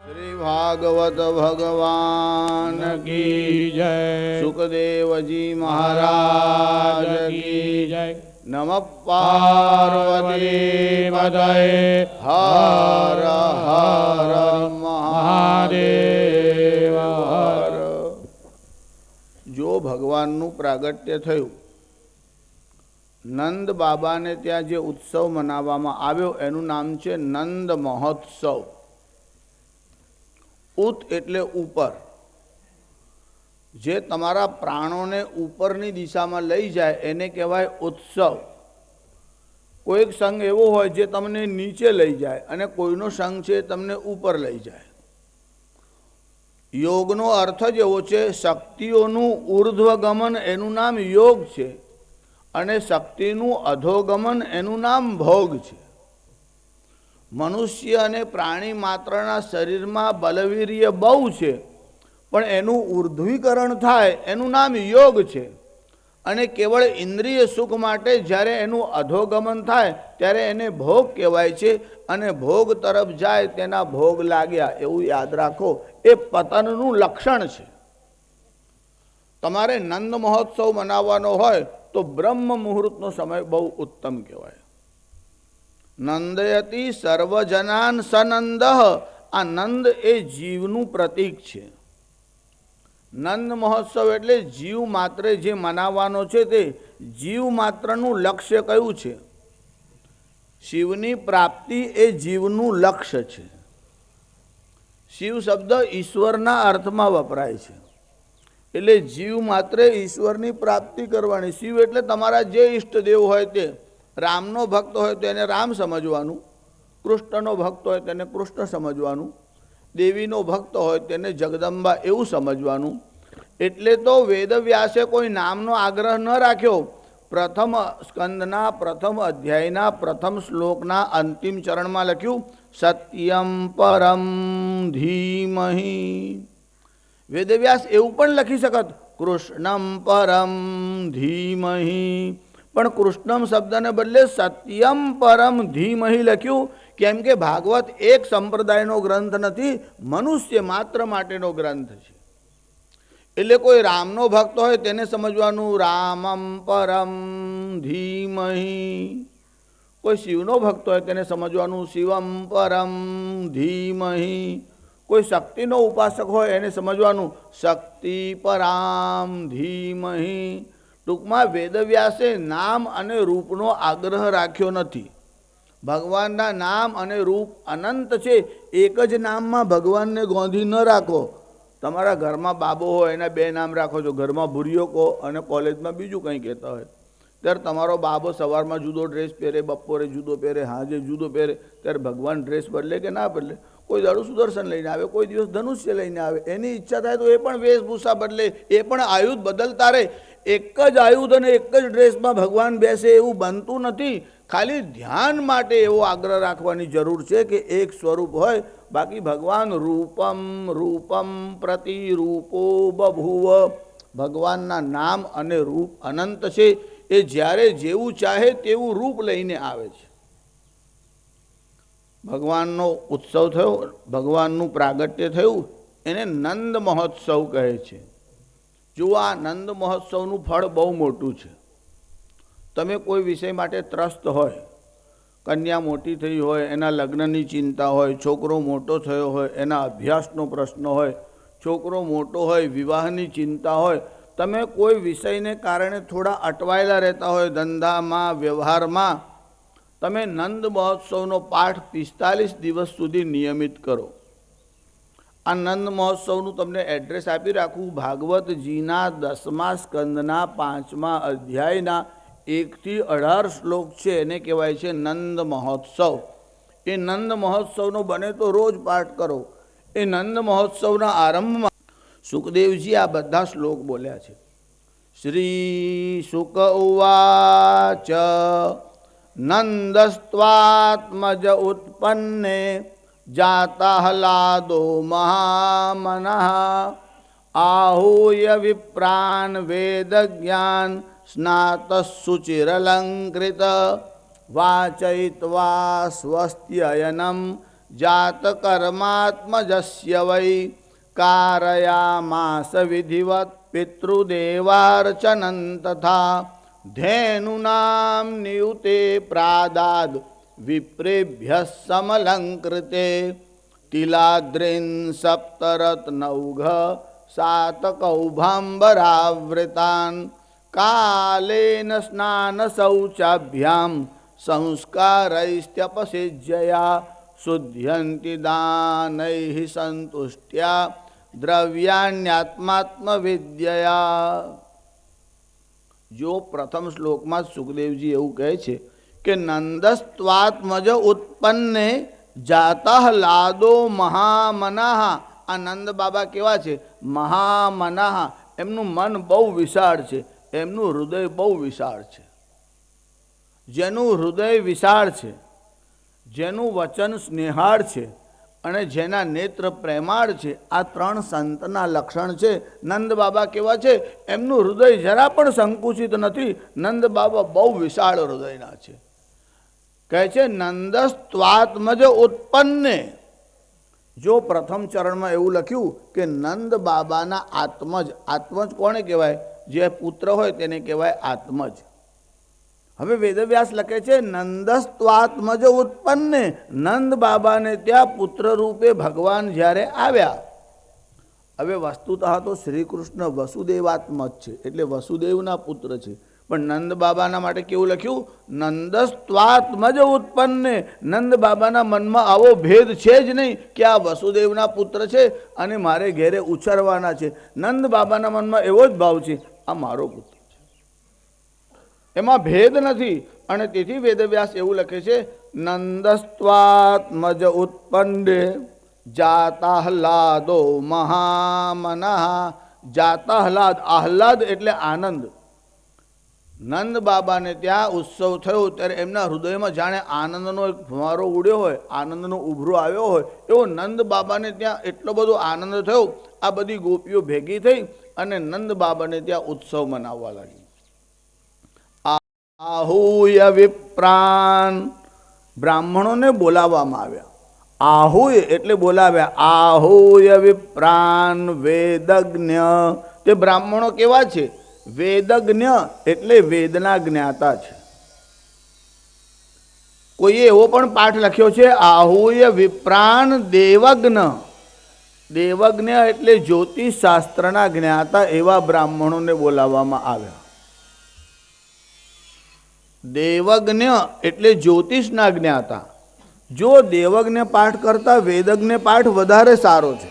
श्री भागवत भगवान की जय। सुखदेव जी महाराज की जय। नमः पार्वती पतये हर हर महादेव हर। जो भगवानનું પ્રાગટ્ય થયું, નંદ બાબાને ત્યાં જે ઉત્સવ મનાવવામાં આવ્યો એનું નામ છે નંદ મહોત્સવ. ઉત એટલે ઉપર, જે તમારા પ્રાણોને ઉપરની દિશામાં લઈ જાય એને કહેવાય ઉત્સવ. કોઈક સંઘ એવો હોય જે તમને નીચે લઈ જાય અને કોઈનો સંઘ છે તમને ઉપર લઈ જાય. યોગનો અર્થ જ એવો છે, શક્તિઓનું ઉર્ધ્વગમન એનું નામ યોગ છે અને શક્તિનું અધોગમન એનું નામ ભોગ છે. મનુષ્ય અને પ્રાણી માત્રના શરીરમાં બલવીર્ય બહુ છે, પણ એનું ઉર્ધ્વીકરણ થાય એનું નામ યોગ છે. અને કેવળ ઇન્દ્રિય સુખ માટે જ્યારે એનું અધોગમન થાય ત્યારે એને ભોગ કહેવાય છે. અને ભોગ તરફ જાય તેના ભોગ લાગ્યા એવું યાદ રાખો, એ પતનનું લક્ષણ છે. તમારે નંદ મહોત્સવ મનાવવાનો હોય તો બ્રહ્મ મુહૂર્તનો સમય બહુ ઉત્તમ કહેવાય. નંદયતી સર્વજનાન સનંદ. આ નંદ એ જીવનું પ્રતીક છે. નંદ મહોત્સવ એટલે જીવ માત્રે જે મનાવવાનો છે તે જીવ માત્રનું લક્ષ્ય કયું છે? શિવની પ્રાપ્તિ એ જીવનું લક્ષ્ય છે. શિવ શબ્દ ઈશ્વરના અર્થમાં વપરાય છે, એટલે જીવ માત્રે ઈશ્વરની પ્રાપ્તિ કરવાની. શિવ એટલે તમારા જે ઈષ્ટદેવ હોય તે. રામનો ભક્ત હોય તો એને રામ સમજવાનું, કૃષ્ણનો ભક્ત હોય તેને કૃષ્ણ સમજવાનું, દેવીનો ભક્ત હોય તેને જગદંબા એવું સમજવાનું. એટલે તો વેદવ્યાસે કોઈ નામનો આગ્રહ ન રાખ્યો. પ્રથમ સ્કંદના પ્રથમ અધ્યાયના પ્રથમ શ્લોકના અંતિમ ચરણમાં લખ્યું સત્યમ પરમ ધીમહિ. વેદવ્યાસ એવું પણ લખી શકત કૃષ્ણમ પરમ ધીમહિ, પણ કૃષ્ણમ શબ્દને બદલે સત્યમ પરમ ધીમહિ લખ્યું. કેમ કે ભાગવત એક સંપ્રદાયનો ગ્રંથ નથી, મનુષ્ય માત્ર માટેનો ગ્રંથ છે. એટલે કોઈ રામનો ભક્ત હોય તેને સમજવાનું રામમ પરમ ધીમહિ, કોઈ શિવનો ભક્ત હોય તેને સમજવાનું શિવમ પરમ ધીમહિ, કોઈ શક્તિનો ઉપાસક હોય એને સમજવાનું શક્તિ પરામ ધીમહિ. ટૂંકમાં વેદવ્યાસે નામ અને રૂપનો આગ્રહ રાખ્યો નથી. ભગવાનના નામ અને રૂપ અનંત છે. એક જ નામમાં ભગવાનને ગોંધી ન રાખો. તમારા ઘરમાં બાબો હોય એના બે નામ રાખો છો, ઘરમાં ભૂરીઓ કહો અને કોલેજમાં બીજું કંઈ કહેતા હોય. ત્યારે તમારો બાબો સવારમાં જુદો ડ્રેસ પહેરે, બપોરે જુદો પહેરે, હાજે જુદો પહેરે, ત્યારે ભગવાન ડ્રેસ બદલે કે ના બદલે? કોઈ દાડું સુદર્શન લઈને આવે, કોઈ દિવસ ધનુષ્ય લઈને આવે. એની ઈચ્છા થાય તો એ પણ વેશભૂષા બદલે, એ પણ આયુધ બદલતા રહે. એક જ આયુધ અને એક જ ડ્રેસમાં ભગવાન બેસે એવું બનતું નથી. ખાલી ધ્યાન માટે એવો આગ્રહ રાખવાની જરૂર છે કે એક સ્વરૂપ હોય. બાકી ભગવાન રૂપમ રૂપમ પ્રતિરૂપો બભુવ. ભગવાનના નામ અને રૂપ અનંત છે. એ જ્યારે જેવું ચાહે તેવું રૂપ લઈને આવે છે. ભગવાનનો ઉત્સવ થયો, ભગવાનનું પ્રાગટ્ય થયું, એને નંદ મહોત્સવ કહે છે. જુઓ, આ નંદ મહોત્સવનું ફળ બહુ મોટું છે. તમે કોઈ વિષય માટે ત્રસ્ત હોય, કન્યા મોટી થઈ હોય, એના લગ્નની ચિંતા હોય, છોકરો મોટો થયો હોય, એના અભ્યાસનો પ્રશ્ન હોય, છોકરો મોટો હોય, વિવાહની ચિંતા હોય, તમે કોઈ વિષયને કારણે થોડા અટવાયેલા રહેતા હોય ધંધામાં, વ્યવહારમાં, તમે નંદ મહોત્સવનો પાઠ 45 દિવસ સુધી નિયમિત કરો. આ નંદ મહોત્સવનું તમને એડ્રેસ આપી રાખું. ભાગવતજીના 10મા સ્કંદના 5મા અધ્યાયના 1 થી 18 શ્લોક છે, એને કહેવાય છે નંદ મહોત્સવ. એ નંદ મહોત્સવનો બને તો રોજ પાઠ કરો. એ નંદ મહોત્સવના આરંભમાં સુખદેવજી આ બધા શ્લોક બોલ્યા છે. શ્રી શુક ઉવાચ નંદસ્ત્વાત્મજ ઉત્પન્ને જાતાહલાદો મહામનઃ आहूय विप्रान् वेदज्ञान स्नातशुचिरलङ्कृत वाचयित्वा स्वस्त्ययनं જાત કર્માત્મજસ્ય વૈ કારયામાસ વિધિવત પિતૃદેવાર્ચનં તથા ધેનુનામ નિયુતે પ્રાદાદ વિપ્રેભ્ય સમલંકૃતે તિલાદ્રિન સપ્તરત્નૌઘ સાતકૌભાંબરાવૃતાન કાલેન સ્નાન શૌચાભ્યામ સંસ્કારૈસ્ત્યપસિજ્યયા શુદ્ધ્યંતિ દાનૈઃ સંતુષ્ટ્યા દ્રવ્યાણ્યાત્માત્મ વિદ્યયા. જો પ્રથમ શ્લોકમાં સુખદેવજી એવું કહે છે કે નંદસ્ત્વાત્મજ ઉત્પન્ને જાતઃ લાદો મહામનાહ. આ નંદ બાબા કેવા છે? મહામનાહ. એમનું મન બહુ વિશાળ છે, એમનું હૃદય બહુ વિશાળ છે. જેનું હૃદય વિશાળ છે, જેનું વચન સ્નેહાળ છે અને જેના નેત્ર પ્રેમાળ છે, આ ત્રણ સંતના લક્ષણ છે. નંદ બાબા કેવા છે? એમનું હૃદય જરા પણ સંકુચિત નથી. નંદ બાબા બહુ વિશાળ હૃદયના છે. કહે છે નંદસ્ત્વાત્મજ ઉત્પન્ને. જો પ્રથમ ચરણમાં એવું લખ્યું કે નંદ બાબાના આત્મજ. આત્મજ કોને કહેવાય? જે પુત્ર હોય તેને કહેવાય આત્મજ. હવે વેદવ્યાસ લખે છે નંદસ્ત્વાત્મજ ઉત્પન્ને. નંદ બાબાને ત્યાં પુત્ર રૂપે ભગવાન જ્યારે આવ્યા. હવે વસ્તુતઃ તો શ્રી કૃષ્ણ વસુદેવાત્મજ છે, એટલે વસુદેવના પુત્ર છે. પણ નંદ બાબાના માટે કેવું લખ્યું? નંદસ્ત્વાત્મજ ઉત્પન્ને. નંદ બાબાના મનમાં આવો ભેદ છે જ નહીં કે આ વસુદેવના પુત્ર છે અને મારે ઘેરે ઉછરવાના છે. નંદ બાબાના મનમાં એવો જ ભાવ છે, આ મારો પુત્ર છે, એમાં ભેદ નથી. અને તેથી વેદવ્યાસ એવું લખે છે નંદસ્ત્વાત્મજ ઉત્પન્ને જાતાહલાદો મહામનઃ. જાતાહલાદ, આહલાદ એટલે આનંદ. નંદ બાબાને ત્યાં ઉત્સવ થયો ત્યારે એમના હૃદયમાં જાણે આનંદનો એક ફુવારો ઉડ્યો હોય, આનંદનો ઉભરો આવ્યો હોય, એવો નંદ બાબાને ત્યાં એટલો બધો આનંદ થયો. આ બધી ગોપીઓ ભેગી થઈ અને નંદ બાબાને ત્યાં ઉત્સવ મનાવવા લાગી. આહુય વિપ્રાન. બ્રાહ્મણોને બોલાવવામાં આવ્યા. આહુય એટલે બોલાવ્યા. આહુય વિપ્રાન વેદજ્ઞ. તે બ્રાહ્મણો કેવા છે? વેદજ્ઞ એટલે વેદના જ્ઞાતા છે. કોઈએ એવો પણ પાઠ લખ્યો છે આહુય વિપ્રાન દેવજ્ઞ. દેવજ્ઞ એટલે જ્યોતિષ શાસ્ત્રના જ્ઞાતા એવા બ્રાહ્મણોને બોલાવવામાં આવ્યા. દેવજ્ઞ એટલે જ્યોતિષના જ્ઞાતા. જો દેવજ્ઞ પાઠ કરતા વેદજ્ઞ પાઠ વધારે સારો છે.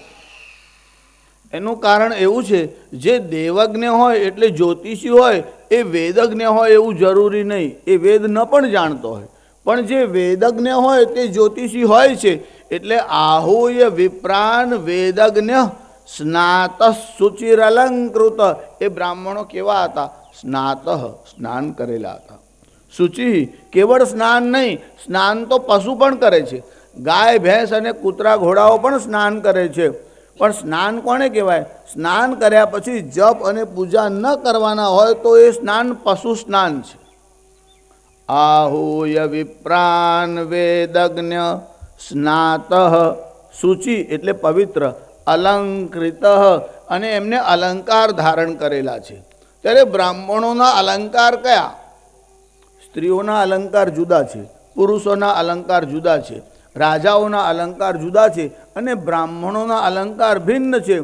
એનું કારણ એવું છે, જે દેવજ્ઞ હોય એટલે જ્યોતિષી હોય એ વેદજ્ઞ હોય એવું જરૂરી નહીં. એ વેદ ન પણ જાણતો હોય, પણ જે વેદજ્ઞ હોય તે જ્યોતિષી હોય છે. એટલે આહુય વિપ્રાન વેદજ્ઞ સ્નાત શુચિરલંકૃત. એ બ્રાહ્મણો કેવા હતા? સ્નાત, સ્નાન કરેલા હતા. શુચિ, કેવળ સ્નાન નહીં, સ્નાન તો પશુ પણ કરે છે. ગાય, ભેંસ અને કૂતરા, ઘોડાઓ પણ સ્નાન કરે છે. પણ સ્નાન કોને કહેવાય? સ્નાન કર્યા પછી જપ અને પૂજા ન કરવાના હોય તો એ સ્નાન પશુ સ્નાન છે. આહુય વિપ્રાન વેદજ્ઞ સ્નાત શુચિ એટલે પવિત્ર, અલંકૃત અને એમને અલંકાર ધારણ કરેલા છે. ત્યારે બ્રાહ્મણોના અલંકાર કયા? સ્ત્રીઓના અલંકાર જુદા છે, પુરુષોના અલંકાર જુદા છે, રાજાઓના અલંકાર જુદા છે અને બ્રાહ્મણોના અલંકાર ભિન્ન છે.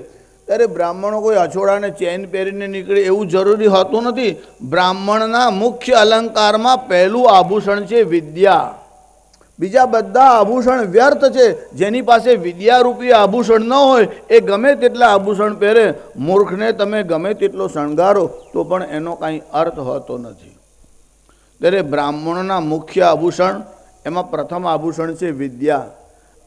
ત્યારે બ્રાહ્મણો કોઈ અછોડાને ચેન પહેરીને નીકળે એવું જરૂરી હોતું નથી. બ્રાહ્મણના મુખ્ય અલંકારમાં પહેલું આભૂષણ છે વિદ્યા. બીજા બધા આભૂષણ વ્યર્થ છે. જેની પાસે વિદ્યારૂપી આભૂષણ ન હોય એ ગમે તેટલા આભૂષણ પહેરે. મૂર્ખને તમે ગમે તેટલો શણગારો તો પણ એનો કાંઈ અર્થ હોતો નથી. ત્યારે બ્રાહ્મણોના મુખ્ય આભૂષણ, એમાં પ્રથમ આભૂષણ છે વિદ્યા,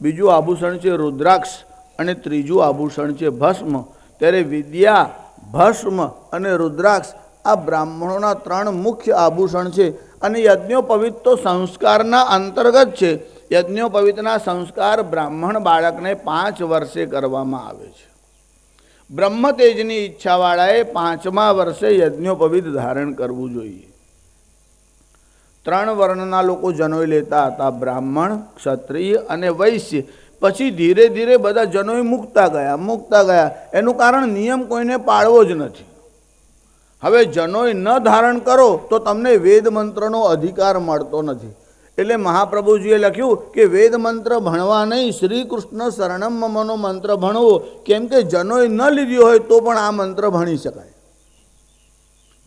બીજું આભૂષણ છે રુદ્રાક્ષ અને ત્રીજું આભૂષણ છે ભસ્મ. ત્યારે વિદ્યા, ભસ્મ અને રુદ્રાક્ષ આ બ્રાહ્મણોના ત્રણ મુખ્ય આભૂષણ છે. અને યજ્ઞોપવિત તો સંસ્કારના અંતર્ગત છે. યજ્ઞોપવિતના સંસ્કાર બ્રાહ્મણ બાળકને 5 વર્ષે કરવામાં આવે છે. બ્રહ્મતેજની ઈચ્છાવાળાએ 5મા વર્ષે યજ્ઞોપવિત ધારણ કરવું જોઈએ. 3 વર્ણના લોકો જનોઈ લેતા હતા, બ્રાહ્મણ, ક્ષત્રિય અને વૈશ્ય. પછી ધીરે ધીરે બધા જનોઈ મૂકતા ગયા. એનું કારણ નિયમ કોઈને પાળવો જ નથી. હવે જનોઈ ન ધારણ કરો તો તમને વેદ મંત્રનો અધિકાર મળતો નથી. એટલે મહાપ્રભુજીએ લખ્યું કે વેદ મંત્ર ભણવા નહીં, શ્રી કૃષ્ણ શરણમ મમનો મંત્ર ભણવો. કેમ કે જનોઈ ન લીધી હોય તો પણ આ મંત્ર ભણી શકાય.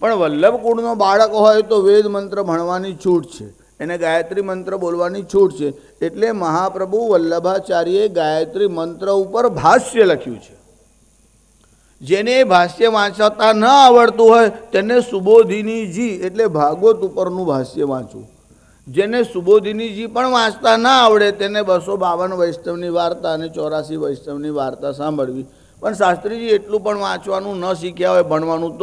પણ વલ્લભ કુળનો બાળક હોય તો વેદ મંત્ર ભણવાની છૂટ છે, એને ગાયત્રી મંત્ર બોલવાની છૂટ છે. એટલે મહાપ્રભુ વલ્લભાચાર્યએ ગાયત્રી મંત્ર ઉપર ભાષ્ય લખ્યું છે. જેને ભાષ્ય વાંચતા ન આવડતું હોય તેને સુબોધિનીજી એટલે ભાગવત ઉપરનું ભાષ્ય વાંચવું. જેને સુબોધિનીજી પણ વાંચતા ના આવડે તેને 252 વૈષ્ણવની વાર્તા અને 84 વૈષ્ણવની વાર્તા સાંભળવી. પણ શાસ્ત્રીજી એટલું પણ વાંચવાનું ન શીખ્યા હોય, ભણવાનું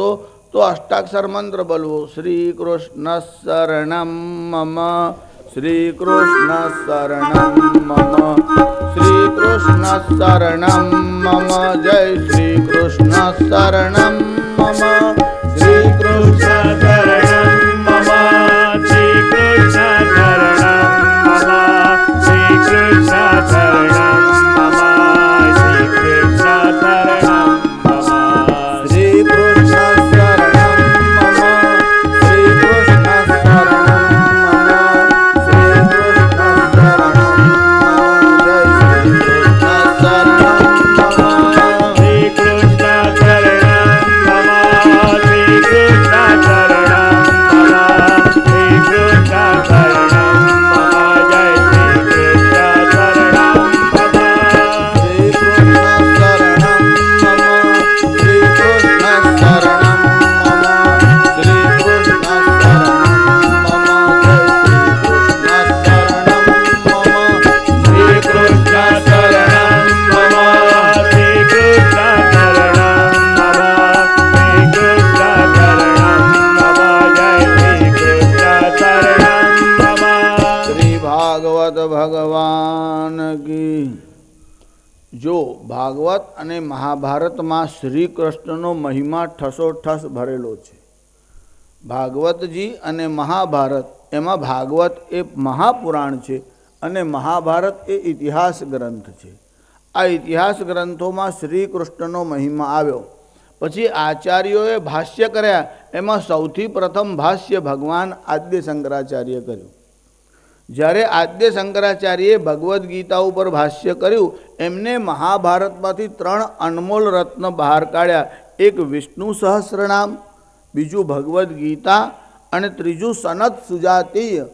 તો અષ્ટાક્ષર મંત્ર બોલવો. શ્રી કૃષ્ણ શરણમ મમ, શ્રી કૃષ્ણ શરણમ મમ, શ્રી કૃષ્ણ શરણમ મમ, જય શ્રી કૃષ્ણ શરણમ મમ, શ્રી કૃષ્ણ શરણમ મમ, શ્રી કૃષ્ણ શરણમ મમ, શ્રી કૃષ્ણ શરણમ મમ, શ્રી કૃષ્ણ શરણમ મમ, શ્રી કૃષ્ણ ભગવાન કી. જો ભાગવત અને મહાભારતમાં શ્રી કૃષ્ણનો મહિમા ઠસોઠસ ભરેલો છે. ભાગવતજી અને મહાભારત, એમાં ભાગવત એ મહાપુરાણ છે અને મહાભારત એ ઇતિહાસ ગ્રંથ છે. આ ઇતિહાસ ગ્રંથોમાં શ્રી કૃષ્ણનો મહિમા આવ્યો. પછી આચાર્યોએ ભાષ્ય કર્યા. એમાં સૌથી પ્રથમ ભાષ્ય ભગવાન આદ્ય શંકરાચાર્ય કર્યું. જ્યારે આદ્ય શંકરાચાર્યએ ભગવદ્ ગીતા ઉપર ભાષ્ય કર્યું, એમને મહાભારતમાંથી 3 અનમોલ રત્ન બહાર કાઢ્યા. એક વિષ્ણુ સહસ્રનામ, બીજું ભગવદ્ ગીતા અને ત્રીજું સનત સુજાતીય.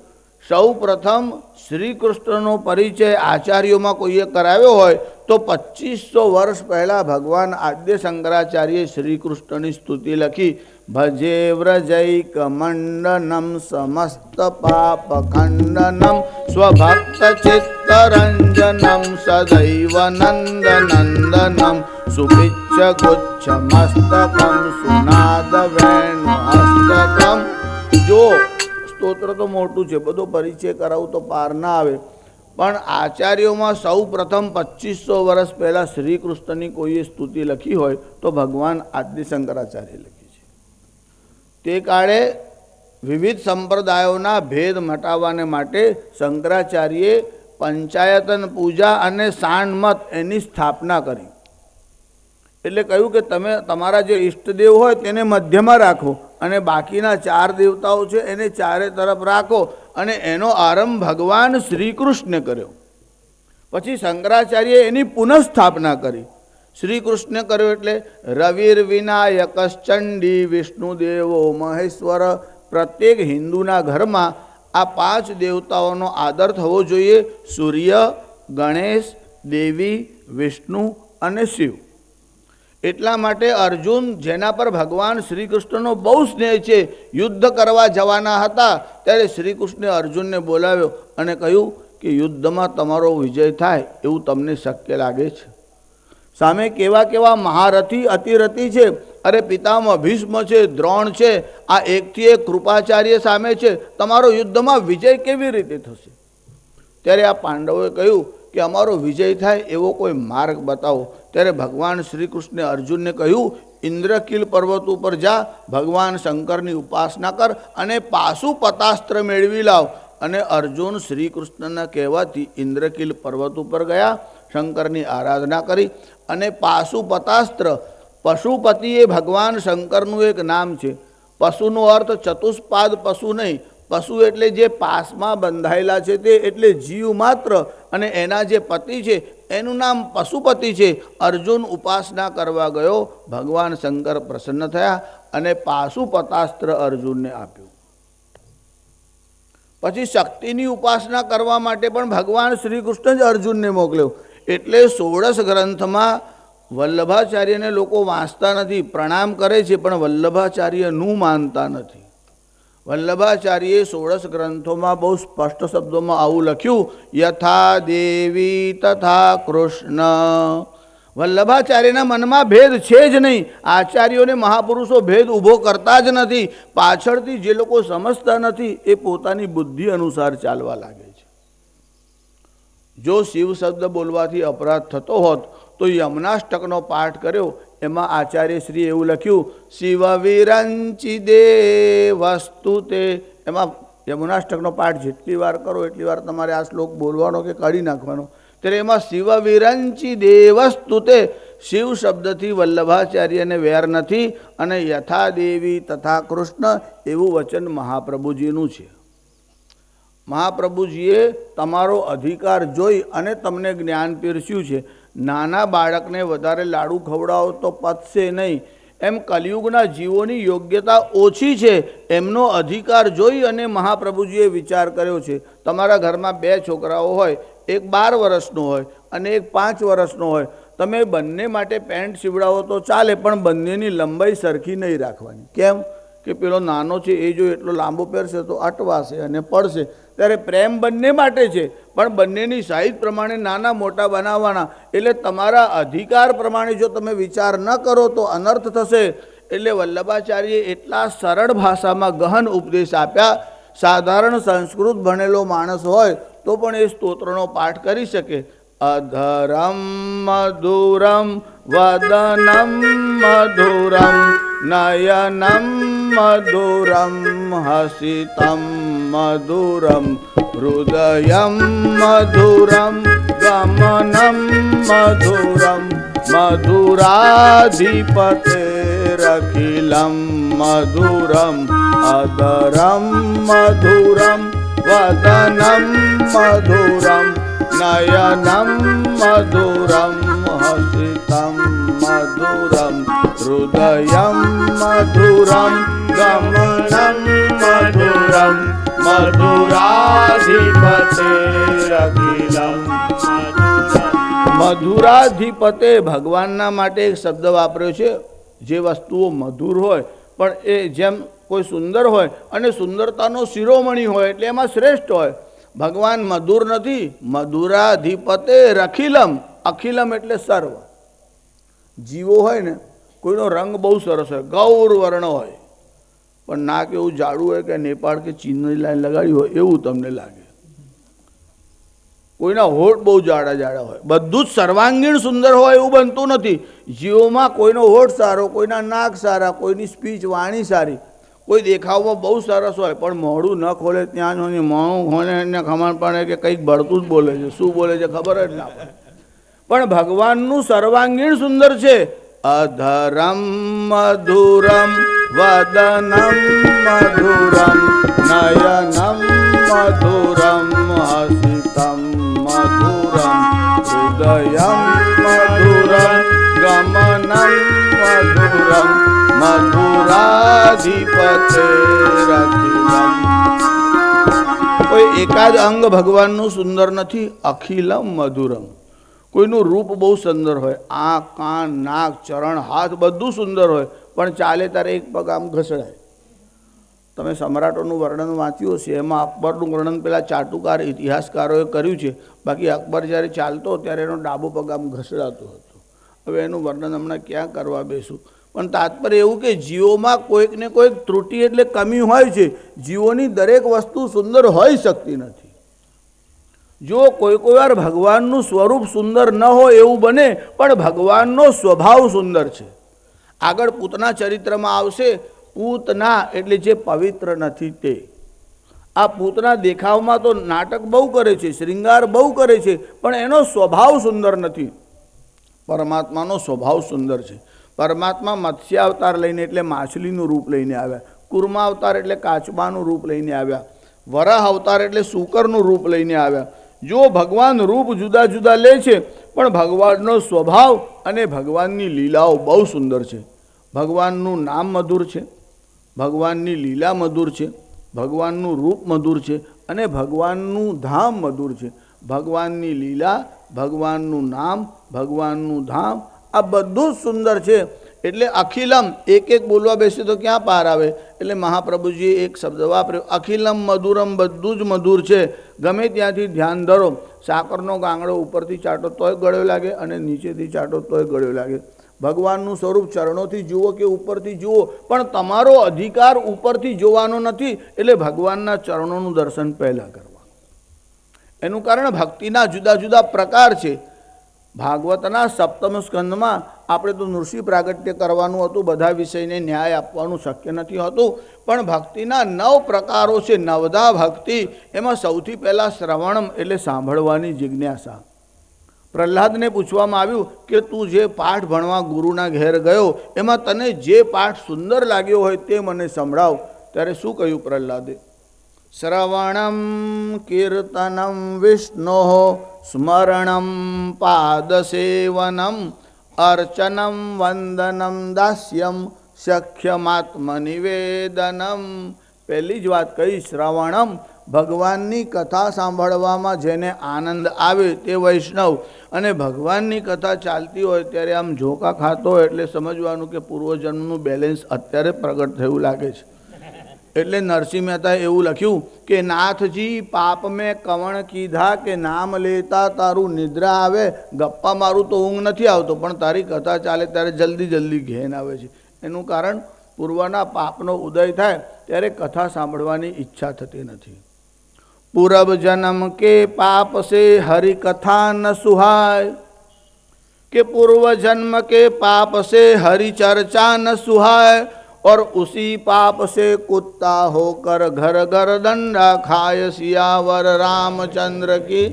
સૌ પ્રથમ શ્રી કૃષ્ણનો પરિચય આચાર્યોમાં કોઈએ કરાવ્યો હોય તો 2500 વર્ષ પહેલાં ભગવાન આદ્ય શંકરાચાર્યએ શ્રી કૃષ્ણની સ્તુતિ લખી. ભજે વ્રજૈક મંડનમ સમસ્ત પાપ ખંડનમ સ્વભક્ત ચિત્તરંજનમ સદૈવ નંદ નંદનમ સુપિચ્છ ગુચ્છ મસ્તકમ સુનાદ વેણુ હસ્તકમ. જો સ્તોત્ર તો મોટું છે, બધો પરિચય કરાવું તો પાર ના આવે. પણ આચાર્યોમાં સૌ પ્રથમ 2500 વર્ષ પહેલાં શ્રી કૃષ્ણની કોઈએ સ્તુતિ લખી હોય તો ભગવાન આદ્ય શંકરાચાર્ય લખી. તે કાળે વિવિધ સંપ્રદાયોના ભેદ મટાવવાને માટે શંકરાચાર્યએ પંચાયતન પૂજા અને સાણમત એની સ્થાપના કરી. એટલે કહ્યું કે તમે તમારા જે ઈષ્ટદેવ હોય તેને મધ્યમાં રાખો અને બાકીના 4 દેવતાઓ છે એને ચારે તરફ રાખો. અને એનો આરંભ ભગવાન શ્રી કૃષ્ણે કર્યો. પછી શંકરાચાર્યએ એની પુનઃસ્થાપના કરી. શ્રી કૃષ્ણ કર્યો એટલે રવિર વિનાયકશ્ચંડી વિષ્ણુદેવો મહેશ્વર. પ્રત્યેક હિન્દુના ઘરમાં આ 5 દેવતાઓનો આદર થવો જોઈએ: સૂર્ય, ગણેશ, દેવી, વિષ્ણુ અને શિવ. એટલા માટે અર્જુન, જેના પર ભગવાન શ્રી કૃષ્ણનો બહુ સ્નેહ છે, યુદ્ધ કરવા જવાના હતા ત્યારે શ્રી કૃષ્ણે અર્જુનને બોલાવ્યો અને કહ્યું કે યુદ્ધમાં તમારો વિજય થાય એવું તમને શક્ય લાગે છે? સામે કેવા કેવા મહારથી અતિરથી છે. અરે પિતામહ ભીષ્મ છે, દ્રોણ છે, આ એકથી એક કૃપાચાર્ય સામે છે, તમારો યુદ્ધમાં વિજય કેવી રીતે થશે? ત્યારે આ પાંડવોએ કહ્યું કે અમારો વિજય થાય એવો કોઈ માર્ગ બતાવો. ત્યારે ભગવાન શ્રી કૃષ્ણે અર્જુનને કહ્યું, ઇન્દ્રકીલ પર્વત ઉપર જા, ભગવાન શંકરની ઉપાસના કર અને પાશુપતાસ્ત્ર મેળવી લાવ. અને અર્જુન શ્રી કૃષ્ણના કહેવાથી ઇન્દ્રકીલ પર્વત ઉપર ગયા, શંકરની આરાધના કરી અને પાશુપતાસ્ત્ર, પશુપતિ એ ભગવાન શંકરનું એક નામ છે. પશુનો અર્થ ચતુષ્પાદ પશુ નહીં, પશુ એટલે જે પાસમાં બંધાયેલા છે તે, એટલે જીવ માત્ર, અને એના જે પતિ છે એનું નામ પશુપતિ છે. અર્જુન ઉપાસના કરવા ગયો, ભગવાન શંકર પ્રસન્ન થયા અને પાશુપતાસ્ત્ર અર્જુનને આપ્યું. પછી શક્તિની ઉપાસના કરવા માટે પણ ભગવાન શ્રી કૃષ્ણ જ અર્જુનને મોકલ્યો. એટલે 16 ગ્રંથમાં વલ્લભાચાર્યને લોકો વાંચતા નથી, પ્રણામ કરે છે, પણ વલ્લભાચાર્યનું માનતા નથી. વલ્લભાચાર્યે 16 ગ્રંથોમાં બહુ સ્પષ્ટ શબ્દોમાં આવું લખ્યું, યથા દેવી તથા કૃષ્ણ. વલ્લભાચાર્યના મનમાં ભેદ છે જ નહીં. આચાર્યોને મહાપુરુષો ભેદ ઊભો કરતા જ નથી. પાછળથી જે લોકો સમજતા નથી એ પોતાની બુદ્ધિ અનુસાર ચાલવા લાગે છે. જો શિવ શબ્દ બોલવાથી અપરાધ થતો હોત તો યમનાષ્ટકનો પાઠ કર્યો, એમાં આચાર્યશ્રી એવું લખ્યું, શિવ વિરંચી દેવસ્તુ તે. એમાં યમનાષ્ટકનો પાઠ જેટલી વાર કરો એટલી વાર તમારે આ શ્લોક બોલવાનો કે કાઢી નાખવાનો. ત્યારે એમાં શિવ વિરંચી દેવસ્તુ તે, શિવ શબ્દથી વલ્લભાચાર્યને વેર નથી. અને યથા દેવી તથા કૃષ્ણ એવું વચન મહાપ્રભુજીનું છે. મહાપ્રભુજીએ તમારો અધિકાર જોઈ અને તમને જ્ઞાન પીરસ્યું છે. નાના બાળકને વધારે લાડુ ખવડાવો તો પચશે નહીં. એમ કલિયુગના જીવોની યોગ્યતા ઓછી છે, એમનો અધિકાર જોઈ અને મહાપ્રભુજીએ વિચાર કર્યો છે. તમારા ઘરમાં 2 છોકરાઓ હોય, એક 12 વર્ષનો હોય અને એક 5 વર્ષનો હોય. તમે બંને માટે પેન્ટ સીવડાવો તો ચાલે, પણ બંનેની લંબાઈ સરખી નહીં રાખવાની. કેમ કે પેલો નાનો છે એ જો એટલો લાંબો પહેરશે તો અટવાશે અને પડશે. ત્યારે પ્રેમ બંને માટે છે, પણ બંનેની સાઈઝ પ્રમાણે નાના મોટા બનાવવાના. એટલે તમારા અધિકાર પ્રમાણે જો તમે વિચાર ન કરો તો અનર્થ થશે. એટલે વલ્લભાચાર્યે એટલા સરળ ભાષામાં ગહન ઉપદેશ આપ્યા. સાધારણ સંસ્કૃત ભણેલો માણસ હોય તો પણ એ સ્તોત્રનો પાઠ કરી શકે. અધરમ મધુરમ વદનમ મધુરમ નયનમ મધુરમ હસિતમ મધુરમ હૃદયમ મધુરમ ગમનમ મધુરમ મધુરાધિપતેરખિલમ મધુરમ અધરમ મધુરમ વદનમ મધુરમ નયનમ મધુરમ હસિતમ મધુરમ હૃદયમ મધુરમ ગમનમ મધુરમ મધુરાધિપતેરખિલમ મધુરમ. મધુરાધિપતે ભગવાનના માટે એક શબ્દ વાપર્યો છે. જે વસ્તુઓ મધુર હોય પણ એ જેમ કોઈ સુંદર હોય અને સુંદરતાનો શિરોમણી હોય એટલે એમાં શ્રેષ્ઠ હોય. ભગવાન મધુર નથી, મધુરાધિપતે રખિલમ. અખિલમ એટલે સર્વ. જીવો હોય ને, કોઈનો રંગ બહુ સરસ હોય, ગૌર વર્ણ હોય, પણ નાક એવું જાડું હોય કે નેપાળ કે ચીનની લાઈન લગાડી હોય એવું તમને લાગે. કોઈના હોઠ બહુ જાડા જાડા હોય. બધું જ સર્વાંગીણ સુંદર હોય એવું બનતું નથી. જીવોમાં કોઈનો હોઠ સારો, કોઈના નાક સારા, કોઈની સ્પીચ વાણી સારી, કોઈ દેખાવમાં બહુ સરસ હોય પણ મોઢું ન ખોલે ત્યાં જ મોં ખોલે એને ખમણ પડે કે કંઈક બળતું જ બોલે છે. શું બોલે છે ખબર જ ના પડે. પણ ભગવાનનું સર્વાંગીણ સુંદર છે. અધરમ મધુરમ વદનમ મધુરમ નયનમ મધુરમ હસિતમ મધુરમ હૃદયમ મધુરમ ગમનમ મધુરમ મધુરાધિપતેરખિલમ. કોઈ એકાદ અંગ ભગવાનનું સુંદર નથી, અખિલમ મધુરમ. કોઈનું રૂપ બહુ સુંદર હોય, આંખ, કાન, નાક, ચરણ, હાથ બધું સુંદર હોય, પણ ચાલે ત્યારે એક પગ આમ ઘસડાય. તમે સમ્રાટોનું વર્ણન વાંચ્યું હશે, એમાં અકબરનું વર્ણન પેલા ચાટુકાર ઇતિહાસકારોએ કર્યું છે. બાકી અકબર જ્યારે ચાલતો ત્યારે એનો ડાબો પગ આમ ઘસડાતો હતો. હવે એનું વર્ણન હમણાં ક્યાં કરવા બેસું. પણ તાત્પર્ય એવું કે જીવોમાં કોઈક ને કોઈક ત્રુટિ એટલે કમી હોય છે. જીવોની દરેક વસ્તુ સુંદર હોઈ શકતી નથી. જો કોઈ વાર ભગવાનનું સ્વરૂપ સુંદર ન હોય એવું બને, પણ ભગવાનનો સ્વભાવ સુંદર છે. આગળ પૂતના ચરિત્રમાં આવશે. પૂતના એટલે જે પવિત્ર નથી તે. આ પૂતના દેખાવમાં તો નાટક બહુ કરે છે, શ્રૃંગાર બહુ કરે છે, પણ એનો સ્વભાવ સુંદર નથી. પરમાત્માનો સ્વભાવ સુંદર છે. પરમાત્મા મત્સ્ય અવતાર લઈને એટલે માછલીનું રૂપ લઈને આવ્યા, કુર્મા અવતાર એટલે કાચબાનું રૂપ લઈને આવ્યા, વરાહ અવતાર એટલે સૂકરનું રૂપ લઈને આવ્યા. જો ભગવાન રૂપ જુદા જુદા લે છે, પણ ભગવાનનો સ્વભાવ અને ભગવાનની લીલાઓ બહુ સુંદર છે. ભગવાનનું નામ મધુર છે, ભગવાનની લીલા મધુર છે, ભગવાનનું રૂપ મધુર છે, અને ભગવાનનું ધામ મધુર છે. ભગવાનની લીલા, ભગવાનનું નામ, ભગવાનનું ધામ આ બધું જ સુંદર છે. એટલે અખિલમ એક એક બોલવા બેસે તો ક્યાં પાર આવે. એટલે મહાપ્રભુજીએ એક શબ્દ વાપર્યો, અખિલમ મધુરમ, બધું જ મધુર છે. ગમે ત્યાંથી ધ્યાન ધરો. સાકરનો ગાંગડો ઉપરથી ચાટો તોય ગળ્યો લાગે અને નીચેથી ચાટો તોય ગળ્યો લાગે. ભગવાનનું સ્વરૂપ ચરણોથી જુઓ કે ઉપરથી જુઓ, પણ તમારો અધિકાર ઉપરથી જોવાનો નથી. એટલે ભગવાનના ચરણોનું દર્શન પહેલાં કરવા. એનું કારણ ભક્તિના જુદા જુદા પ્રકાર છે. ભાગવતના સપ્તમ સ્કંદમાં આપણે તો નૃષિ પ્રાગટ્ય કરવાનું હતું, બધા વિષયને ન્યાય આપવાનું શક્ય નથી હોતું, પણ ભક્તિના 9 પ્રકારો છે. નવધા ભક્તિ. એમાં સૌથી પહેલાં શ્રવણમ એટલે સાંભળવાની જિજ્ઞાસા. પ્રહલાદને પૂછવામાં આવ્યું કે તું જે પાઠ ભણવા ગુરુના ઘેર ગયો એમાં તને જે પાઠ સુંદર લાગ્યો હોય તે મને સંભળાવ. ત્યારે શું કહ્યું પ્રહલાદે? શ્રવણમ કીર્તનમ વિષ્ણો સ્મરણમ પાદસેવનમ અર્ચનમ વંદનમ દાસ્યમ સખ્યમાત્મનિવેદનમ. પહેલી જ વાત કહી શ્રવણમ. ભગવાનની કથા સાંભળવામાં જેને આનંદ આવે તે વૈષ્ણવ. અને ભગવાનની કથા ચાલતી હોય ત્યારે આમ ઝોકા ખાતો હોય એટલે સમજવાનું કે પૂર્વજન્મનું બેલેન્સ અત્યારે પ્રગટ થયું લાગે છે. એટલે નરસિંહ મહેતાએ એવું લખ્યું કે નાથજી પાપ મેં કવણ કીધા કે નામ લેતા તારું નિદ્રા આવે. ગપ્પા મારું તો ઊંઘ નથી આવતો, પણ તારી કથા ચાલે ત્યારે જલ્દી જલ્દી ઘેન આવે છે. એનું કારણ પૂર્વના પાપનો ઉદય થાય ત્યારે કથા સાંભળવાની ઈચ્છા થતી નથી. પૂરબ જન્મ કે પાપ સે હરિ કથા ન સુહાય, કે પૂર્વ જન્મ के पाप से हरि चर्चा न सुहाय, और उसी पाप से कुत्ता होकर घर घर दंडा खाय सियावर रामचंद्र की.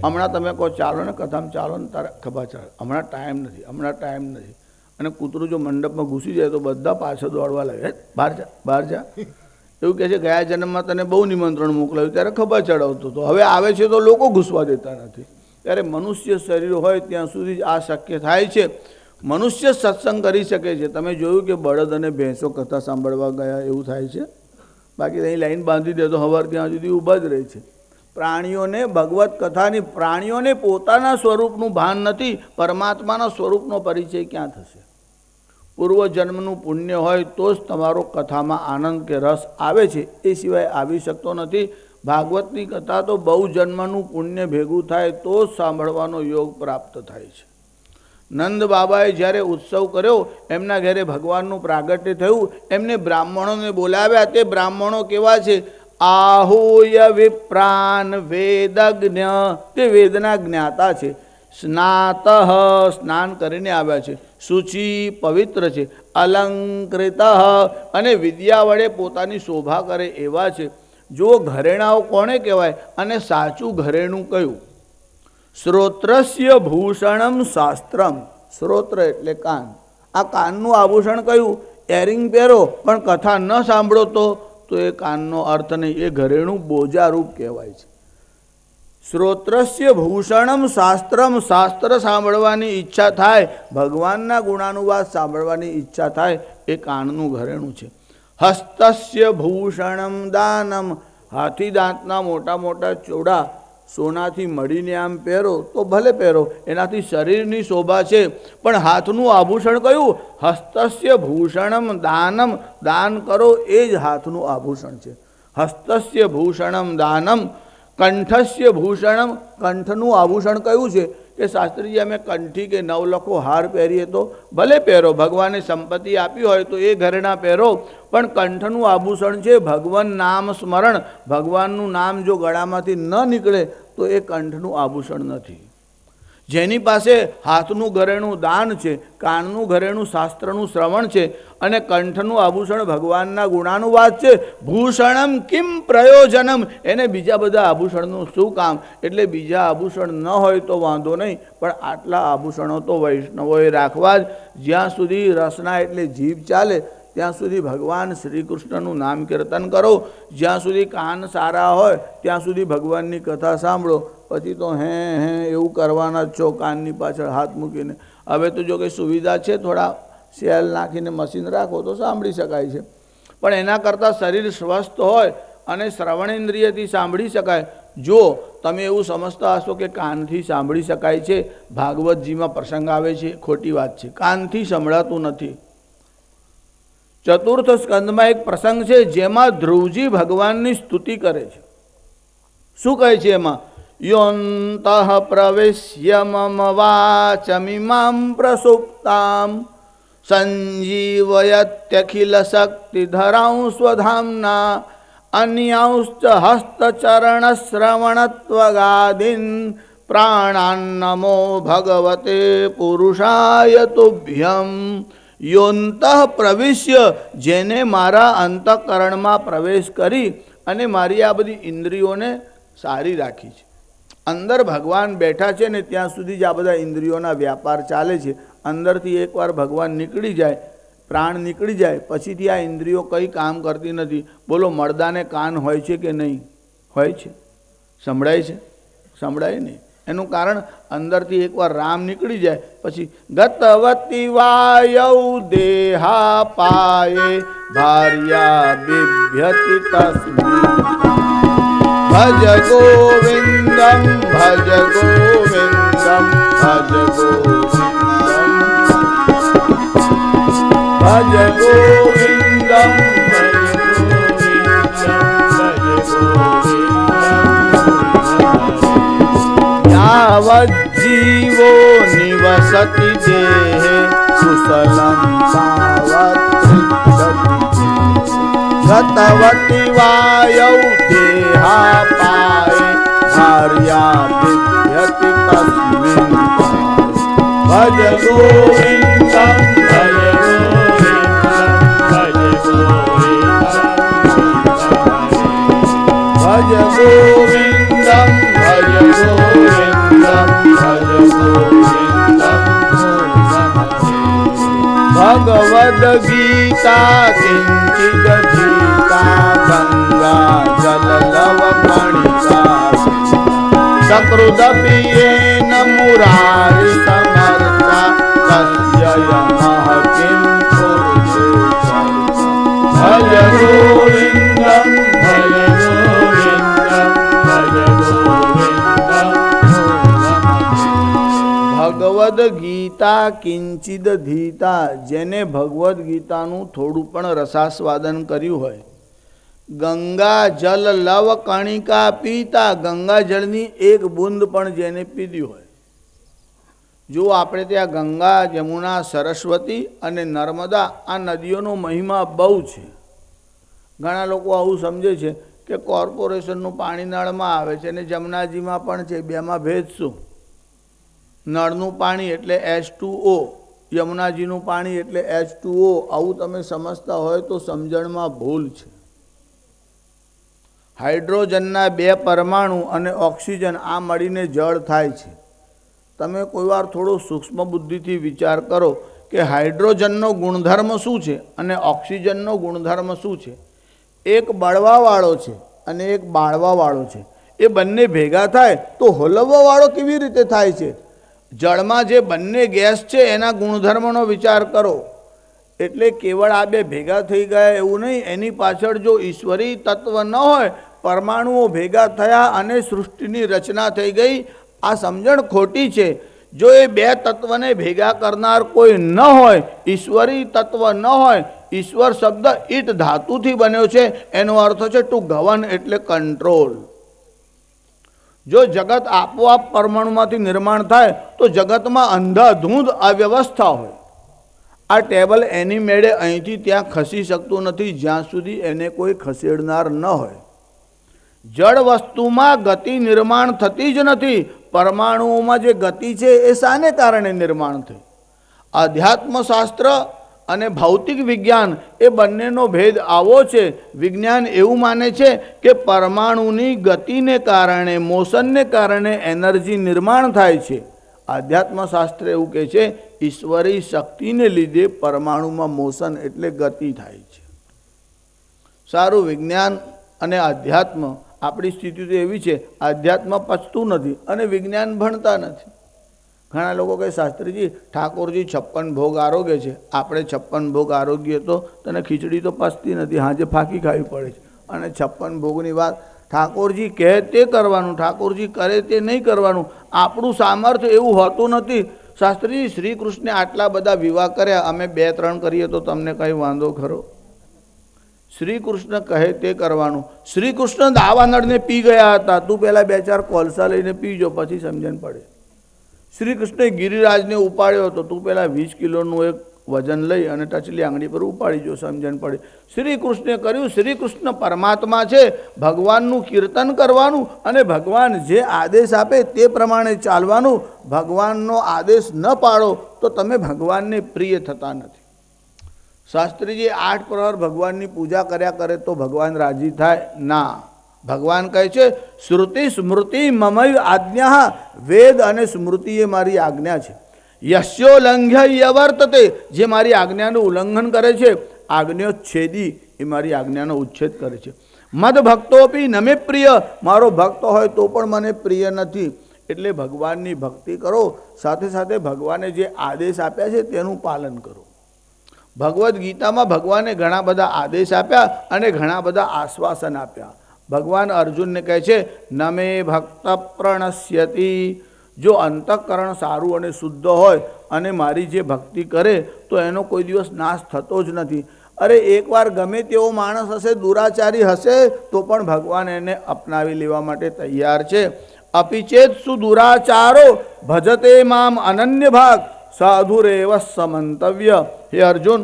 હમણાં તમે કહો ચાલો ને કથામાં ચાલો ને તારે ખભા ચાલે, હમણાં ટાઈમ નથી, હમણાં ટાઈમ નથી. અને કૂતરું જો મંડપમાં ઘૂસી જાય તો બધા પાછળ દોડવા લાગે, બહાર જા બહાર જા. એવું કહે છે ગયા જન્મમાં તને બહુ નિમંત્રણ મોકલાયું ત્યારે ખભા ચડાવતો હતો, હવે આવે છે તો લોકો ઘૂસવા દેતા નથી. ત્યારે મનુષ્ય શરીર હોય ત્યાં સુધી જ આ શક્ય થાય છે. મનુષ્ય સત્સંગ કરી શકે છે. તમે જોયું કે બળદ અને ભેંસો કથા સાંભળવા ગયા એવું થાય છે? બાકી અહીં લાઈન બાંધી દે તો સવાર ત્યાં સુધી ઊભા જ રહે છે. પ્રાણીઓને ભગવત કથાની, પ્રાણીઓને પોતાના સ્વરૂપનું ભાન નથી, પરમાત્માના સ્વરૂપનો પરિચય ક્યાં થશે? પૂર્વજન્મનું પુણ્ય હોય તો જ તમારો કથામાં આનંદ કે રસ આવે છે, એ સિવાય આવી શકતો નથી. ભાગવતની કથા તો બહુ જન્મનું પુણ્ય ભેગું થાય તો જ સાંભળવાનો યોગ પ્રાપ્ત થાય છે. નંદ બાબાએ જ્યારે ઉત્સવ કર્યો, એમના ઘરે ભગવાનનું પ્રાગટ્ય થયું, એમને બ્રાહ્મણોને બોલાવ્યા. તે બ્રાહ્મણો કેવા છે? આહુય વિપ્રાન વેદજ્ઞ, તે વેદના જ્ઞાતા છે. સ્નાત, સ્નાન કરીને આવ્યા છે. શુચિ, પવિત્ર છે. અલંકૃત, અને વિદ્યા વડે પોતાની શોભા કરે એવા છે. જો ઘરેણાઓ કોને કહેવાય અને સાચું ઘરેણું કયું? શ્રોત્રસ્ય ભૂષણમ શાસ્ત્રમ. શ્રોત્ર એટલે કાન. આ કાનનું આભૂષણ કયું? એરિંગ પહેરો પણ કથા ન સાંભળો તો એ કાનનો અર્થ નહીં, એ ઘરેણું બોજારૂપ કહેવાય છે. શ્રોત્રસ્ય ભૂષણમ શાસ્ત્રમ. શાસ્ત્ર સાંભળવાની ઈચ્છા થાય, ભગવાનના ગુણાનુવાદ સાંભળવાની ઈચ્છા થાય, એ કાનનું ઘરેણું છે. હસ્તસ્ય ભૂષણમ દાનમ. હાથી દાંતના મોટા મોટા ચોડા સોનાથી મળીને આમ પહેરો તો ભલે પહેરો, એનાથી શરીરની શોભા છે, પણ હાથનું આભૂષણ કયું? હસ્તસ્ય ભૂષણમ દાનમ. દાન કરો એ જ હાથનું આભૂષણ છે. હસ્તસ્ય ભૂષણમ દાનમ. કંઠસ્ય ભૂષણમ. કંઠનું આભૂષણ કયું છે? કે શાસ્ત્રીજી અમે કંઠી કે નવલખો હાર પહેરીએ તો ભલે પહેરો, ભગવાને સંપત્તિ આપી હોય તો એ ઘરેણા પહેરો, પણ કંઠનું આભૂષણ છે ભગવાન નામ સ્મરણ, ભગવાનનું નામ જો ગળામાંથી ન નીકળે તો એ કંઠનું આભૂષણ નથી. જેની પાસે હાથનું ઘરેણું દાન છે, કાનનું ઘરેણું શાસ્ત્રનું શ્રવણ છે અને કંઠનું આભૂષણ ભગવાનના ગુણાનુવાદ છે, ભૂષણમ કિમ પ્રયોજનમ, એને બીજા બધા આભૂષણનું શું કામ? એટલે બીજા આભૂષણ ન હોય તો વાંધો નહીં, પણ આટલા આભૂષણો તો વૈષ્ણવોએ રાખવા જ. જ્યાં સુધી રસના એટલે જીભ ચાલે ત્યાં સુધી ભગવાન શ્રી કૃષ્ણનું નામ કીર્તન કરો, જ્યાં સુધી કાન સારા હોય ત્યાં સુધી ભગવાનની કથા સાંભળો. પછી તો હે એવું કરવાના જ છો કાનની પાછળ હાથ મૂકીને. હવે તો જો કે સુવિધા છે, થોડા સેલ નાખીને મશીન રાખો તો સાંભળી શકાય છે, પણ એના કરતાં શરીર સ્વસ્થ હોય અને શ્રવણેન્દ્રિયથી સાંભળી શકાય. જો તમે એવું સમજતા હશો કે કાનથી સાંભળી શકાય છે, ભાગવતજીમાં પ્રસંગ આવે છે, ખોટી વાત છે. કાનથી સંભળાતું નથી. ચતુર્થ સ્કંદમાં એક પ્રસંગ છે જેમાં ધ્રુવજી ભગવાનની સ્તુતિ કરે છે. શું કહે છે એમાં? યોંતઃ પ્રવેશ્ય મમ વાચમિમાં પ્રસુપ્તામ સંજીવયત્યખિલ શક્તિધરાં સ્વધામ્ના અન્યાંશ્ચ હસ્તચરણ શ્રવણત્વગાદીન પ્રાણાન્નમો ભગવતે પુરુષાય તુભ્યમ. યોંતઃ પ્રવિશ્ય, જેને મારા અંતઃકરણમાં પ્રવેશ કરી અને મારી આ બધી ઇન્દ્રિયોને સારી રાખી છે. અંદર ભગવાન બેઠા છે ને ત્યાં સુધી જ આ બધા ઇન્દ્રિયોના વ્યાપાર ચાલે છે. અંદરથી એકવાર ભગવાન નીકળી જાય, પ્રાણ નીકળી જાય, પછીથી આ ઇન્દ્રિયો કંઈ કામ કરતી નથી. બોલો, મળદાને કાન હોય છે કે નહીં હોય છે? સંભળાય છે? સંભળાય નહીં. એનું કારણ અંદરથી એકવાર રામ નીકળી જાય પછી ગતવતી વાયૌ દેહા પાયે ભાર્યા બિભ્યતિ તસ્મિન ભજ ગોવિંદમ ભજ ગોવિંદમ ભજ ગોવિંદમ ભજ ગોવિંદમ જીવો નિવસતિ દેહે કુશલં ગતવતી વાયૌ દેહા પાયે ભાર્યા બિભ્યતિ તસ્મિન ભજ ગોવિંદમ ભજ ગોવિંદમ ભજ ગોવિંદમ ભજ ભગવદ ગીતા કિંચિદ ગીતા ગંગા જલલવ કણિકા સકૃદપી યેન મુરારી સમર્થા તસ્ય યમઃ કિં કુરુતે ભજ ગોવિંદમ ભજ ભગવદ ગીતા કિંચિદ ધીતા, જેને ભગવદ્ ગીતાનું થોડું પણ રસાસ્વાદન કર્યું હોય, ગંગા જલ લવ કણિકા પીતા, ગંગા જળની એક બૂંદ પણ જેને પીધી હોય. જો આપણે ત્યાં ગંગા, યમુના, સરસ્વતી અને નર્મદા આ નદીઓનો મહિમા બહુ છે. ઘણા લોકો આવું સમજે છે કે કોર્પોરેશનનું પાણી નળમાં આવે છે અને જમનાજીમાં પણ છે, બેમાં ભેદ શું? નળનું પાણી એટલે H2O, યમુનાજીનું પાણી એટલે H2O. આવું તમે સમજતા હોય તો સમજણમાં ભૂલ છે. હાઇડ્રોજનના 2 પરમાણુ અને ઓક્સિજન આ મળીને જળ થાય છે. તમે કોઈ વાર થોડો સૂક્ષ્મ બુદ્ધિથી વિચાર કરો કે હાઇડ્રોજનનો ગુણધર્મ શું છે અને ઓક્સિજનનો ગુણધર્મ શું છે. એક બળવાવાળો છે અને એક બાળવાવાળો છે. એ બંને ભેગા થાય તો હલવાવાળો કેવી રીતે થાય છે? જળમાં જે બંને ગેસ છે એના ગુણધર્મનો વિચાર કરો. એટલે કેવળ આ બે ભેગા થઈ ગયા એવું નહીં, એની પાછળ જો ઈશ્વરી તત્વ ન હોય, પરમાણુઓ ભેગા થયા અને સૃષ્ટિની રચના થઈ ગઈ, આ સમજણ ખોટી છે. જો એ 2 તત્વને ભેગા કરનાર કોઈ ન હોય, ઈશ્વરી તત્વ ન હોય, ઈશ્વર શબ્દ ઈટ ધાતુથી બન્યો છે, એનો અર્થ છે ટુ ગવર્ન એટલે કંટ્રોલ. જો જગત આપોઆપ પરમાણુમાંથી નિર્માણ થાય તો જગતમાં અંધાધૂંધ અવ્યવસ્થા હોય. આ ટેબલ એની મેળે અહીંથી ત્યાં ખસી શકતું નથી જ્યાં સુધી એને કોઈ ખસેડનાર ન હોય. જળ વસ્તુમાં ગતિ નિર્માણ થતી જ નથી. પરમાણુઓમાં જે ગતિ છે એ શાને કારણે નિર્માણ થઈ? અધ્યાત્મશાસ્ત્ર અને ભૌતિક વિજ્ઞાન એ બંનેનો ભેદ આવો છે. વિજ્ઞાન એવું માને છે કે પરમાણુની ગતિને કારણે, મોશનને કારણે એનર્જી નિર્માણ થાય છે. આધ્યાત્મશાસ્ત્ર એવું કહે છે ઈશ્વરી શક્તિને લીધે પરમાણુમાં મોશન એટલે ગતિ થાય છે. સારું, વિજ્ઞાન અને આધ્યાત્મ, આપણી સ્થિતિ તો એવી છે, આધ્યાત્મ પચતું નથી અને વિજ્ઞાન ભણતા નથી. ઘણા લોકો કહે શાસ્ત્રીજી ઠાકોરજી 56 ભોગ આરોગ્ય છે. આપણે 56 ભોગ આરોગ્ય તો તને ખીચડી તો પચતી નથી, હાજે ફાંકી ખાવી પડે છે. અને 56 ભોગની વાત ઠાકોરજી કહે તે કરવાનું, ઠાકોરજી કરે તે નહીં કરવાનું. આપણું સામર્થ્ય એવું હોતું નથી. શાસ્ત્રીજી શ્રી કૃષ્ણે આટલા બધા વિવાહ કર્યા, અમે 2-3 કરીએ તો તમને કંઈ વાંધો ખરો? શ્રી કૃષ્ણ કહે તે કરવાનું. શ્રી કૃષ્ણ દાવાનળને પી ગયા હતા, તું પહેલાં 2-4 કોલસા લઈને પીજો, પછી સમજણ પડે. શ્રી કૃષ્ણે ગિરિરાજને ઉપાડ્યો હતો, તું પહેલાં 20 કિલોનું એક વજન લઈ અને ટચલી આંગળી પર ઉપાડી જો, સમજણ પડે. શ્રી કૃષ્ણે કર્યું. શ્રી કૃષ્ણ પરમાત્મા છે. ભગવાનનું કીર્તન કરવાનું અને ભગવાન જે આદેશ આપે તે પ્રમાણે ચાલવાનું. ભગવાનનો આદેશ ન પાડો તો તમે ભગવાનને પ્રિય થતા નથી. શાસ્ત્રીજી 8 પ્રહર ભગવાનની પૂજા કર્યા કરે તો ભગવાન રાજી થાય? ના. ભગવાન કહે છે શ્રુતિ સ્મૃતિ મમૈવ આજ્ઞા, વેદ અને સ્મૃતિ એ મારી આજ્ઞા છે. યસ્યોલ્લંઘ્ય વર્તતે, જે મારી આજ્ઞાનું ઉલ્લંઘન કરે છે, આજ્ઞોચ્છેદી, એ મારી આજ્ઞાનો ઉચ્છેદ કરે છે. મદ ભક્તોપી નમે પ્રિય, મારો ભક્ત હોય તો પણ મને પ્રિય નથી. એટલે ભગવાનની ભક્તિ કરો, સાથે સાથે ભગવાને જે આદેશ આપ્યા છે તેનું પાલન કરો. ભગવદ્ ગીતામાં ભગવાને ઘણા બધા આદેશ આપ્યા અને ઘણા બધા આશ્વાસન આપ્યા. ભગવાન અર્જુનને કહે છે નમે ભક્ત પ્રણશ્યતિ, જો અંતઃકરણ સારું અને શુદ્ધ હોય અને મારી જે ભક્તિ કરે તો એનો કોઈ દિવસ નાશ થતો જ નથી. અરે એકવાર ગમે તેવો માણસ હશે, દુરાચારી હશે, તો પણ ભગવાન એને અપનાવી લેવા માટે તૈયાર છે. અપિચેત સુદુરાચારો ભજતે મામ અનન્ય ભાગ, સાધુરેવ સમંતવ્ય. હે અર્જુન,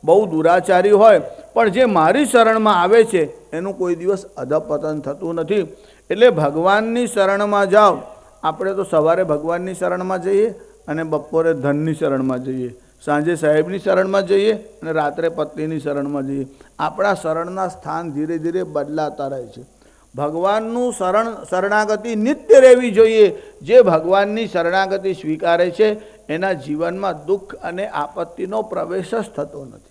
બહુ દુરાચારી હોય પણ જે મારી શરણમાં આવે છે એનું કોઈ દિવસ અધપતન થતું નથી. એટલે ભગવાનની શરણમાં જાઓ. આપણે તો સવારે ભગવાનની શરણમાં જઈએ અને બપોરે ધનની શરણમાં જઈએ, સાંજે સાહેબની શરણમાં જઈએ અને રાત્રે પત્નીની શરણમાં જઈએ. આપણા શરણના સ્થાન ધીરે ધીરે બદલાતા રહે છે. ભગવાનનું શરણાગતિ નિત્ય રહેવી જોઈએ. જે ભગવાનની શરણાગતિ સ્વીકારે છે એના જીવનમાં દુઃખ અને આપત્તિનો પ્રવેશ જ થતો નથી.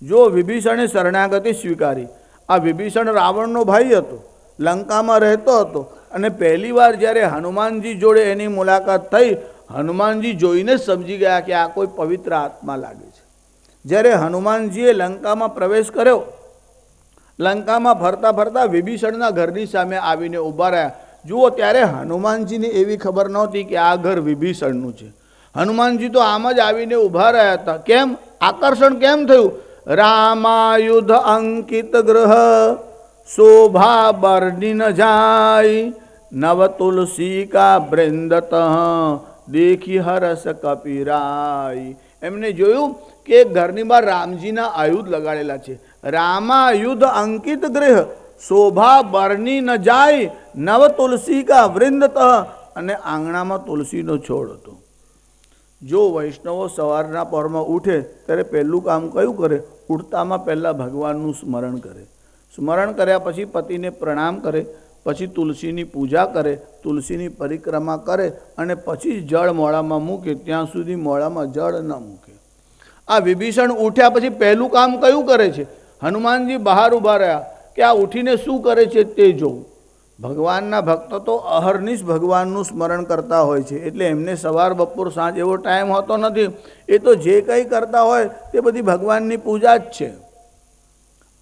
જો વિભીષણે શરણાગતિ સ્વીકારી, આ વિભીષણ રાવણનો ભાઈ હતો, લંકામાં રહેતો હતો અને પહેલી વાર જ્યારે હનુમાનજી જોડે એની મુલાકાત થઈ, હનુમાનજી જોઈને જ સમજી ગયા કે આ કોઈ પવિત્ર આત્મા લાગે છે. જ્યારે હનુમાનજીએ લંકામાં પ્રવેશ કર્યો, લંકામાં ફરતા ફરતા વિભીષણના ઘરની સામે આવીને ઊભા રહ્યા. જુઓ, ત્યારે હનુમાનજીને એવી ખબર નહોતી કે આ ઘર વિભીષણનું છે. હનુમાનજી તો આમ જ આવીને ઊભા રહ્યા હતા. કેમ? આકર્ષણ કેમ થયું? રામાયુધ અંકિત ગ્રહ, શોભા બર્નિ ન જાય, નવ તુલસી કા બૃંદત, દેખી હરસ કપિરાય. એમને જોયું કે ઘરની બહાર રામજીના આયુધ લગાડેલા છે. રામાયુધ અંકિત ગૃહ, શોભા બર્નિ ન જાય, નવ તુલસી કા વૃંદત, અને આંગણામાં તુલસીનો છોડ હતો. જો વૈષ્ણવો સવારના પહોરમાં ઉઠે ત્યારે પહેલું કામ કયું કરે? ઉઠતામાં પહેલાં ભગવાનનું સ્મરણ કરે. સ્મરણ કર્યા પછી પતિને પ્રણામ કરે, પછી તુલસીની પૂજા કરે, તુલસીની પરિક્રમા કરે અને પછી જળ મોડામાં મૂકે. ત્યાં સુધી મોડામાં જળ ન મૂકે. આ વિભીષણ ઉઠ્યા પછી પહેલું કામ કયું કરે છે? હનુમાનજી બહાર ઊભા રહ્યા કે આ ઉઠીને શું કરે છે તે જોવું. ભગવાનના ભક્તો તો અહર્નિશ ભગવાનનું સ્મરણ કરતા હોય છે. એટલે એમને સવાર બપોર સાંજ એવો ટાઈમ હોતો નથી. એ તો જે કંઈ કરતા હોય તે બધી ભગવાનની પૂજા જ છે.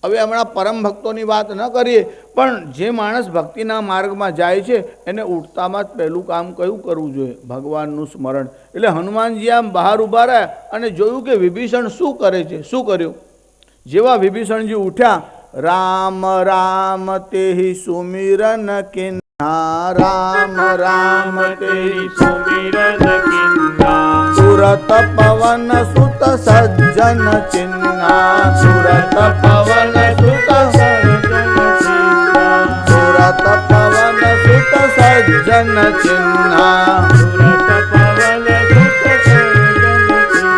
હવે હમણાં પરમ ભક્તોની વાત ન કરીએ, પણ જે માણસ ભક્તિના માર્ગમાં જાય છે એને ઉઠતામાં જ પહેલું કામ કયું કરવું જોઈએ? ભગવાનનું સ્મરણ. એટલે હનુમાનજી આમ બહાર ઊભા રહ્યા અને જોયું કે વિભીષણ શું કરે છે. શું કર્યું? જેવા વિભીષણજી ઉઠ્યા, રામ રામ તેહિ સુમિરન કિન રામ રામ तेरी सुमिरन किन्ना સુરત પવન સુત સજ્જન ચિન્ના સુરત પવન સુત સુરત પવન સુત સજ્જન ચિન્ના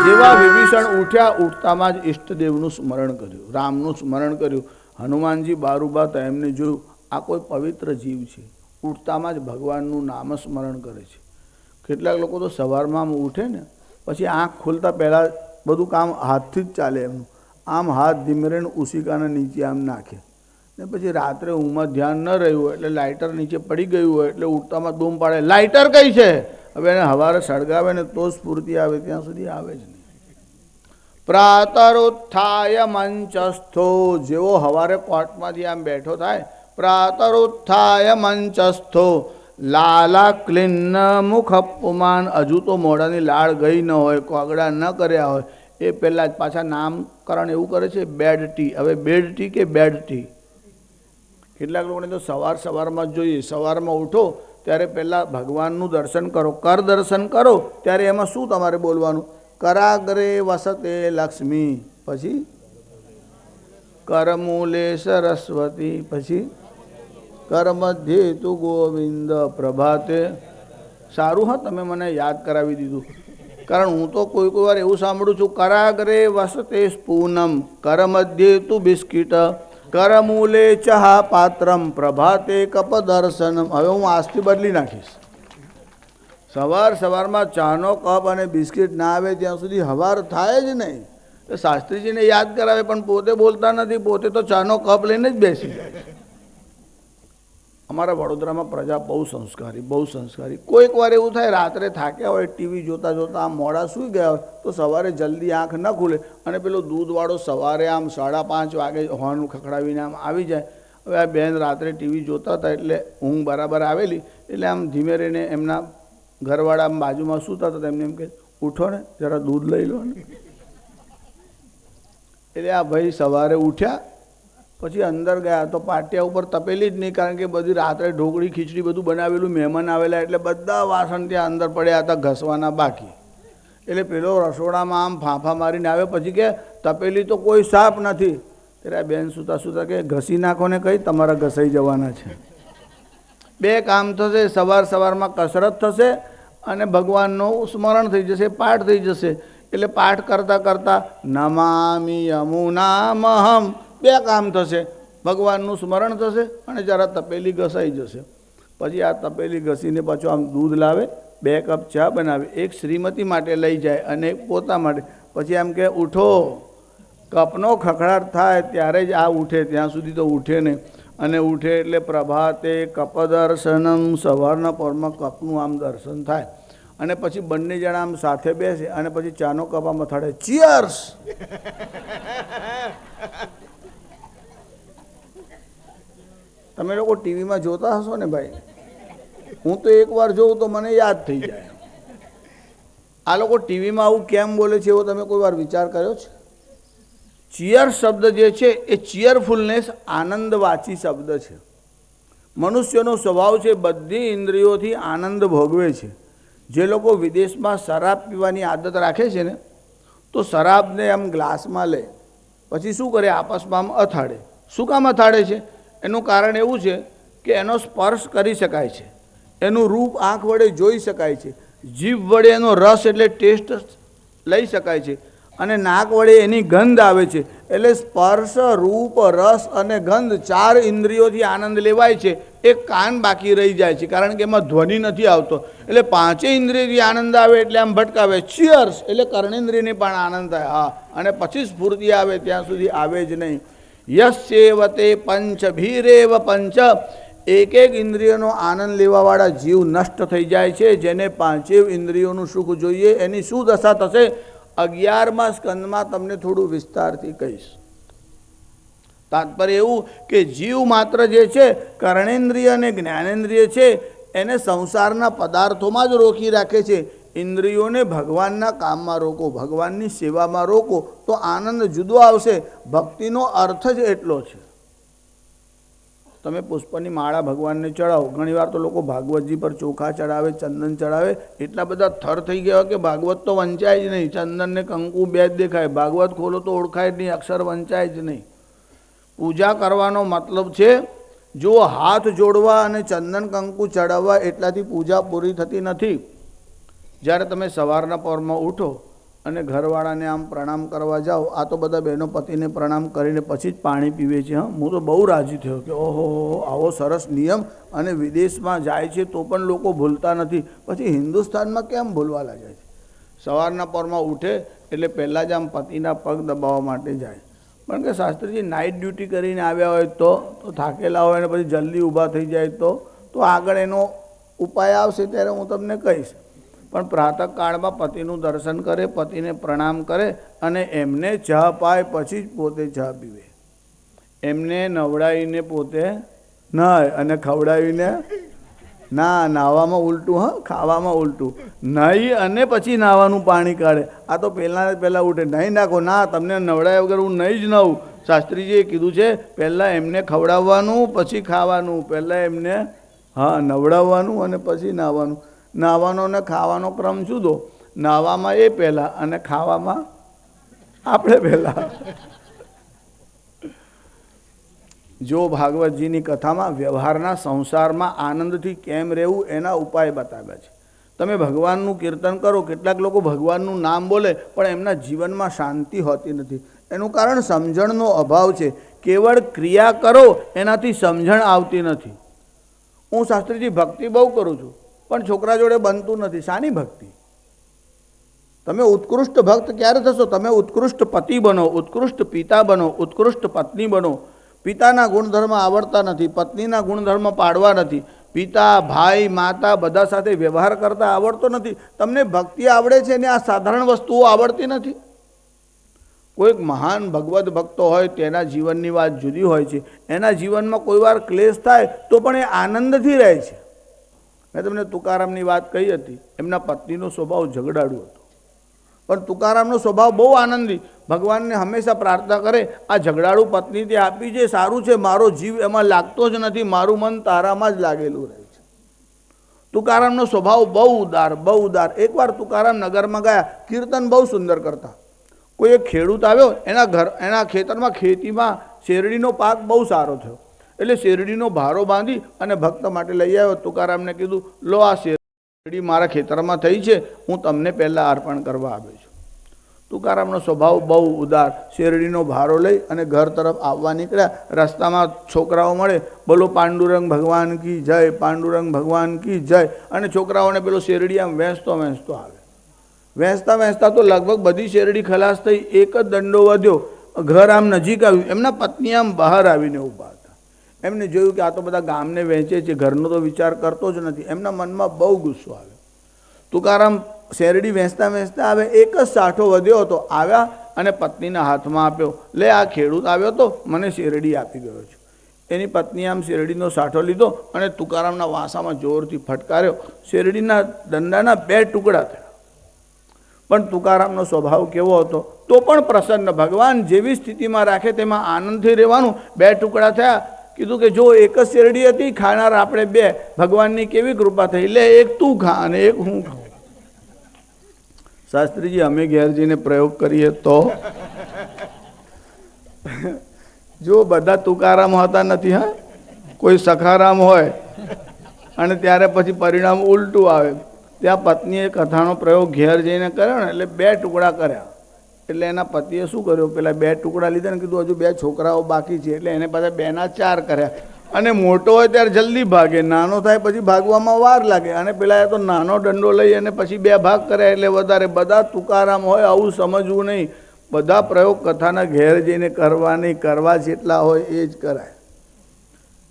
જેવા વિભીષણ ઉઠ્યા ઉઠતામાં જ ઈષ્ટદેવનું સ્મરણ કર્યું, રામનું સ્મરણ કર્યું. હનુમાનજી બારુબા તો એમને જોયું આ કોઈ પવિત્ર જીવ છે, ઉઠતામાં જ ભગવાનનું નામ સ્મરણ કરે છે. કેટલાક લોકો તો સવારમાં આમ ઉઠે ને પછી આંખ ખોલતા પહેલાં બધું કામ હાથથી જ ચાલે એમનું, આમ હાથ ધીમેરીને ઉસિકાના નીચે આમ નાખે ને પછી રાત્રે ઊંઘમાં ધ્યાન ન રહ્યું એટલે લાઇટર નીચે પડી ગયું હોય એટલે ઉઠતામાં દૂમ પાડે લાઇટર કઈ છે. હવે એને સવારે સળગાવે ને તો સ્ફૂર્તિ આવે, ત્યાં સુધી આવે જ નહીં. પ્રાતરુત્થાય મંચસ્થો, જેવો સવારે કોર્ટમાંથી આમ બેઠો થાય, પ્રાતરુત્થાય મંચસ્થો લાલા ક્લિન્ન મુખ અપમાન, હજુ તો મોઢાની લાળ ગઈ ન હોય, કોગળા ન કર્યા હોય એ પહેલાં જ પાછા નામકરણ એવું કરે છે બેડ ટી. હવે બેડ ટી કે બેડ ટી, કેટલાક લોકોને તો સવારમાં જ જોઈએ. સવારમાં ઉઠો ત્યારે પહેલાં ભગવાનનું દર્શન કરો, કર દર્શન કરો ત્યારે એમાં શું તમારે બોલવાનું? કરાગ્રે વસતે લક્ષ્મી, પછી કરમૂલે સરસ્વતી, પછી કરમધ્યે તુ ગોવિંદ પ્રભાતે. સારું હા તમે મને યાદ કરાવી દીધું, કારણ હું તો કોઈ વાર એવું સાંભળું છું કરાગ્રે વસતે સ્પૂનમ કરમધ્યે તુ બિસ્કિટ કરમૂલે ચહા પાત્રમ પ્રભાતે કપ દર્શનમ. હવે હું આજથી બદલી નાખીશ, સવારમાં ચાનો કપ અને બિસ્કિટ ના આવે ત્યાં સુધી સવાર થાય જ નહીં. તો શાસ્ત્રીજીને યાદ કરાવે પણ પોતે બોલતા નથી, પોતે તો ચાનો કપ લઈને જ બેસી જાય. અમારા વડોદરામાં પ્રજા બહુ સંસ્કારી. કોઈક વાર એવું થાય રાત્રે થાક્યા હોય, ટીવી જોતા જોતા આમ મોડા સૂઈ ગયા હોય તો સવારે જલ્દી આંખ ન ખુલે અને પેલો દૂધવાળો સવારે આમ 5:30 વાગે હોર્ન ખખડાવીને આમ આવી જાય. હવે આ બેન રાત્રે ટીવી જોતા હતા એટલે ઊંઘ બરાબર આવેલી એટલે આમ ધીમે રહીને એમના ઘરવાળા બાજુમાં સૂતા હતા, એમને એમ કે ઉઠો ને જરા દૂધ લઈ લો ને. એટલે આ ભાઈ સવારે ઉઠ્યા પછી અંદર ગયા તો પાટિયા ઉપર તપેલી જ નહીં, કારણ કે બધી રાત્રે ઢોકળી ખીચડી બધું બનાવેલું, મહેમાન આવેલા એટલે બધા વાસણ ત્યાં અંદર પડ્યા હતા ઘસવાના બાકી. એટલે પેલો રસોડામાં આમ ફાંફા મારીને આવ્યો, પછી કે તપેલી તો કોઈ સાફ નથી. ત્યારે આ બેન સૂતા કે ઘસી નાખો ને કઈ તમારા ઘસાઈ જવાના છે. 2 કામ થશે, સવારમાં કસરત થશે અને ભગવાનનું સ્મરણ થઈ જશે, પાઠ થઈ જશે. એટલે પાઠ કરતાં નમામિ યમુનામહમ 2 કામ થશે, ભગવાનનું સ્મરણ થશે અને જરા તપેલી ઘસાઈ જશે. પછી આ તપેલી ઘસીને પાછું આમ દૂધ લાવે, 2 કપ ચા બનાવે, એક શ્રીમતી માટે લઈ જાય અને એક પોતા માટે. પછી એમ કે ઉઠો, કપનો ખખડાટ થાય ત્યારે જ આ ઉઠે, ત્યાં સુધી તો ઉઠે નહીં. અને ઉઠે એટલે પ્રભાતે કપ દર્શનમ, સવારના પરમાં કપનું આમ દર્શન થાય. અને પછી બંને જણા આમ સાથે બેસે અને પછી ચાનો કપ આમ અથાડે, ચીયર્સ. તમે લોકો ટીવીમાં જોતા હશો ને ભાઈ, હું તો એકવાર જોઉં તો મને યાદ થઈ જાય. આ લોકો ટીવીમાં આવું કેમ બોલે છે એવો તમે કોઈ વાર વિચાર કર્યો છે? ચીયર શબ્દ જે છે એ ચીયરફુલનેસ આનંદવાચી શબ્દ છે. મનુષ્યનો સ્વભાવ છે બધી ઇન્દ્રિયોથી આનંદ ભોગવે છે. જે લોકો વિદેશમાં શરાબ પીવાની આદત રાખે છે ને તો શરાબને આમ ગ્લાસમાં લે પછી શું કરે, આપસમાં આમ અથાડે. શું કામ અથાડે છે? એનું કારણ એવું છે કે એનો સ્પર્શ કરી શકાય છે, એનું રૂપ આંખ વડે જોઈ શકાય છે, જીભ વડે એનો રસ એટલે ટેસ્ટ લઈ શકાય છે અને નાક વડે એની ગંધ આવે છે. એટલે સ્પર્શ, રૂપ, રસ અને ગંધ 4 ઇન્દ્રિયોથી આનંદ લેવાય છે. એક કાન બાકી રહી જાય છે કારણ કે એમાં ધ્વનિ નથી આવતો. એટલે 5 ઇન્દ્રિયથી આનંદ આવે એટલે આમ ભટકાવે, ચીયર્સ એટલે કર્ણેન્દ્રિયને પણ આનંદ થાય. હા, અને પછી સ્ફૂર્તિ આવે, ત્યાં સુધી આવે જ નહીં. યસ્યેવતે પંચભીરેવ પંચ, એક ઇન્દ્રિયનો આનંદ લેવાવાળા જીવ નષ્ટ થઈ જાય છે. જેને 5 ઇન્દ્રિયોનું સુખ જોઈએ એની શું દશા થશે? 11મા સ્કંદમાં તમને થોડું વિસ્તારથી કહીશ. તાત્પર્ય એવું કે જીવ માત્ર જે છે કર્ણેન્દ્રિય અને જ્ઞાનેન્દ્રિય છે એને સંસારના પદાર્થોમાં જ રોકી રાખે છે. ઇન્દ્રિયોને ભગવાનના કામમાં રોકો, ભગવાનની સેવામાં રોકો તો આનંદ જુદો આવશે. ભક્તિનો અર્થ જ એટલો છે. તમે પુષ્પની માળા ભગવાનને ચડાવો. ઘણીવાર તો લોકો ભાગવતજી પર ચોખા ચડાવે, ચંદન ચડાવે, એટલા બધા થર થઈ ગયા કે ભાગવત તો વંચાય જ નહીં. ચંદન ને કંકુ બે જ દેખાય, ભાગવત ખોલો તો ઓળખાય જ નહીં, અક્ષર વંચાય જ નહીં. પૂજા કરવાનો મતલબ છે જો હાથ જોડવા અને ચંદન કંકુ ચડાવવા એટલાથી પૂજા પૂરી થતી નથી. જ્યારે તમે સવારના પહોરમાં ઉઠો અને ઘરવાળાને આમ પ્રણામ કરવા જાઓ, આ તો બધા બહેનો પતિને પ્રણામ કરીને પછી જ પાણી પીવે છે. હા, હું તો બહુ રાજી થયો કે ઓહો, આવો સરસ નિયમ. અને વિદેશમાં જાય છે તો પણ લોકો ભૂલતા નથી, પછી હિન્દુસ્તાનમાં કેમ ભૂલવા લાગ્યા છે? સવારના પહોરમાં ઉઠે એટલે પહેલાં જ આમ પતિના પગ દબાવવા માટે જાય. પણ કે શાસ્ત્રીજી નાઇટ ડ્યુટી કરીને આવ્યા હોય તો થાકેલા હોય અને પછી જલ્દી ઊભા થઈ જાય તો આગળ એનો ઉપાય આવશે ત્યારે હું તમને કહીશ. પણ પ્રાતઃકાળમાં પતિનું દર્શન કરે, પતિને પ્રણામ કરે અને એમને ચા પાય પછી જ પોતે ચા પીવે. એમને નવડાવીને પોતે નાય અને ખવડાવીને ના. નાવામાં ઉલટું, હા, ખાવામાં ઉલટું. નહીં અને પછી નાવાનું પાણી કાઢે. આ તો પહેલાં ઉઠે, નહીં નાખો, ના, તમને નવડાવ્યા વગર હું નહીં જ નાવું. શાસ્ત્રીજીએ કીધું છે પહેલાં એમને ખવડાવવાનું પછી ખાવાનું. પહેલાં એમને નવડાવવાનું અને પછી નાહવાનું. નાહવાનો અને ખાવાનો ક્રમ જુદો. નાહવામાં એ પહેલાં અને ખાવામાં આપણે પહેલાં. જો ભાગવતજીની કથામાં વ્યવહારના સંસારમાં આનંદથી કેમ રહેવું એના ઉપાય બતાવ્યા છે. તમે ભગવાનનું કીર્તન કરો, કેટલાક લોકો ભગવાનનું નામ બોલે પણ એમના જીવનમાં શાંતિ હોતી નથી. એનું કારણ સમજણનો અભાવ છે. કેવળ ક્રિયા કરો એનાથી સમજણ આવતી નથી. હું શાસ્ત્રીજી ભક્તિ બહુ કરું છું પણ છોકરા જોડે બનતું નથી. શાની ભક્તિ? તમે ઉત્કૃષ્ટ ભક્ત ક્યારે થશો? તમે ઉત્કૃષ્ટ પતિ બનો, ઉત્કૃષ્ટ પિતા બનો, ઉત્કૃષ્ટ પત્ની બનો. પિતાના ગુણધર્મ આવડતા નથી, પત્નીના ગુણધર્મ પાડવા નથી, પિતા, ભાઈ, માતા બધા સાથે વ્યવહાર કરતા આવડતો નથી. તમને ભક્તિ આવડે છે ને આ સાધારણ વસ્તુઓ આવડતી નથી. કોઈક મહાન ભગવદ્ ભક્તો હોય તેના જીવનની વાત જુદી હોય છે. એના જીવનમાં કોઈ વાર ક્લેશ થાય તો પણ એ આનંદથી રહે છે. મેં તમને તુકારામની વાત કહી હતી. એમના પત્નીનો સ્વભાવ ઝઘડાડુ હતો પણ તુકારામનો સ્વભાવ બહુ આનંદી. ભગવાનને હંમેશા પ્રાર્થના કરે, આ ઝઘડાડુ પત્ની તે આપી છે, સારું છે, મારો જીવ એમાં લાગતો જ નથી, મારું મન તારામાં જ લાગેલું રહે છે. તુકારામનો સ્વભાવ બહુ ઉદાર, બહુ ઉદાર. એકવાર તુકારામ નગરમાં ગયા, કીર્તન બહુ સુંદર કરતા. કોઈ એક ખેડૂત આવ્યો, એના ખેતરમાં ખેતીમાં શેરડીનો પાક બહુ સારો થયો એટલે શેરડીનો ભારો બાંધી અને ભક્ત માટે લઈ આવ્યો. તુકારામને કીધું, લો આ શેરડી મારા ખેતરમાં થઈ છે, હું તમને પહેલાં અર્પણ કરવા આવ્યો છું. તુકારામનો સ્વભાવ બહુ ઉદાર. શેરડીનો ભારો લઈ અને ઘર તરફ આવવા નીકળ્યા. રસ્તામાં છોકરાઓ મળે, બોલો પાંડુરંગ ભગવાન કી જય, પાંડુરંગ ભગવાન કી જય. અને છોકરાઓને પેલો શેરડી આમ વેચતો આવે. વેચતા તો લગભગ બધી શેરડી ખલાસ થઈ. એક જ દંડો વધ્યો, ઘર આમ નજીક આવ્યું. એમના પત્ની આમ બહાર આવીને ઊભા હતા. એમને જોયું કે આ તો બધા ગામને વેચે છે, ઘરનો તો વિચાર કરતો જ નથી. એમના મનમાં બહુ ગુસ્સો આવ્યો. તુકારામ શેરડી વેચતા આવે, એક જ સાઠો વધ્યો હતો. આવ્યા અને પત્નીના હાથમાં આપ્યો, લે આ ખેડૂત આવ્યો તો મને શેરડી આપી ગયો છે. એની પત્ની આમ શેરડીનો સાઠો લીધો અને તુકારામના વાંસામાં જોરથી ફટકાર્યો. શેરડીના દંડાના 2 ટુકડા થયા. પણ તુકારામનો સ્વભાવ કેવો હતો? તો પણ પ્રસન્ન. ભગવાન જેવી સ્થિતિમાં રાખે તેમાં આનંદથી રહેવાનું. 2 ટુકડા થયા. કીધું કે જો એક જ શેરડી હતી, ખાનાર આપણે 2. ભગવાનની કેવી કૃપા થઈ, લે એક તું ખા અને એક હું ખાઉં. શાસ્ત્રીજી અમે ઘેર જઈને પ્રયોગ કરીએ તો જો બધા તુકારામ હોતા નથી, હા, કોઈ સખારામ હોય અને ત્યારે પછી પરિણામ ઉલટું આવે. ત્યાં પત્નીએ કથાનો પ્રયોગ ઘેર જઈને કર્યો ને એટલે 2 ટુકડા કર્યા. એટલે એના પતિએ શું કર્યું, પેલા 2 ટુકડા લીધા ને કીધું હજુ 2 છોકરાઓ બાકી છે. એટલે એને પાછા 2 ના 4 કર્યા. અને મોટો હોય ત્યારે જલ્દી ભાગે, નાનો થાય પછી ભાગવામાં વાર લાગે. અને પેલા તો નાનો દંડો લઈ અને પછી 2 ભાગ કર્યા એટલે વધારે. બધા તુકારામ હોય આવું સમજવું નહીં. બધા પ્રયોગ કથાના ઘેર જઈને કરવા નહીં, કરવા જેટલા હોય એ જ કરાય.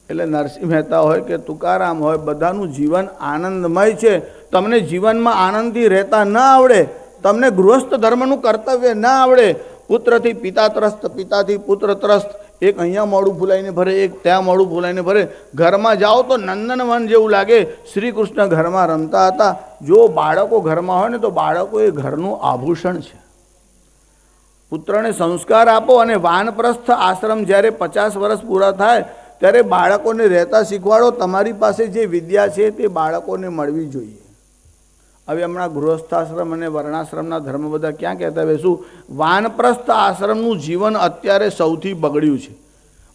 એટલે નરસિંહ મહેતા હોય કે તુકારામ હોય, બધાનું જીવન આનંદમય છે. તમને જીવનમાં આનંદથી રહેતા ના આવડે, તમને ગૃહસ્થ ધર્મનું કર્તવ્ય ના આવડે, પુત્રથી પિતા ત્રસ્ત, પિતાથી પુત્ર ત્રસ્ત, એક અહીંયા મોડું ફૂલાઈને ભરે, એક ત્યાં મોડું ફૂલાઈને ભરે. ઘરમાં જાઓ તો નંદનવન જેવું લાગે. શ્રી કૃષ્ણ ઘરમાં રમતા હતા. જો બાળકો ઘરમાં હોય ને તો બાળકો એ ઘરનું આભૂષણ છે. પુત્રને સંસ્કાર આપો અને વાનપ્રસ્થ આશ્રમ જ્યારે 50 વર્ષ પૂરા થાય ત્યારે બાળકોને રહેતા શીખવાડો. તમારી પાસે જે વિદ્યા છે તે બાળકોને મળવી જોઈએ. હવે હમણાં ગૃહસ્થાશ્રમ અને વર્ણાશ્રમના ધર્મ બધા ક્યાં કહેતા હોય શું? વાનપ્રસ્થ આશ્રમનું જીવન અત્યારે સૌથી બગડ્યું છે.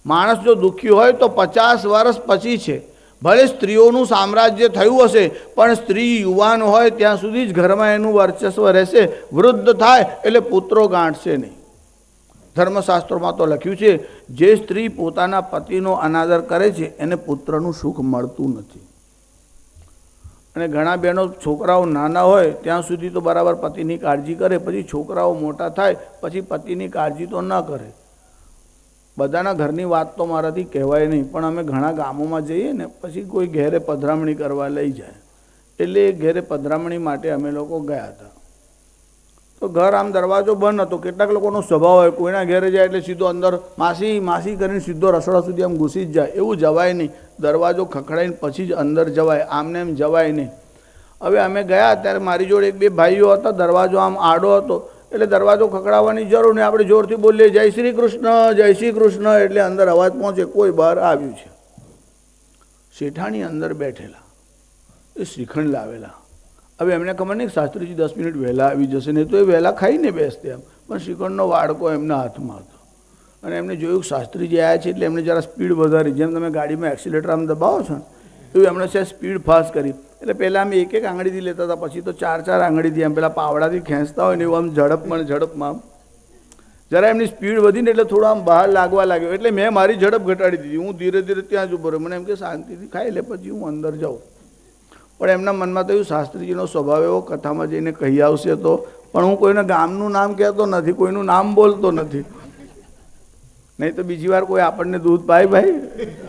માણસ જો દુઃખી હોય તો 50 વર્ષ પછી છે. ભલે સ્ત્રીઓનું સામ્રાજ્ય થયું હશે, પણ સ્ત્રી યુવાન હોય ત્યાં સુધી જ ઘરમાં એનું વર્ચસ્વ રહેશે. વૃદ્ધ થાય એટલે પુત્રો ગાંઠશે નહીં. ધર્મશાસ્ત્રોમાં તો લખ્યું છે, જે સ્ત્રી પોતાના પતિનો અનાદર કરે છે એને પુત્રનું સુખ મળતું નથી. અને ઘણા બહેનો છોકરાઓ નાના હોય ત્યાં સુધી તો બરાબર પતિની કાળજી કરે, પછી છોકરાઓ મોટા થાય પછી પતિની કાળજી તો ન કરે. બધાના ઘરની વાત તો મારાથી કહેવાય નહીં, પણ અમે ઘણા ગામોમાં જઈએ ને પછી કોઈ ઘેરે પધરામણી કરવા લઈ જાય, એટલે એ ઘેરે પધરામણી માટે અમે લોકો ગયા હતા. તો ઘર આમ દરવાજો બંધ હતો. કેટલાક લોકોનો સ્વભાવ હોય, કોઈના ઘેરે જાય એટલે સીધો અંદર માસી માસી કરીને સીધો રસોડા સુધી આમ ઘૂસી જ જાય. એવું જવાય નહીં. દરવાજો ખખડાઈને પછી જ અંદર જવાય, આમને એમ જવાય નહીં. હવે અમે ગયા ત્યારે મારી જોડે 1-2 ભાઈઓ હતા. દરવાજો આમ આડો હતો એટલે દરવાજો ખખડાવવાની જરૂર નહીં. આપણે જોરથી બોલીએ જય શ્રી કૃષ્ણ, જય શ્રી કૃષ્ણ, એટલે અંદર અવાજ પહોંચે. કોઈ બહાર આવ્યું છે. શેઠાણી અંદર બેઠેલા, એ શ્રીખંડ લાવેલા. હવે એમને ખબર નહીં શાસ્ત્રીજી 10 મિનિટ વહેલા આવી જશે, નહીં તો એ વહેલા ખાઈને બેસતે એમ. પણ શ્રીખંડનો વાડકો એમના હાથમાં હતો અને એમને જોયું શાસ્ત્રીજી આવ્યા છે એટલે એમને જરા સ્પીડ વધારી. જેમ તમે ગાડીમાં એક્સિલેટર આમ દબાવો છો ને એવું એમણે છે સ્પીડ ફાસ્ટ કરી. એટલે પહેલાં અમે 1-1 આંગળીથી લેતા હતા, પછી તો 4-4 આંગળીથી એમ પેલા પાવડાથી ખેંચતા હોય ને એવું આમ ઝડપમાં જરા એમની સ્પીડ વધીને એટલે થોડું આમ બહાર લાગવા લાગ્યો. એટલે મેં મારી ઝડપ ઘટાડી દીધી. હું ધીરે ધીરે ત્યાં જ ઉભો રહ્યો. મને એમ કે શાંતિથી ખાઈ લે પછી હું અંદર જાઉં. પણ એમના મનમાં તો એવું શાસ્ત્રીજીનો સ્વભાવ એવો કથામાં જઈને કહી આવશે તો. પણ હું કોઈના ગામનું નામ કહેતો નથી, કોઈનું નામ બોલતો નથી. નહીં તો બીજી વાર કોઈ આપણને દૂધ પાય ભાઈ,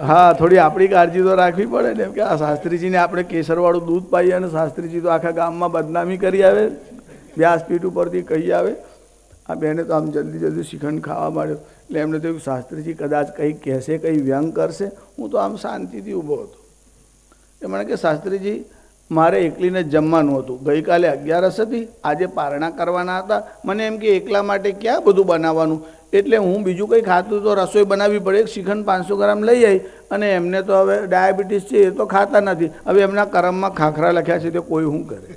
હા થોડી આપણી કાળજી તો રાખવી પડે ને. એમ કે આ શાસ્ત્રીજીને આપણે કેસરવાળું દૂધ પાઈએ અને શાસ્ત્રીજી તો આખા ગામમાં બદનામી કરી આવે, વ્યાસપીઠ ઉપરથી કહી આવે. આ બેને તો આમ જલ્દી શ્રીખંડ ખાવા માંડ્યો. એટલે એમને તો શાસ્ત્રીજી કદાચ કંઈ કહેશે, કંઈ વ્યંગ કરશે. હું તો આમ શાંતિથી ઊભો હતો. એ મને કે શાસ્ત્રીજી મારે એકલીને જ જમવાનું હતું. ગઈકાલે 11 હતી, આજે પારણા કરવાના હતા. મને એમ કે એકલા માટે ક્યાં બધું બનાવવાનું, એટલે હું બીજું કંઈ ખાતું તો રસોઈ બનાવવી પડે. એક શ્રીખંડ 500 ગ્રામ લઈ આવી. અને એમને તો હવે ડાયાબિટીસ છે, એ તો ખાતા નથી. હવે એમના કર્મમાં ખાખરા લખ્યા છે, તે કોઈ શું કરે.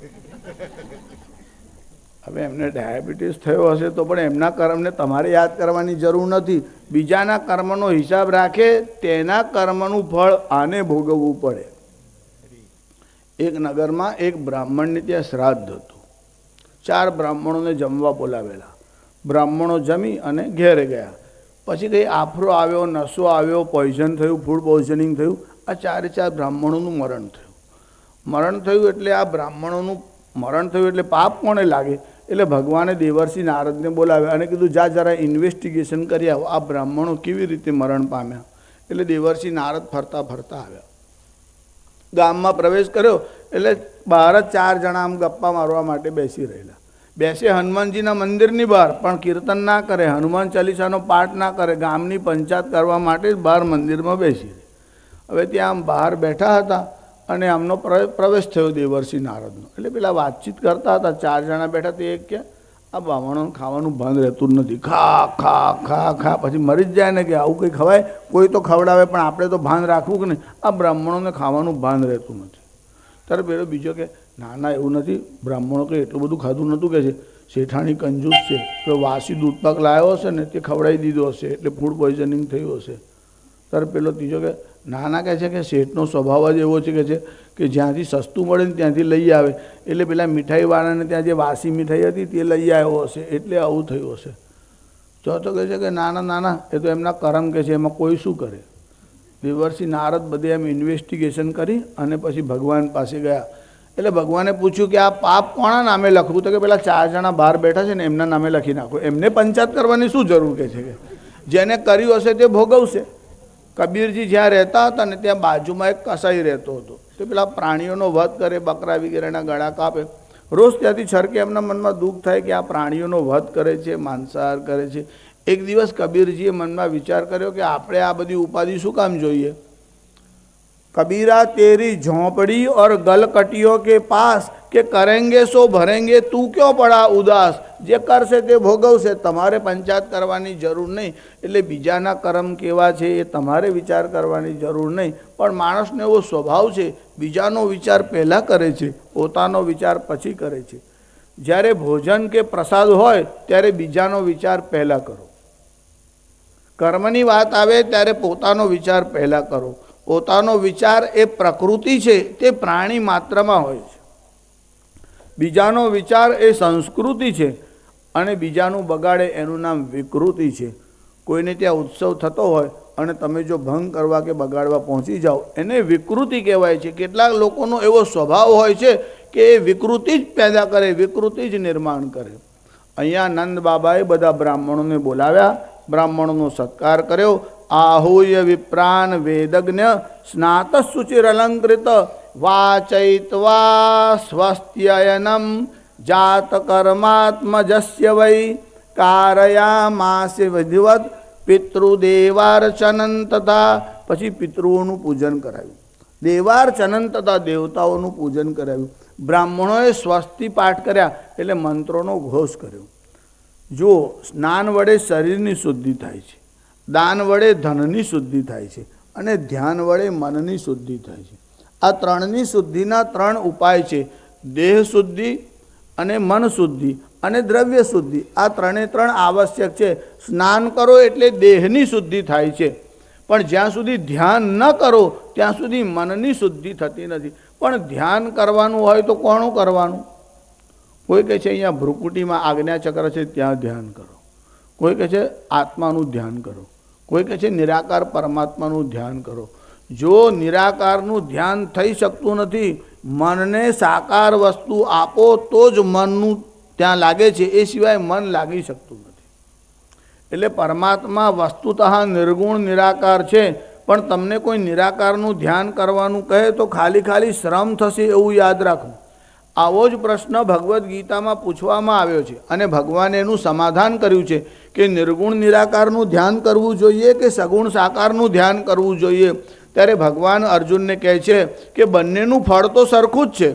હવે એમને ડાયાબિટીસ થયો હશે તો પણ એમના કર્મને તમારે યાદ કરવાની જરૂર નથી. બીજાના કર્મનો હિસાબ રાખે તેના કર્મનું ફળ આને ભોગવવું પડે. એક નગરમાં એક બ્રાહ્મણને ત્યાં શ્રાદ્ધ હતું. 4 બ્રાહ્મણોને જમવા બોલાવેલા. બ્રાહ્મણો જમી અને ઘેરે ગયા. પછી કંઈ આફરો આવ્યો, નશો આવ્યો, પોઈઝન થયું, ફૂડ પોઈઝનિંગ થયું. આ 4 બ્રાહ્મણોનું મરણ થયું. મરણ થયું એટલે આ બ્રાહ્મણોનું મરણ થયું એટલે પાપ કોને લાગે? એટલે ભગવાને દેવર્ષિ નારદને બોલાવ્યા અને કીધું જા જરા ઇન્વેસ્ટિગેશન કરી આવો, આ બ્રાહ્મણો કેવી રીતે મરણ પામ્યા. એટલે દેવર્ષિ નારદ ફરતા આવ્યા. ગામમાં પ્રવેશ કર્યો એટલે બહાર જ 4 જણા આમ ગપ્પા મારવા માટે બેસી રહેલા. બેસે હનુમાનજીના મંદિરની બહાર, પણ કીર્તન ના કરે, હનુમાન ચાલીસાનો પાઠ ના કરે, ગામની પંચાયત કરવા માટે જ બહાર મંદિરમાં બેસી રહે. હવે ત્યાં આમ બહાર બેઠા હતા અને આમનો પ્રવેશ થયો દેવર્ષિ નારદનો. એટલે પેલા વાતચીત કરતા હતા. 4 જણા બેઠા. તે એક કે આ બ્રાહ્મણોને ખાવાનું ભાન રહેતું જ નથી. ખા ખા ખા ખા પછી મરી જ જાય ને કે આવું કંઈ ખવાય. કોઈ તો ખવડાવે પણ આપણે તો ભાન રાખવું કે નહીં. આ બ્રાહ્મણોને ખાવાનું ભાન રહેતું નથી. ત્યારે પેલો બીજો કે ના એવું નથી, બ્રાહ્મણો કંઈ એટલું બધું ખાધું નહોતું કે છે, શેઠાણી કંજૂસ છે, તો વાસી દૂધપાક લાવ્યો હશે ને તે ખવડાવી દીધો હશે એટલે ફૂડ પોઈઝનિંગ થયું હશે. ત્યારે પેલો ત્રીજો કે નાના કહે છે કે શેઠનો સ્વભાવ જ એવો છે કે જ્યાંથી સસ્તું મળે ને ત્યાંથી લઈ આવે. એટલે પેલા મીઠાઈવાળાને ત્યાં જે વાસી મીઠાઈ હતી તે લઈ આવ્યો હશે એટલે આવું થયું હશે. ચોથો કહે છે કે નાના એ તો એમના કર્મ કે છે, એમાં કોઈ શું કરે. દેવર્ષિ નારદ બધે એમ ઇન્વેસ્ટિગેશન કરી અને પછી ભગવાન પાસે ગયા. એટલે ભગવાને પૂછ્યું કે આ પાપ કોના નામે લખવું? તો કે પેલા 4 જણા બહાર બેઠા છે ને એમના નામે લખી નાખો. એમને પંચાયત કરવાની શું જરૂર કે છે? કે જેને કર્યું હશે તે ભોગવશે. કબીરજી જ્યાં રહેતા હતા ને ત્યાં બાજુમાં એક કસાઈ રહેતો હતો. તે પેલા પ્રાણીઓનો વધ કરે, બકરા વગેરેના ગળા કાપે. રોજ ત્યાંથી છરકે એમના મનમાં દુઃખ થાય કે આ પ્રાણીઓનો વધ કરે છે, માંસાહાર કરે છે. એક દિવસ કબીરજીએ મનમાં વિચાર કર્યો કે આપણે આ બધી ઉપાધિ શું કામ જોઈએ? कबीरा तेरी झोंपड़ी और गलकटियों के पास કે કરેંગે સો ભરેંગે તું ક્યો પડા ઉદાસ, જે કરશે તે ભોગવશે, તમારે પંચાયત કરવાની જરૂર નહીં. એટલે બીજાના કર્મ કેવા છે એ તમારે વિચાર કરવાની જરૂર નહીં. પણ માણસનો એવો સ્વભાવ છે, બીજાનો વિચાર પહેલાં કરે છે, પોતાનો વિચાર પછી કરે છે. જ્યારે ભોજન કે પ્રસાદ હોય ત્યારે બીજાનો વિચાર પહેલાં કરો. કર્મની વાત આવે ત્યારે પોતાનો વિચાર પહેલાં કરો. પોતાનો વિચાર એ પ્રકૃતિ છે, તે પ્રાણી માત્રમાં હોય છે. બીજાનો વિચાર એ સંસ્કૃતિ છે, અને બીજાનું બગાડે એનું નામ વિકૃતિ છે. કોઈને ત્યાં ઉત્સવ થતો હોય અને તમે જો ભંગ કરવા કે બગાડવા પહોંચી જાઓ, એને વિકૃતિ કહેવાય છે. કેટલાક લોકોનો એવો સ્વભાવ હોય છે કે એ વિકૃતિ જ પેદા કરે, વિકૃતિ જ નિર્માણ કરે. અહીંયા નંદ બાબાએ બધા બ્રાહ્મણોને બોલાવ્યા, બ્રાહ્મણોનો સત્કાર કર્યો. આહુય વિપ્રાન વેદજ્ઞ સ્નાત સુચિર અલંકૃત વાચયિત્વા સ્વસ્ત્યયનમ જાત કર્માત્મજસ્ય વૈ કારયામાસે વિધિવત પિતૃદેવાર્ચનં તથા. પછી પિતૃઓનું પૂજન કરાવ્યું, દેવાર્ચનં તથા દેવતાઓનું પૂજન કરાવ્યું. બ્રાહ્મણોએ સ્વસ્તિ પાઠ કર્યા એટલે મંત્રોનો ઘોષ કર્યો. જો સ્નાન વડે શરીરની શુદ્ધિ થાય છે, દાન વડે ધનની શુદ્ધિ થાય છે, અને ધ્યાન વડે મનની શુદ્ધિ થાય છે. આ ત્રણની શુદ્ધિના ત્રણ ઉપાય છે: દેહ શુદ્ધિ અને મન શુદ્ધિ અને દ્રવ્ય શુદ્ધિ. આ ત્રણે ત્રણ આવશ્યક છે. સ્નાન કરો એટલે દેહની શુદ્ધિ થાય છે, પણ જ્યાં સુધી ધ્યાન ન કરો ત્યાં સુધી મનની શુદ્ધિ થતી નથી. પણ ધ્યાન કરવાનું હોય તો કોનું કરવાનું? કોઈ કહે છે અહીંયા ભ્રુકુટીમાં આજ્ઞાચક્ર છે ત્યાં ધ્યાન કરો, કોઈ કહે છે આત્માનું ધ્યાન કરો, કોઈ કહે છે નિરાકાર પરમાત્માનું ધ્યાન કરો. જો નિરાકારનું ધ્યાન થઈ શકતું નથી, મનને સાકાર વસ્તુ આપો તો જ મનનું ત્યાં લાગે છે, એ સિવાય મન લાગી શકતું નથી. એટલે પરમાત્મા વસ્તુતઃ નિર્ગુણ નિરાકાર છે, પણ તમને કોઈ નિરાકારનું ધ્યાન કરવાનું કહે તો ખાલી શ્રમ થશે એવું યાદ રાખો. આવો જ પ્રશ્ન ભગવદ્ ગીતામાં પૂછવામાં આવ્યો છે, અને ભગવાને એનું સમાધાન કર્યું છે કે નિર્ગુણ નિરાકારનું ધ્યાન કરવું જોઈએ કે સગુણ સાકારનું ધ્યાન કરવું જોઈએ. ત્યારે ભગવાન અર્જુનને કહે છે કે બંનેનું ફળ તો સરખું જ છે,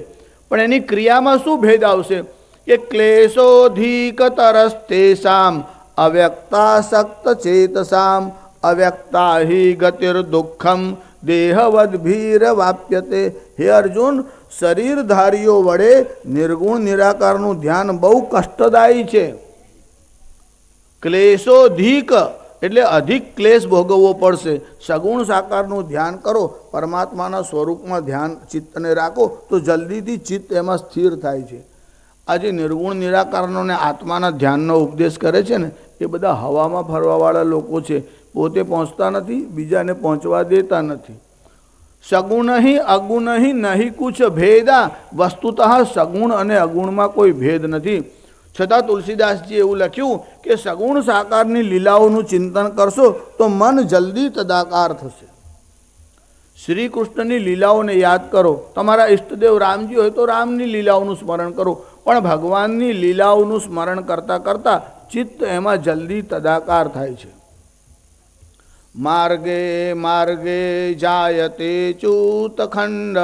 પણ એની ક્રિયામાં શું ભેદ આવશે? કે ક્લેશોધિકતરસ્તેષામ અવ્યક્તાસક્ત ચેતસામ અવ્યક્તા હિ ગતિર દુઃખમ દેહવદ્ભીર વાપ્યતે. હે અર્જુન, શરીરધારીઓ વડે નિર્ગુણ નિરાકારનું ધ્યાન બહુ કષ્ટદાયી છે. ક્લેશોધિક એટલે અધિક ક્લેશ ભોગવવો પડશે. સગુણ સાકારનું ધ્યાન કરો, પરમાત્માના સ્વરૂપમાં ધ્યાન ચિત્તને રાખો તો જલ્દીથી ચિત્ત એમાં સ્થિર થાય છે. આજે નિર્ગુણ નિરાકારનો ને આત્માના ધ્યાનનો ઉપદેશ કરે છે ને, એ બધા હવામાં ફરવાવાળા લોકો છે. પોતે પહોંચતા નથી, બીજાને પહોંચવા દેતા નથી. સગુણ હિ અગુણ હિ નહીં કુછ ભેદા. વસ્તુતઃ સગુણ અને અગુણમાં કોઈ ભેદ નથી. છતાં તુલસીદાસજી એવું લખ્યું કે સગુણ સાકારની લીલાઓનું ચિંતન કરશો તો મન જલ્દી તદાકાર થશે. શ્રી કૃષ્ણની લીલાઓને યાદ કરો. તમારા ઈષ્ટદેવ રામજી હોય તો રામની લીલાઓનું સ્મરણ કરો, પણ ભગવાનની લીલાઓનું સ્મરણ કરતાં કરતાં ચિત્ત એમાં જલ્દી તદાકાર થાય છે. માર્ગે માર્ગે જાયતે ચૂત ખંડ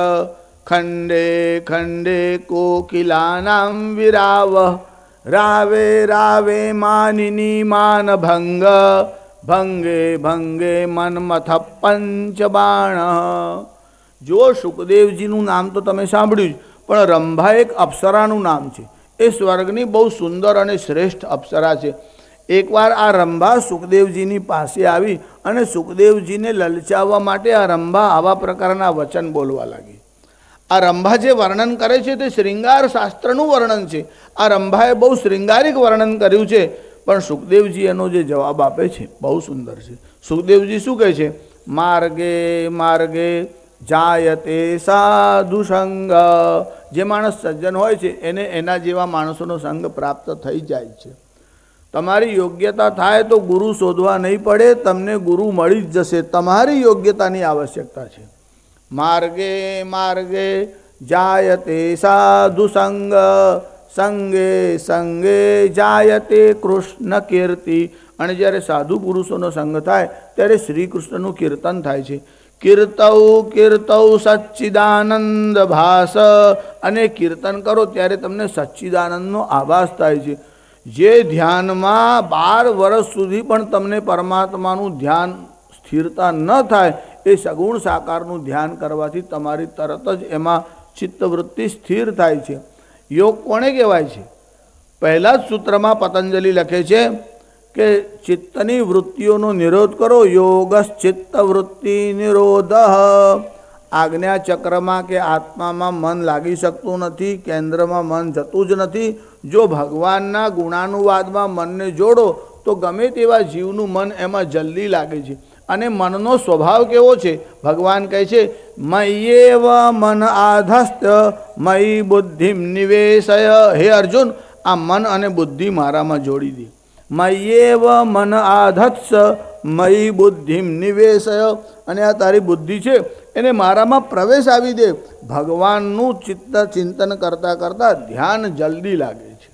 ખંડે ખંડે કોકિલાનામ વિરાવ રાવે રાવે માનિની માન ભંગ ભંગે ભંગે મન્મથ પંચબાણ. જો સુખદેવજીનું નામ તો તમે સાંભળ્યું જ, પણ રંભા એક અપ્સરાનું નામ છે. એ સ્વર્ગની બહુ સુંદર અને શ્રેષ્ઠ અપ્સરા છે. એકવાર આ રંભા સુખદેવજીની પાસે આવી અને સુખદેવજીને લલચાવવા માટે આ રંભા આવા પ્રકારના વચન બોલવા લાગી. આ રંભા જે વર્ણન કરે છે તે શ્રૃંગાર શાસ્ત્રનું વર્ણન છે. આ રંભાએ બહુ શ્રૃંગારિક વર્ણન કર્યું છે, પણ સુખદેવજી એનો જે જવાબ આપે છે બહુ સુંદર છે. સુખદેવજી શું કહે છે? માર્ગે માર્ગે જાયતે સાધુ સંગ. જે માણસ સજ્જન હોય છે એને એના જેવા માણસોનો સંગ પ્રાપ્ત થઈ જાય છે. તમારી યોગ્યતા થાય તો ગુરુ શોધવા નહીં પડે, તમને ગુરુ મળી જ જશે. તમારી યોગ્યતાની આવશ્યકતા છે. માર્ગે માર્ગે જાયતે સાધુ સંગ સંગે સંગે જાયતે કૃષ્ણ કીર્તિ. અને જ્યારે સાધુ પુરુષોનો સંગ થાય ત્યારે શ્રી કૃષ્ણનું કીર્તન થાય છે. કીર્તૌ કીર્તૌ સચ્ચિદાનંદ ભાસ, અને કીર્તન કરો ત્યારે તમને સચ્ચિદાનંદનો આભાસ થાય છે. જે ધ્યાનમાં 12 વર્ષ સુધી પણ તમને પરમાત્માનું ધ્યાન સ્થિરતા ન થાય, એ સગુણ સાકારનું ધ્યાન કરવાથી તમારી તરત જ એમાં ચિત્તવૃત્તિ સ્થિર થાય છે. યોગ કોને કહેવાય છે? પહેલા જ સૂત્રમાં પતંજલિ લખે છે કે ચિત્તની વૃત્તિઓનો નિરોધ કરો. યોગશ્ચિત્ત વૃત્તિ નિરોધ. આજ્ઞા ચક્રમાં કે આત્મામાં મન લાગી શકતું નથી, કેન્દ્રમાં મન જતું જ નથી. જો ભગવાનના ગુણાનુવાદમાં મનને જોડો તો ગમે તેવા જીવનું મન એમાં જલ્દી લાગે છે. અને મનનો સ્વભાવ કેવો છે? ભગવાન કહે છે મય્યેવ મન આધસ્ત્ય મયી બુદ્ધિમ નિવેશય. હે અર્જુન, આ મન અને બુદ્ધિ મારામાં જોડી દે. મય્યેવ મન આધત્સ મયી બુદ્ધિમ નિવેશય. અને આ તારી બુદ્ધિ છે એને મારામાં પ્રવેશ આવી દે. ભગવાનનું ચિંતન કરતાં કરતાં ધ્યાન જલ્દી લાગે છે.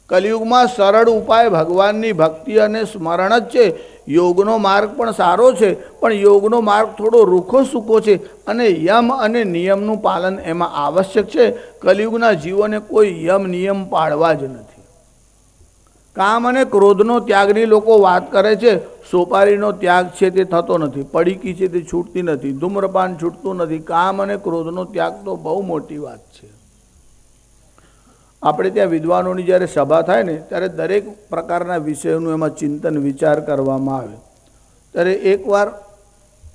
કલિયુગમાં સરળ ઉપાય ભગવાનની ભક્તિ અને સ્મરણ જ છે. યોગનો માર્ગ પણ સારો છે, પણ યોગનો માર્ગ થોડો રૂખો સૂકો છે અને યમ અને નિયમનું પાલન એમાં આવશ્યક છે. કલિયુગના જીવોને કોઈ યમ નિયમ પાળવા જ નથી. કામ અને ક્રોધનો ત્યાગની લોકો વાત કરે છે. સોપારીનો ત્યાગ છે તે થતો નથી, પડીકી છે તે છૂટતી નથી, ધૂમ્રપાન છૂટતું નથી. કામ અને ક્રોધનો ત્યાગ તો બહુ મોટી વાત છે. આપણે ત્યાં વિદ્વાનોની જ્યારે સભા થાય ને ત્યારે દરેક પ્રકારના વિષયોનું એમાં ચિંતન વિચાર કરવામાં આવે. ત્યારે એકવાર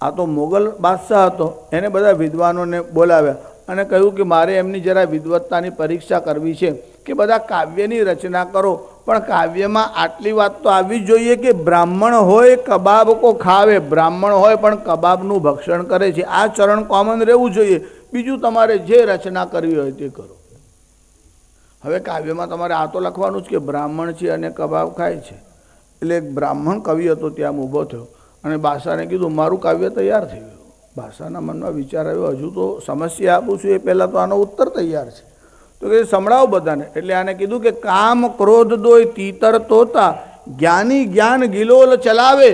આ તો મોગલ બાદશાહ હતો, એને બધા વિદ્વાનોને બોલાવ્યા અને કહ્યું કે મારે એમની જરા વિદ્વત્તાની પરીક્ષા કરવી છે કે બધા કાવ્યની રચના કરો, પણ કાવ્યમાં આટલી વાત તો આવવી જ જોઈએ કે બ્રાહ્મણ હોય કબાબ કો ખાવે. બ્રાહ્મણ હોય પણ કબાબનું ભક્ષણ કરે છે. આ ચરણ કોમન રહેવું જોઈએ. બીજું તમારે જે રચના કરવી હોય તે કરો. હવે કાવ્યમાં તમારે આ તો લખવાનું જ કે બ્રાહ્મણ છે અને કબાબ ખાય છે. એટલે એક બ્રાહ્મણ કવિ હતો ત્યાં ઊભો થયો અને બાદશાહને કીધું મારું કાવ્ય તૈયાર થઈ ગયું. બાદશાહના મનમાં વિચાર આવ્યો, હજુ તો સમસ્યા આપું છું, એ પહેલાં તો આનો ઉત્તર તૈયાર છે. તો કે સંભળાવો બધાને. એટલે આને કીધું કે કામ ક્રોધ દોય તીતર તોતા, જ્ઞાની જ્ઞાન ગિલોલ ચલાવે,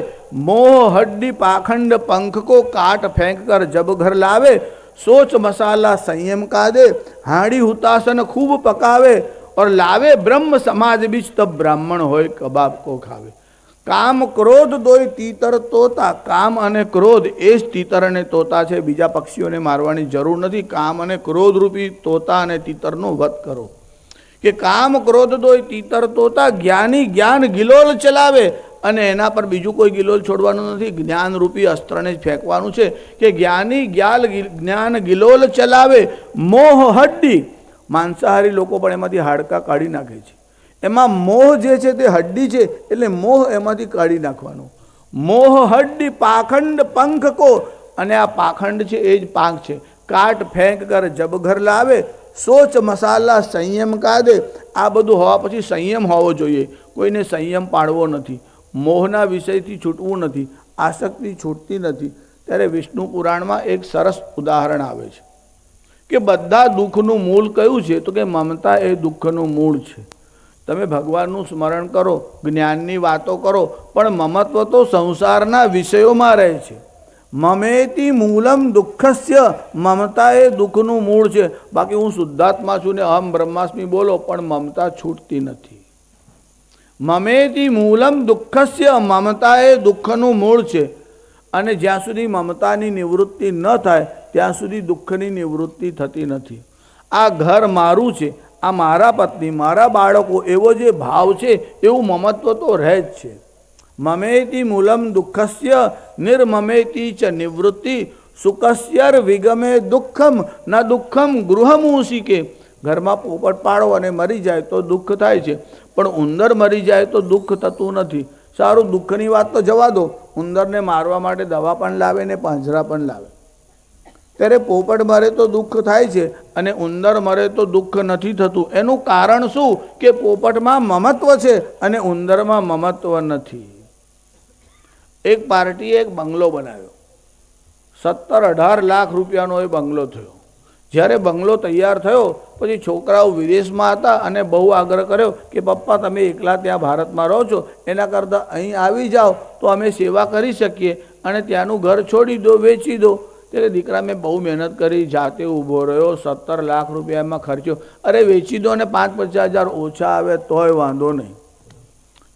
મોહ હડ્ડી પાખંડ પંખ કો કાટ ફેંક કર જબ ઘર લાવે, सोच मसाला संयम का दे, हाड़ी हुतासन खूब पकावे, और लावे ब्रह्म समाज बीच तब ब्राह्मण होय कबाब को खावे. काम क्रोध दोय तीतर तोता. काम अने क्रोध ए ज तीतर अने तोता छे, बीजा पक्षीओने मारवानी जरूर नथी. काम अने क्रोध रूपी तोता अने तीतरनो वध करो. कि काम क्रोध दोय तीतर तोता, ज्ञानी ज्ञान गिलोल चलावे. અને એના પર બીજું કોઈ ગિલોલ છોડવાનું નથી, જ્ઞાન રૂપી અસ્ત્રને જ ફેંકવાનું છે. કે જ્ઞાની જ્ઞાન ગિલોલ ચલાવે, મોહ હડ્ડી. માંસાહારી લોકો પણ એમાંથી હાડકા કાઢી નાખે છે. એમાં મોહ જે છે તે હડ્ડી છે, એટલે મોહ એમાંથી કાઢી નાખવાનો. મોહ હડ્ડી પાખંડ પંખ કો. અને આ પાખંડ છે એ જ પાંખ છે. કાટ ફેંક કર જબ ઘર લાવે, સોચ મસાલા સંયમ કા દે. આ બધું હોવા પછી સંયમ હોવો જોઈએ. કોઈને સંયમ પાળવો નથી, મોહના વિષયથી છૂટવું નથી, આસક્તિ છૂટતી નથી. ત્યારે વિષ્ણુ પુરાણમાં એક સરસ ઉદાહરણ આવે છે કે બધા દુઃખનું મૂળ કયું છે? તો કે મમતા એ દુઃખનું મૂળ છે. તમે ભગવાનનું સ્મરણ કરો, જ્ઞાનની વાતો કરો, પણ મમત્વ તો સંસારના વિષયોમાં રહે છે. મમેતી મૂલમ દુઃખસ્ય. મમતા એ દુઃખનું મૂળ છે. બાકી હું શુદ્ધાત્મા છું ને અહમ બ્રહ્માસ્મિ બોલો, પણ મમતા છૂટતી નથી. મમેતી મૂલમ દુઃખસ્ય. મમતા એ દુઃખનું મૂળ છે. અને જ્યાં સુધી મમતાની નિવૃત્તિ ન થાય ત્યાં સુધી દુઃખની નિવૃત્તિ થતી નથી. આ ઘર મારું છે, આ મારા પત્ની, મારા બાળકો, એવો જે ભાવ છે એવું મમત્વ તો રહે જ છે. મમેતી મૂલમ દુઃખસ્ય નિર્મમેતી ચ નિવૃત્તિ, સુખસ્યર વિગમે દુઃખમ ન દુઃખમ ગૃહમૂષિકે. ઘરમાં પોપટ પાડો અને મરી જાય તો દુઃખ થાય છે, પણ ઉંદર મરી જાય તો દુઃખ થતું નથી. સારું, દુઃખની વાત તો જવા દો, ઉંદરને મારવા માટે દવા પણ લાવે ને પાંજરા પણ લાવે. ત્યારે પોપટ મરે તો દુઃખ થાય છે અને ઉંદર મરે તો દુઃખ નથી થતું. એનું કારણ શું? કે પોપટમાં મમત્વ છે અને ઉંદરમાં મમત્વ નથી. એક પાર્ટીએ એક બંગલો બનાવ્યો. 17-18 લાખ રૂપિયાનો એ બંગલો થયો. જ્યારે બંગલો તૈયાર થયો પછી છોકરાઓ વિદેશમાં હતા અને બહુ આગ્રહ કર્યો કે પપ્પા તમે એકલા ત્યાં ભારતમાં રહો છો, એના કરતાં અહીં આવી જાઓ તો અમે સેવા કરી શકીએ. અને ત્યાંનું ઘર છોડી દો, વેચી દો. ત્યારે દીકરા મેં બહુ મહેનત કરી, જાતે ઊભો રહ્યો, 17 લાખ રૂપિયામાં ખર્ચ્યો. અરે વેચી દો ને 5-50 હજાર ઓછા આવે તોય વાંધો નહીં.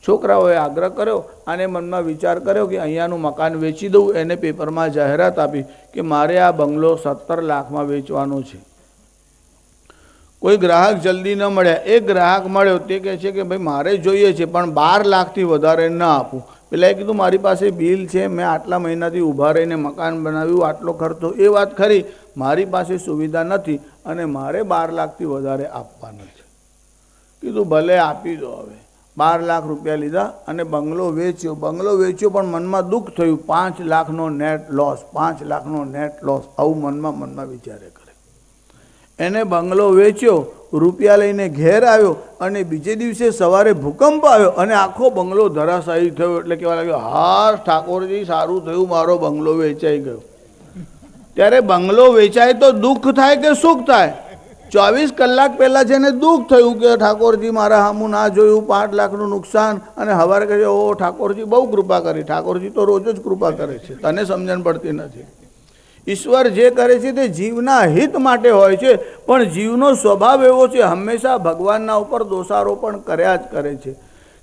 છોકરાઓએ આગ્રહ કર્યો અને મનમાં વિચાર કર્યો કે અહીંયાનું મકાન વેચી દઉં. એને પેપરમાં જાહેરાત આપી કે મારે આ બંગલો 17 લાખમાં વેચવાનો છે. કોઈ ગ્રાહક જલ્દી ન મળ્યા. એક ગ્રાહક મળ્યો, તે કહે છે કે ભાઈ મારે જોઈએ છે પણ 12 લાખથી વધારે ન આપું. પેલાએ કીધું મારી પાસે બિલ છે, મેં આટલા મહિનાથી ઊભા રહીને મકાન બનાવ્યું, આટલો ખર્ચો. એ વાત ખરી, મારી પાસે સુવિધા નથી અને મારે 12 લાખથી વધારે આપવા નથી. કીધું ભલે આપી દો. હવે 12 લાખ રૂપિયા લીધા અને બંગલો વેચ્યો. બંગલો વેચ્યો પણ મનમાં દુઃખ થયું. 5 લાખનો નેટ લોસ, 5 લાખનો નેટ લોસ, આવું મનમાં વિચારે કરે. એને બંગલો વેચ્યો, રૂપિયા લઈને ઘેર આવ્યો અને બીજે દિવસે સવારે ભૂકંપ આવ્યો અને આખો બંગલો ધરાશાયી થયો. એટલે કહેવા લાગ્યો, હા ઠાકોરજી સારું થયું, મારો બંગલો વેચાઈ ગયો. ત્યારે બંગલો વેચાય તો દુઃખ થાય કે સુખ થાય? 24 કલાક પહેલાં છે ને દુઃખ થયું કે ઠાકોરજી મારા સામું ના જોયું, 5 લાખનું નુકસાન. અને સવારે કહે ઓ ઠાકોરજી બહુ કૃપા કરી. ઠાકોરજી તો રોજ જ કૃપા કરે છે, તને સમજણ પડતી નથી. ઈશ્વર જે કરે છે તે જીવના હિત માટે હોય છે, પણ જીવનો સ્વભાવ એવો છે હંમેશા ભગવાનના ઉપર દોષારોપણ કર્યા જ કરે છે.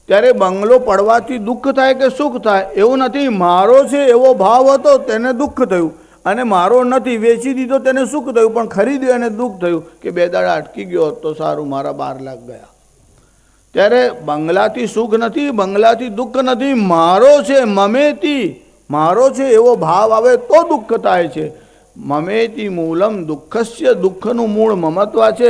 ત્યારે બંગલો પડવાથી દુઃખ થાય કે સુખ થાય? એવું નથી. મારો છે એવો ભાવ હતો તેને દુઃખ થયું અને મારો નથી વેચી દીધો તેને સુખ થયું, પણ ખરીદ્યો એને દુઃખ થયું કે 2 દાડા અટકી ગયો તો સારું, મારા 12 લાખ ગયા. ત્યારે બંગલાથી સુખ નથી, બંગલાથી દુઃખ નથી. મારો છે મમેતી, મારો છે એવો ભાવ આવે તો દુઃખ થાય છે. મમેતી મૂલમ દુઃખસ્ય, દુઃખનું મૂળ મમત્વ છે.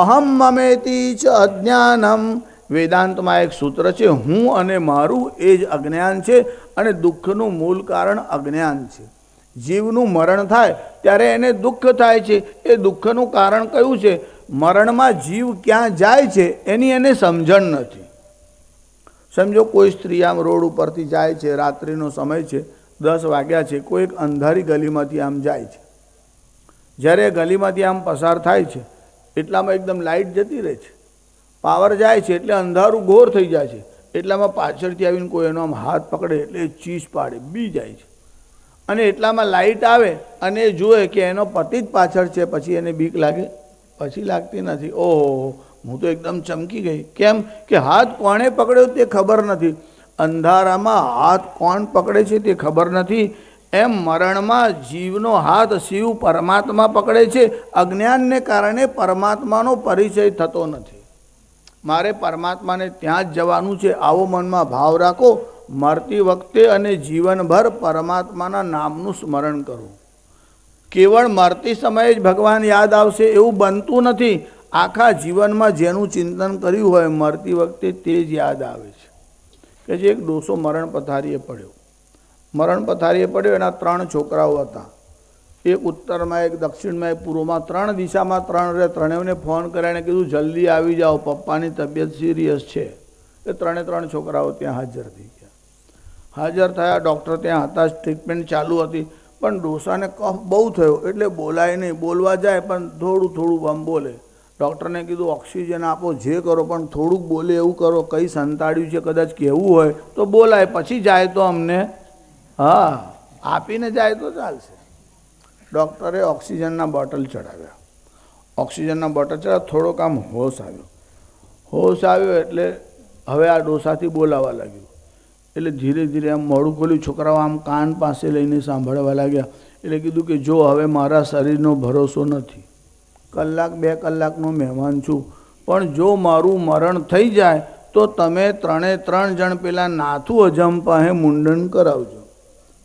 અહમ મમેતી ચ અજ્ઞાનમ, વેદાંતમાં એક સૂત્ર છે, હું અને મારું એ જ અજ્ઞાન છે અને દુઃખનું મૂળ કારણ અજ્ઞાન છે. જીવનું મરણ થાય ત્યારે એને દુઃખ થાય છે. એ દુઃખનું કારણ કયું છે? મરણમાં જીવ ક્યાં જાય છે એની એને સમજણ નથી. સમજો કોઈ સ્ત્રી આમ રોડ ઉપરથી જાય છે, રાત્રિનો સમય છે, 10 વાગ્યા છે, કોઈ એક અંધારી ગલીમાંથી આમ જાય છે. જ્યારે ગલીમાંથી આમ પસાર થાય છે એટલામાં એકદમ લાઇટ જતી રહે છે, પાવર જાય છે એટલે અંધારું ઘોર થઈ જાય છે. એટલામાં પાછળથી આવીને કોઈ એનો આમ હાથ પકડે એટલે ચીસ પાડે, બી જાય છે. અને એટલામાં લાઇટ આવે અને જુએ કે એનો પતિ જ પાછળ છે, પછી એને બીક લાગે? પછી લાગતી નથી. ઓહો, હું તો એકદમ ચમકી ગઈ. કેમ કે હાથ કોણે પકડ્યો તે ખબર નથી. અંધારામાં હાથ કોણ પકડે છે તે ખબર નથી. એમ મરણમાં જીવનો હાથ શિવ પરમાત્મા પકડે છે. અજ્ઞાનને કારણે પરમાત્માનો પરિચય થતો નથી. મારે પરમાત્માને ત્યાં જ જવાનું છે આવો મનમાં ભાવ રાખો. મરતી વખતે અને જીવનભર પરમાત્માના નામનું સ્મરણ કરો. કેવળ મરતી સમયે જ ભગવાન યાદ આવશે એવું બનતું નથી. આખા જીવનમાં જેનું ચિંતન કર્યું હોય મરતી વખતે તે જ યાદ આવે છે. કે જે એક ડોસો મરણ પથારીએ પડ્યો. મરણ પથારીએ પડ્યો, એના 3 છોકરાઓ હતા. એક ઉત્તરમાં, એક દક્ષિણમાં, એક પૂર્વમાં, 3 દિશામાં 3 ત્રણેયને ફોન કર્યા, કીધું જલ્દી આવી જાઓ, પપ્પાની તબિયત સિરિયસ છે. એ 3 છોકરાઓ ત્યાં હાજર થઈ ગયા. હાજર થયા, ડૉક્ટર ત્યાં હતા, ટ્રીટમેન્ટ ચાલુ હતી. પણ ડોસાને કફ બહુ થયો એટલે બોલાય નહીં. બોલવા જાય પણ થોડું આમ બોલે. ડૉક્ટરને કીધું ઓક્સિજન આપો, જે કરો પણ થોડુંક બોલે એવું કરો. કંઈ સંતાડ્યું છે કદાચ કહેવું હોય તો બોલાય, પછી જાય તો અમને આપીને જાય તો ચાલશે. ડૉક્ટરે ઓક્સિજનના બોટલ ચડાવ્યા. ઓક્સિજનના બોટલ ચડાવ્યા, થોડોક આમ હોશ આવ્યો. હોશ આવ્યો એટલે હવે આ ડોસાથી બોલાવા લાગ્યું. એટલે ધીરે ધીરે આમ મોઢું ખોલ્યું. છોકરાઓ આમ કાન પાસે લઈને સાંભળવા લાગ્યા. એટલે કીધું કે જો હવે મારા શરીરનો ભરોસો નથી, 1-2 કલાકનો મહેમાન છું, પણ જો મારું મરણ થઈ જાય તો તમે 3 જણ પેલા નાથુ અજમ પાસે મુંડન કરાવજો.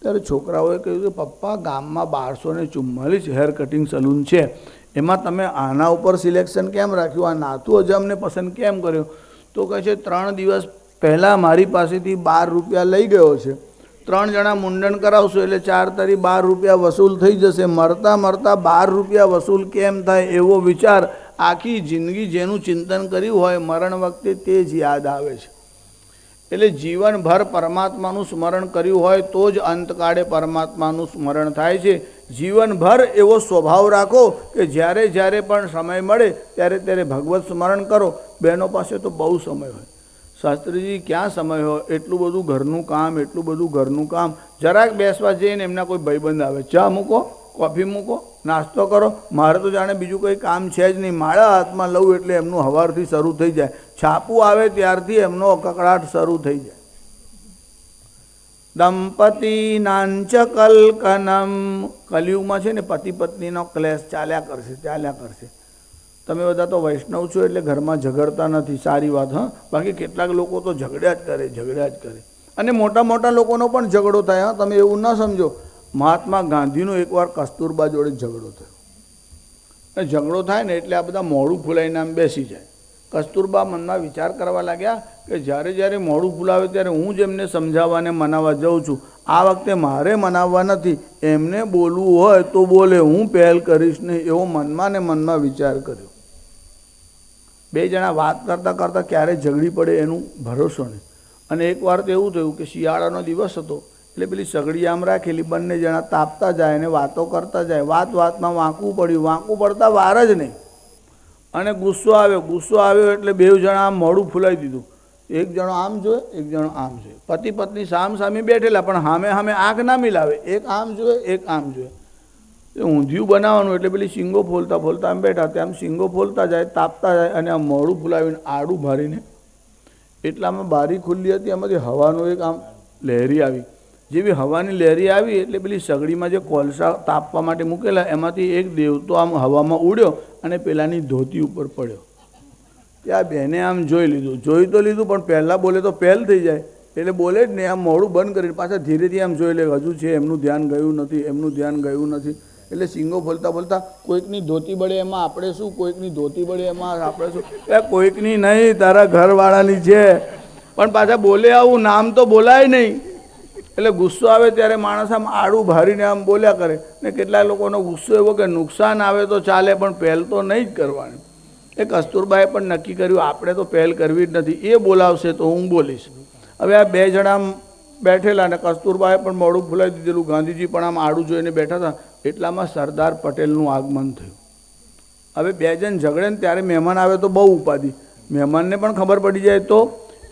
ત્યારે છોકરાઓએ કહ્યું કે પપ્પા ગામમાં 1244 હેર કટિંગ સલૂન છે, એમાં તમે આના ઉપર સિલેક્શન કેમ રાખ્યું, આ નાથુ અજમને પસંદ કેમ કર્યો? તો કહે છે 3 દિવસ પહેલાં મારી પાસેથી 12 રૂપિયા લઈ ગયો છે. 3 જણા મુંડન કરાવશો એટલે 4 તારી 12 રૂપિયા વસૂલ થઈ જશે. મરતા 12 રૂપિયા વસૂલ કેમ થાય એવો વિચાર આખી જિંદગી જેનું ચિંતન કર્યું હોય મરણ વખતે તે જ યાદ આવે છે. એટલે જીવનભર પરમાત્માનું સ્મરણ કર્યું હોય તો જ અંતકાળે પરમાત્માનું સ્મરણ થાય છે. જીવનભર એવો સ્વભાવ રાખો કે જ્યારે પણ સમય મળે ત્યારે ભગવત સ્મરણ કરો. બહેનો પાસે તો બહુ સમય હોય. શાસ્ત્રીજી ક્યાં સમય હોય, એટલું બધું ઘરનું કામ, જરાક બેસવા જઈએ ને એમના કોઈ ભાઈબંધ આવે, ચા મૂકો, કોફી મૂકો, નાસ્તો કરો, મારે તો જાણે બીજું કંઈ કામ છે જ નહીં, માળા હાથમાં લઉં એટલે એમનું સવારથી શરૂ થઈ જાય, છાપું આવે ત્યારથી એમનો કકડાટ શરૂ થઈ જાય. દંપતી નાંચ કલકનમ, કલિયુગમાં છે ને પતિ પત્નીનો ક્લેશ ચાલ્યા કરશે. તમે બધા તો વૈષ્ણવ છો એટલે ઘરમાં ઝઘડતા નથી, સારી વાત. હા, બાકી કેટલાક લોકો તો ઝઘડ્યા જ કરે અને મોટા મોટા લોકોનો પણ ઝઘડો થાય. હા, તમે એવું ન સમજો. મહાત્મા ગાંધીનો એકવાર કસ્તુરબા જોડે ઝઘડો થયો, અને ઝઘડો થાય ને એટલે આ બધા મોઢું ફૂલાઈને આમ બેસી જાય. કસ્તુરબા મનમાં વિચાર કરવા લાગ્યા કે જ્યારે મોઢું ફૂલાવે ત્યારે હું જ એમને સમજાવવાને મનાવવા જાઉં છું, આ વખતે મારે મનાવવા નથી, એમને બોલવું હોય તો બોલે, હું પહેલ કરીશ નહીં, એવો મનમાં વિચાર કર્યો. બે જણા વાત કરતાં કરતાં ક્યારે ઝઘડી પડે એનું ભરોસો નહીં. અને એકવાર તો એવું થયું કે શિયાળાનો દિવસ હતો એટલે પેલી સગડી આમ રાખેલી, બંને જણા તાપતા જાય અને વાતો કરતા જાય. વાતમાં વાંકવું પડતા વાર જ નહીં, અને ગુસ્સો આવ્યો એટલે બે જણા આમ મોઢું ફૂલાવી દીધું. એક જણો આમ જોયે, એક જણો આમ જોયે. પતિ પત્ની સામે બેઠેલા, પણ સામે આંખ ના મિલાવે, એક આમ જોયે, એક આમ જોયે. ઊંધિયું બનાવવાનું એટલે પેલી શીંગો ફોલતા આમ બેઠા, તેમ શીંગો ફોલતા જાય, તાપતા જાય, અને આમ મોઢું ફૂલાવીને આડું ભારીને, એટલામાં બારી ખુલ્લી હતી, એમાંથી હવાનું એક આમ લહેરી આવી. જેવી હવાની લહેરી આવી એટલે પેલી સગડીમાં જે કોલસા તાપવા માટે મૂકેલા એમાંથી એક દેવતો આમ હવામાં ઉડ્યો અને પેલાની ધોતી ઉપર પડ્યો. ત્યાં બેને આમ જોઈ તો લીધું, પણ પહેલાં બોલે તો પહેલ થઈ જાય એટલે બોલે જ નહીં. આમ મોઢું બંધ કરીને પાછા ધીરેથી આમ જોઈ લે, હજુ છે, એમનું ધ્યાન ગયું નથી. એટલે શીંગો ફોલતા કોઈકની ધોતી બળે એમાં આપણે શું, કોઈકની ધોતી બળે એમાં આપણે શું, કોઈકની નહીં, તારા ઘરવાળાની છે. પણ પાછા બોલે આવું, નામ તો બોલાય નહીં. એટલે ગુસ્સો આવે ત્યારે માણસ આમ આડું ભારીને આમ બોલ્યા કરે. ને કેટલાક લોકોનો ગુસ્સો એવો કે નુકસાન આવે તો ચાલે, પણ પહેલ તો નહીં જ કરવાની. એ કસ્તુરબાએ પણ નક્કી કર્યું આપણે તો પહેલ કરવી જ નથી, એ બોલાવશે તો હું બોલીશ. હવે આ બે જણા બેઠેલા અને કસ્તુરબાએ પણ મોઢું ફૂલાવી દીધેલું, ગાંધીજી પણ આમ આડું જોઈને બેઠા હતા. એટલામાં સરદાર પટેલનું આગમન થયું. હવે બે જણ ઝઘડે ને ત્યારે મહેમાન આવે તો બહુ ઉપાધિ, મહેમાનને પણ ખબર પડી જાય તો,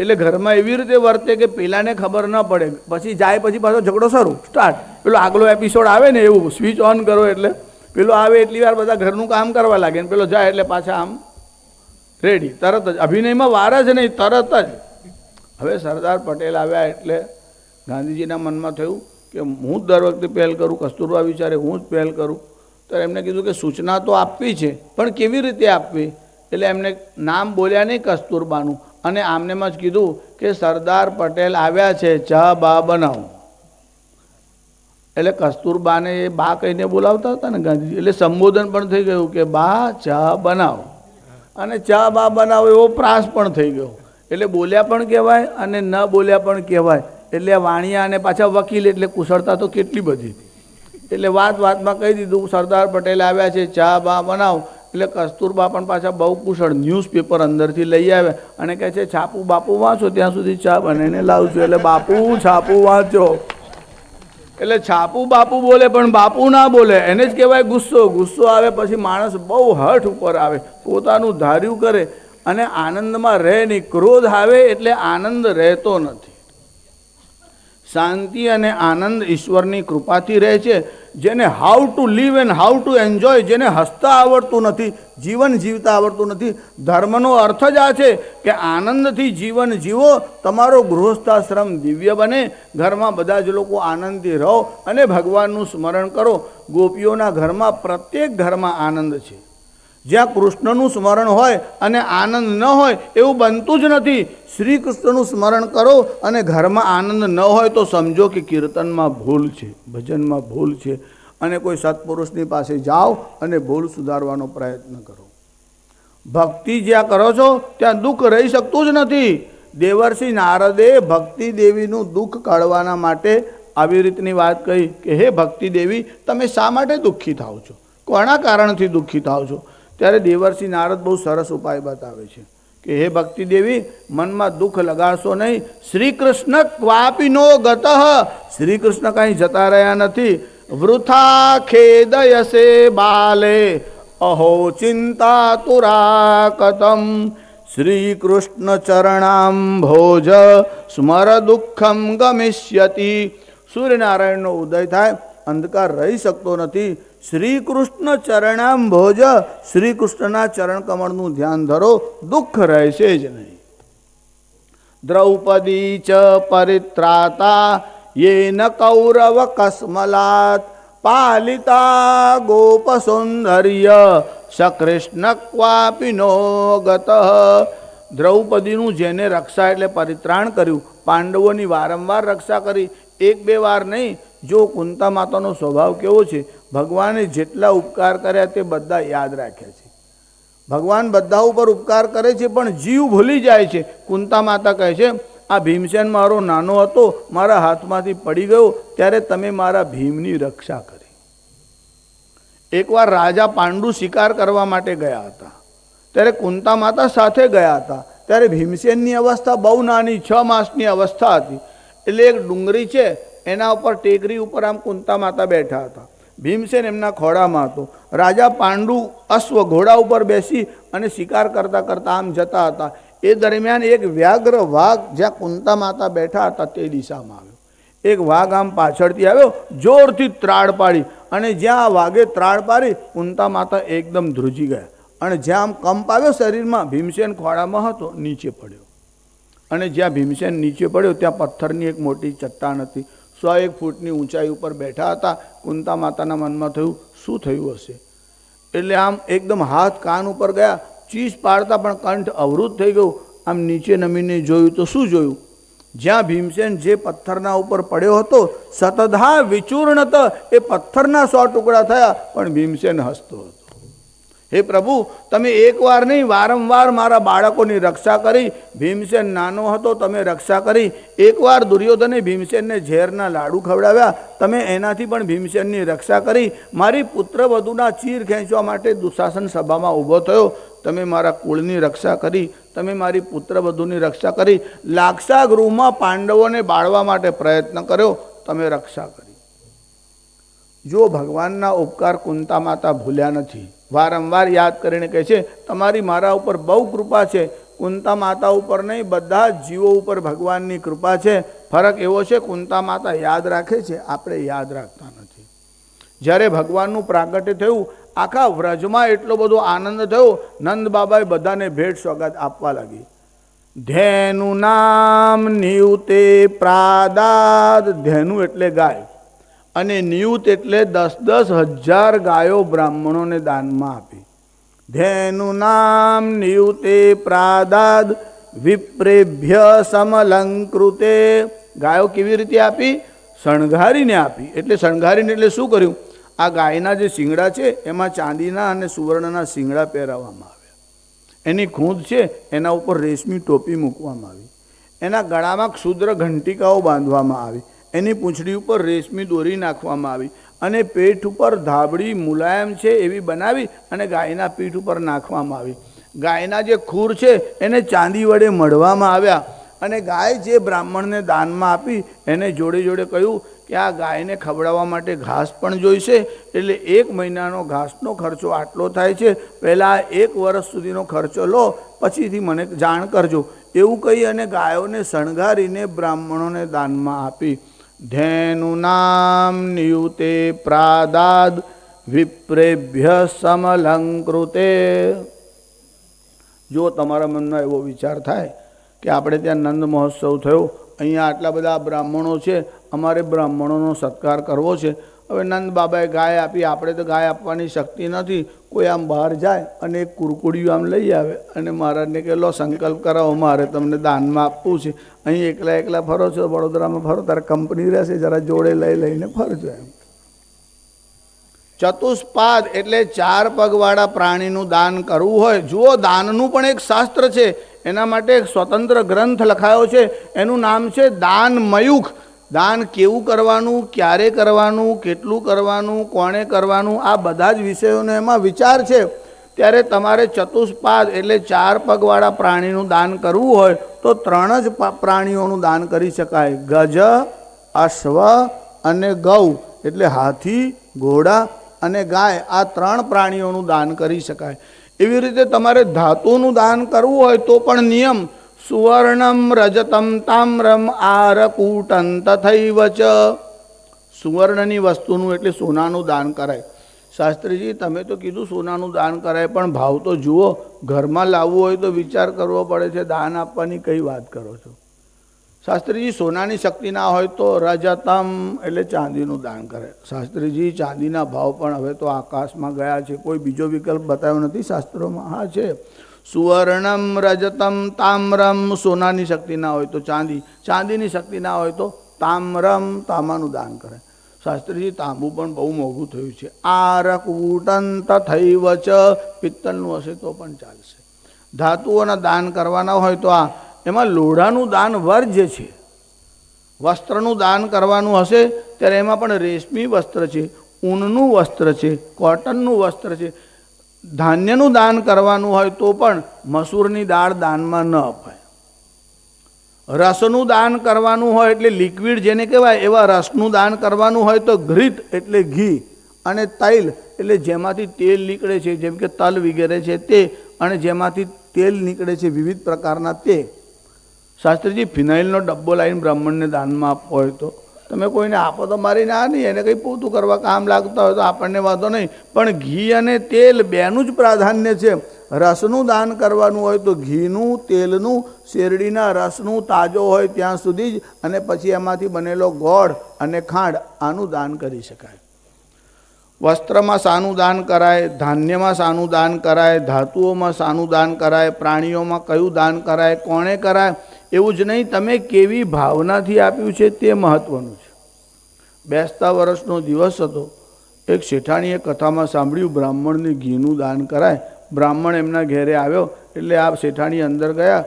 એટલે ઘરમાં એવી રીતે વર્તે કે પેલાને ખબર ન પડે, પછી જાય પછી પાછો ઝઘડો શરૂ સ્ટાર્ટ. પેલો આગલો એપિસોડ આવે ને એવું, સ્વિચ ઓન કરો એટલે પેલો આવે એટલી વાર બધા ઘરનું કામ કરવા લાગે, ને પેલો જાય એટલે પાછા આમ રેડી, તરત જ અભિનયમાં વાર જ નહીં, તરત જ. હવે સરદાર પટેલ આવ્યા એટલે ગાંધીજીના મનમાં થયું કે હું જ દર વખતે પહેલ કરું, કસ્તુરબા વિચારે હું જ પહેલ કરું. તો એમને કીધું કે સૂચના તો આપવી છે, પણ કેવી રીતે આપવી? એટલે એમને નામ બોલ્યા નહીં કસ્તુરબાનું, અને આમનેમ જ કીધું કે સરદાર પટેલ આવ્યા છે, ચા બા બનાવો. એટલે કસ્તુરબાને એ બા કહીને બોલાવતા હતા ને ગાંધીજી, એટલે સંબોધન પણ થઈ ગયું કે બા ચા બનાવો, અને ચા બા બનાવો એવો પ્રાસ પણ થઈ ગયો. એટલે બોલ્યા પણ કહેવાય અને ન બોલ્યા પણ કહેવાય. એટલે વાણિયા અને પાછા વકીલ એટલે કુશળતા તો કેટલી બધી. એટલે વાતમાં કહી દીધું સરદાર પટેલ આવ્યા છે, ચા બા બનાવો. એટલે કસ્તુરબા પણ પાછા બહુ કુશળ, ન્યૂઝપેપર અંદરથી લઈ આવ્યા અને કહે છે છાપું બાપુ વાંચો ત્યાં સુધી ચા બનાવીને લાવજો. એટલે બાપુ છાપું વાંચો, એટલે છાપું બાપુ બોલે પણ બાપુ ના બોલે, એને જ કહેવાય ગુસ્સો. ગુસ્સો આવે પછી માણસ બહુ હઠ ઉપર આવે, પોતાનું ધાર્યું કરે અને આનંદમાં રહે નહીં. ક્રોધ આવે એટલે આનંદ રહેતો નથી. શાંતિ અને આનંદ ઈશ્વરની કૃપાથી રહે છે. જેને how to live and how to enjoy, જેને હસતા આવડતું નથી, જીવન જીવતા આવડતું નથી. ધર્મનો અર્થ જ આ છે કે આનંદથી જીવન જીવો, તમારો ગૃહસ્થાશ્રમ દિવ્ય બને, ઘરમાં બધા જ લોકો આનંદથી રહો અને ભગવાનનું સ્મરણ કરો. ગોપીઓના ઘરમાં, પ્રત્યેક ઘરમાં આનંદ છે. જ્યાં કૃષ્ણનું સ્મરણ હોય અને આનંદ ન હોય એવું બનતું જ નથી. શ્રી કૃષ્ણનું સ્મરણ કરો અને ઘરમાં આનંદ ન હોય તો સમજો કે કીર્તનમાં ભૂલ છે, ભજનમાં ભૂલ છે, અને કોઈ સત્પુરુષની પાસે જાઓ અને ભૂલ સુધારવાનો પ્રયત્ન કરો. ભક્તિ જ્યાં કરો છો ત્યાં દુઃખ રહી શકતું જ નથી. દેવર્ષિ નારદે ભક્તિ દેવીનું દુઃખ કાઢવાના માટે આવી રીતની વાત કહી કે હે ભક્તિ દેવી, તમે શા માટે દુઃખી થાવ છો, કોના કારણથી દુઃખી થાવ છો? ત્યારે દેવર્ષિ નારદ બહુ સરસ ઉપાય બતાવે છે કે હે ભક્તિ દેવી, મનમાં દુઃખ લગાડશો નહીં. શ્રી કૃષ્ણ ક્વાપી નો ગતઃ, શ્રી કૃષ્ણ કાંઈ જતા રહ્યા નથી. વૃથા ખેદયસે બાલે, અહો ચિંતા તુરાકતમ. શ્રીકૃષ્ણ ચરણાંભોજ સ્મર દુઃખમ ગમિષ્યતિ. સૂર્યનારાયણનો ઉદય થાય, અંધકાર રહી શકતો નથી. શ્રી કૃષ્ણ ચરણાંભોજ, શ્રી કૃષ્ણના ચરણ કમળનું ધ્યાન ધરો, દુઃખ રહેશે જ નહીં. દ્રૌપદી ચ પરિત્રાતા યેન કૌરવ કસ્મલાત પાલિતા ગોપ સૌંદર્ય સકૃષ્ણ ક્વાપી નો ગત. દ્રૌપદીનું જેને રક્ષા એટલે પરિત્રાણ કર્યું, પાંડવોની વારંવાર રક્ષા કરી, એક બે વાર નહીં. જો કુંતા માતાનો સ્વભાવ કેવો છે, ભગવાને જેટલા ઉપકાર કર્યા તે બધા યાદ રાખ્યા છે. ભગવાન બધા ઉપર ઉપકાર કરે છે પણ જીવ ભૂલી જાય છે. કુંતા માતા કહે છે, આ ભીમસેન મારો નાનો હતો, મારા હાથમાંથી પડી ગયો ત્યારે તમે મારા ભીમની રક્ષા કરી. એકવાર રાજા પાંડુ શિકાર કરવા માટે ગયા હતા, ત્યારે કુંતા માતા સાથે ગયા હતા. ત્યારે ભીમસેનની અવસ્થા બહુ નાની, 6 માસની અવસ્થા હતી. એટલે એક ડુંગરી છે, એના ઉપર ટેકરી ઉપર આમ કુંતા માતા બેઠા હતા. ભીમસેન એમના ખોળામાં હતો. રાજા પાંડુ અશ્વ ઘોડા ઉપર બેસી અને શિકાર કરતા કરતા આમ જતા હતા. એ દરમિયાન એક વ્યાઘ્ર વાઘ જ્યાં કુંતા માતા બેઠા હતા તે દિશામાં આવ્યો. એક વાઘ આમ પાછળથી આવ્યો, જોરથી ત્રાડ પાડી, અને જ્યાં આ વાઘે ત્રાડ પાડી કુંતા માતા એકદમ ધ્રુજી ગયા. અને જ્યાં આમ કંપ આવ્યો શરીરમાં, ભીમસેન ખોળામાં હતો, નીચે પડ્યો. અને જ્યાં ભીમસેન નીચે પડ્યો ત્યાં પથ્થરની એક મોટી ચટ્ટાન હતી. 100 ફૂટની ઊંચાઈ ઉપર બેઠા હતા. કુંતા માતાના મનમાં થયું, શું થયું હશે? એટલે આમ એકદમ હાથ કાન ઉપર ગયા, ચીસ પાડતા પણ કંઠ અવરુદ્ધ થઈ ગયું. આમ નીચે નમીને જોયું તો શું જોયું? જ્યાં ભીમસેન જે પથ્થરના ઉપર પડ્યો હતો, સતધા વિચૂર્ણત, એ પથ્થરના 100 ટુકડા થયા, પણ ભીમસેન હસતો હતો. હે પ્રભુ, તમે એકવાર નહીં વારંવાર મારા બાળકોની રક્ષા કરી. ભીમસેન નાનો હતો, તમે રક્ષા કરી. એકવાર દુર્યોધને ભીમસેનને ઝેરના લાડુ ખવડાવ્યા, તમે એનાથી પણ ભીમસેનની રક્ષા કરી. મારી પુત્રવધૂના ચીર ખેંચવા માટે દુશાસન સભામાં ઊભો થયો, તમે મારા કુળની રક્ષા કરી. તમે મારી પુત્રવધૂની રક્ષા કરી. લાક્ષા ગૃહમાં પાંડવોને બાળવા માટે પ્રયત્ન કર્યો, તમે રક્ષા કરી. જો ભગવાનના ઉપકાર કુંતા માતા ભૂલ્યા નથી, વારંવાર યાદ કરીને કહે છે, તમારી મારા ઉપર બહુ કૃપા છે. કુંતા માતા ઉપર નહીં, બધા જ જીવો ઉપર ભગવાનની કૃપા છે. ફરક એવો છે, કુંતા માતા યાદ રાખે છે, આપણે યાદ રાખતા નથી. જ્યારે ભગવાનનું પ્રાગટ્ય થયું, આખા વ્રજમાં એટલો બધો આનંદ થયો, નંદ બાબાએ બધાને ભેટ સોગાદ આપવા લાગી. ધેનુ નામ નિયુતે પ્રાદાદ. ધેનુ એટલે ગાય, અને નિયુત એટલે 10,000 ગાયો બ્રાહ્મણોને દાનમાં આપી. ધેનુ નામ નિયુતે પ્રાદાદ વિપ્રેભ્ય સમલંકૃતે. ગાયો કેવી રીતે આપી? શણગારીને આપી. એટલે શણગારીને એટલે શું કર્યું? આ ગાયના જે શિંગડા છે એમાં ચાંદીના અને સુવર્ણના શિંગડા પહેરાવવામાં આવ્યા. એની ખૂંદ છે એના ઉપર રેશમી ટોપી મૂકવામાં આવી. એના ગળામાં ક્ષુદ્ર ઘંટિકાઓ બાંધવામાં આવી. એની પૂંછડી ઉપર રેશમી દોરી નાખવામાં આવી, અને પેટ ઉપર ધાબળી મુલાયમ છે એવી બનાવી અને ગાયના પીઠ ઉપર નાખવામાં આવી. ગાયના જે ખૂર છે એને ચાંદી વડે મઢવામાં આવ્યા, અને ગાય જે બ્રાહ્મણને દાનમાં આપી એને જોડે જોડે કહ્યું કે આ ગાયને ખવડાવવા માટે ઘાસ પણ જોઈશે, એટલે 1 મહિનાનો ઘાસનો ખર્ચો આટલો થાય છે, પહેલાં 1 વર્ષ સુધીનો ખર્ચો લો, પછીથી મને જાણ કરજો. એવું કહી અને ગાયોને શણગારીને બ્રાહ્મણોને દાનમાં આપી. ધેનુ નામ નિયુતે પ્રાદાદ વિપ્રેભ્ય સમલંકૃતે. જો તમારા મનમાં એવો વિચાર થાય કે આપણે ત્યાં નંદ મહોત્સવ થયો, અહીંયા આટલા બધા બ્રાહ્મણો છે, અમારે બ્રાહ્મણોનો સત્કાર કરવો છે. હવે નંદ બાબાએ ગાય આપી, આપણે તો ગાય આપવાની શક્તિ નથી. કોઈ આમ બહાર જાય અને એક કુરકુડિયું આમ લઈ આવે અને મહારાજને કે લો સંકલ્પ કરાવો, મારે તમને દાનમાં આપવું છે. અહીં એકલા એકલા ફરો છો, વડોદરામાં ફરો ત્યારે કંપની રહેશે, જરા જોડે લઈને ફરજો એમ. ચતુષ્પાદ એટલે 4 પગવાળા પ્રાણીનું દાન કરવું હોય. જુઓ, દાનનું પણ એક શાસ્ત્ર છે, એના માટે એક સ્વતંત્ર ગ્રંથ લખાયો છે, એનું નામ છે દાન મયુખ. દાન કેવું કરવાનું, ક્યારે કરવાનું, કેટલું કરવાનું, કોણે કરવાનું, આ બધા જ વિષયોનો એમાં વિચાર છે. ત્યારે તમારે ચતુષ્પાદ એટલે 4 પગવાળા પ્રાણીનું દાન કરવું હોય તો 3 જ પ્રાણીઓનું દાન કરી શકાય. ગજ, અશ્વ અને ગૌ એટલે હાથી, ઘોડા અને ગાય, આ 3 પ્રાણીઓનું દાન કરી શકાય. એવી રીતે તમારે ધાતુનું દાન કરવું હોય તો પણ નિયમ સુવર્ણમ રજતમ તામ્રમ આરકૂટં તથૈવ ચ. સુવર્ણની વસ્તુનું એટલે સોનાનું દાન કરાય. શાસ્ત્રીજી તમે તો કીધું સોનાનું દાન કરાય, પણ ભાવ તો જુઓ. ઘરમાં લાવવું હોય તો વિચાર કરવો પડે છે, દાન આપવાની કઈ વાત કરો છો? શાસ્ત્રીજી સોનાની શક્તિ ના હોય તો રજતમ એટલે ચાંદીનું દાન કરે. શાસ્ત્રીજી ચાંદીના ભાવ પણ હવે તો આકાશમાં ગયા છે, કોઈ બીજો વિકલ્પ બતાવ્યો નથી શાસ્ત્રોમાં. હા છે, સુવર્ણમ રજતમ તામ્રમ. સોનાની શક્તિ ના હોય તો ચાંદી, ચાંદીની શક્તિ ના હોય તો તામ્રમ, તાંબાનું દાન કરે. શાસ્ત્રીજી તાંબુ પણ બહુ મોંઘું થયું છે. આરકૂટં તથૈવ ચ. પિત્તળનું હશે તો પણ ચાલશે. ધાતુઓના દાન કરવાના હોય તો આ એમાં લોઢાનું દાન વર્જ્ય છે. વસ્ત્રનું દાન કરવાનું હશે ત્યારે એમાં પણ રેશમી વસ્ત્ર છે, ઊનનું વસ્ત્ર છે, કોટનનું વસ્ત્ર છે. ધાન્યનું દાન કરવાનું હોય તો પણ મસૂરની દાળ દાનમાં ન અપાય. રસનું દાન કરવાનું હોય એટલે લિક્વિડ જેને કહેવાય એવા રસનું દાન કરવાનું હોય તો ઘૃત એટલે ઘી, અને તૈલ એટલે જેમાંથી તેલ નીકળે છે, જેમ કે તલ વગેરે છે તે, અને જેમાંથી તેલ નીકળે છે વિવિધ પ્રકારના તે. શાસ્ત્રીજી ફિનાઇલનો ડબ્બો લાવીને બ્રાહ્મણને દાનમાં આપવો હોય તો તમે કોઈને આપો તો મારી ના નહીં, એને કંઈ પોતું કરવા કામ લાગતા હોય તો આપણને વાંધો નહીં, પણ ઘી અને તેલ બેનું જ પ્રાધાન્ય છે. રસનું દાન કરવાનું હોય તો ઘીનું, તેલનું, શેરડીના રસનું તાજો હોય ત્યાં સુધી જ, અને પછી એમાંથી બનેલો ગોળ અને ખાંડ, આનું દાન કરી શકાય. વસ્ત્રમાં શાનું દાન કરાય, ધાન્યમાં શાનું દાન કરાય, ધાતુઓમાં શાનું દાન કરાય, પ્રાણીઓમાં કયું દાન કરાય, કોણે કરાય, એવું જ નહીં તમે કેવી ભાવનાથી આપ્યું છે તે મહત્વનું છે. બેસતા વર્ષનો દિવસ હતો. એક શેઠાણીએ કથામાં સાંભળ્યું બ્રાહ્મણને ઘીનું દાન કરાય. બ્રાહ્મણ એમના ઘેરે આવ્યો એટલે આ શેઠાણી અંદર ગયા.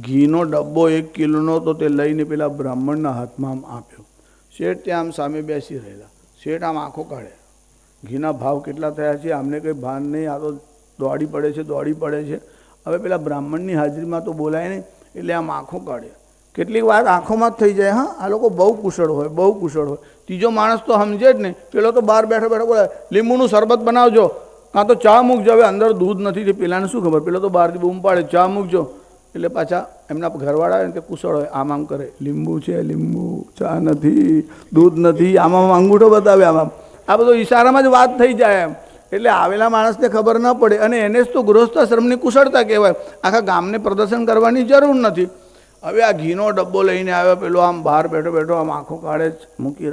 ઘીનો ડબ્બો 1 કિલોનો તો તે લઈને પેલા બ્રાહ્મણના હાથમાં આમ આપ્યો. શેઠ ત્યાં આમ સામે બેસી રહેલા. શેઠ આમ આંખો કાઢે, ઘીના ભાવ કેટલા થયા છે આમને કંઈ ભાન નહીં, આ તો દોડી પડે છે. હવે પેલા બ્રાહ્મણની હાજરીમાં તો બોલાય નહીં એટલે આમ આંખો કાઢે. કેટલીક વાર આંખોમાં જ થઈ જાય. હા, આ લોકો બહુ કુશળ હોય. ત્રીજો માણસ તો સમજે જ નહીં. પેલો તો બહાર બેઠો બોલે લીંબુનું શરબત બનાવજો, કાં તો ચા મૂકજો. હવે અંદર દૂધ નથી, પેલાને શું ખબર? પેલો તો બહારથી બૂમ પાડે ચા મૂકજો, એટલે પાછા એમના ઘરવાળા આવે ને તે કુશળ હોય, આમ કરે, લીંબુ છે, લીંબુ, ચા નથી, દૂધ નથી, આમ અંગૂઠો બતાવે, આમ. આ બધો ઈશારામાં જ વાત થઈ જાય એમ. એટલે આવેલા માણસને ખબર ન પડે, અને એને જ તો ગૃહસ્થાશ્રમની કુશળતા કહેવાય. આખા ગામને પ્રદર્શન કરવાની જરૂર નથી. હવે આ ઘીનો ડબ્બો લઈને આવ્યો, પેલો આમ બહાર બેઠો આમ આંખો કાઢે, મૂકી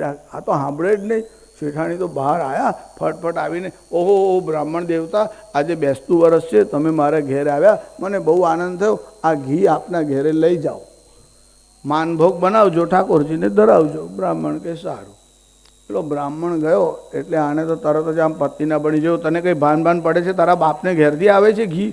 રાખ. આ તો સાંભળે જ નહીં. શેઠાણી તો બહાર આવ્યા, ફટફટ આવીને, ઓહો બ્રાહ્મણ દેવતા, આજે બેસતું વર્ષ છે, તમે મારા ઘેર આવ્યા, મને બહુ આનંદ થયો. આ ઘી આપના ઘેરે લઈ જાઓ, માનભોગ બનાવજો, ઠાકોરજીને ધરાવજો. બ્રાહ્મણ કે સારું. પેલો બ્રાહ્મણ ગયો એટલે આને તો તરત જ આમ પત્તીના બની જવું. તને કંઈ ભાન પડે છે? તારા બાપને ઘેરથી આવે છે ઘી,